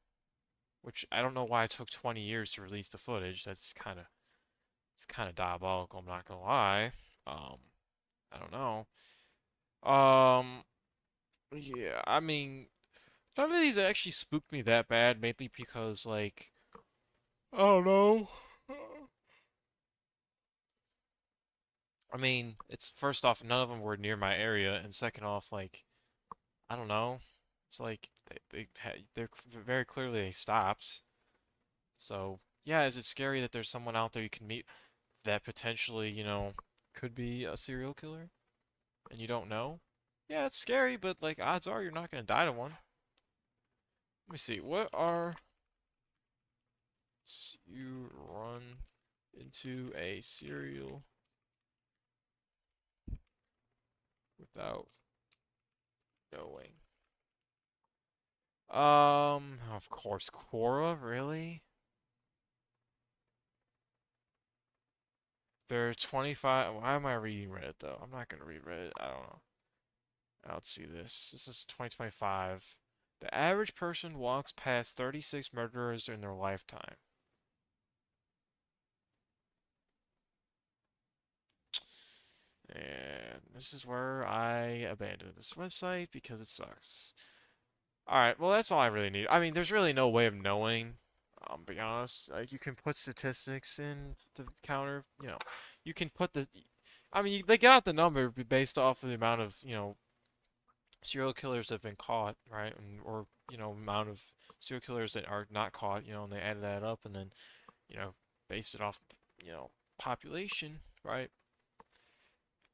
which I don't know why it took 20 years to release the footage. It's kind of diabolical. I'm not gonna lie. I don't know. Yeah, I mean, none of these actually spooked me that bad, mainly because like, I don't know. I mean, it's first off, none of them were near my area, and second off, like, I don't know. It's like they're very clearly they stopped. So yeah, is it scary that there's someone out there you can meet that potentially, you know, could be a serial killer, and you don't know? Yeah, it's scary, but like odds are you're not gonna die to one. Let me see. What are you run into a serial without knowing? Of course, Quora, really? There are 25. Why am I reading Reddit though? I'm not gonna read Reddit. I don't know. Let's see this. This is 2025. The average person walks past 36 murderers in their lifetime. And this is where I abandoned this website because it sucks. Alright, well that's all I really need. I mean, there's really no way of knowing. Be honest. Like, you can put statistics in to counter, you know. You can put the... I mean, they got the number based off of the amount of, you know, serial killers that have been caught, right? Or, you know, amount of serial killers that are not caught, you know, and they added that up and then, you know, based it off, you know, population, right?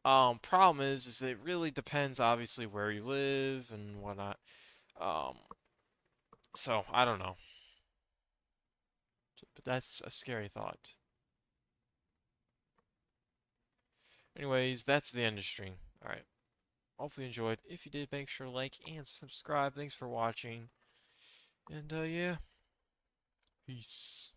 Problem is it really depends, obviously, where you live and whatnot. So, I don't know. But that's a scary thought. Anyways, that's the end of stream. Alright. Hopefully you enjoyed. If you did, make sure to like and subscribe. Thanks for watching. And, yeah. Peace.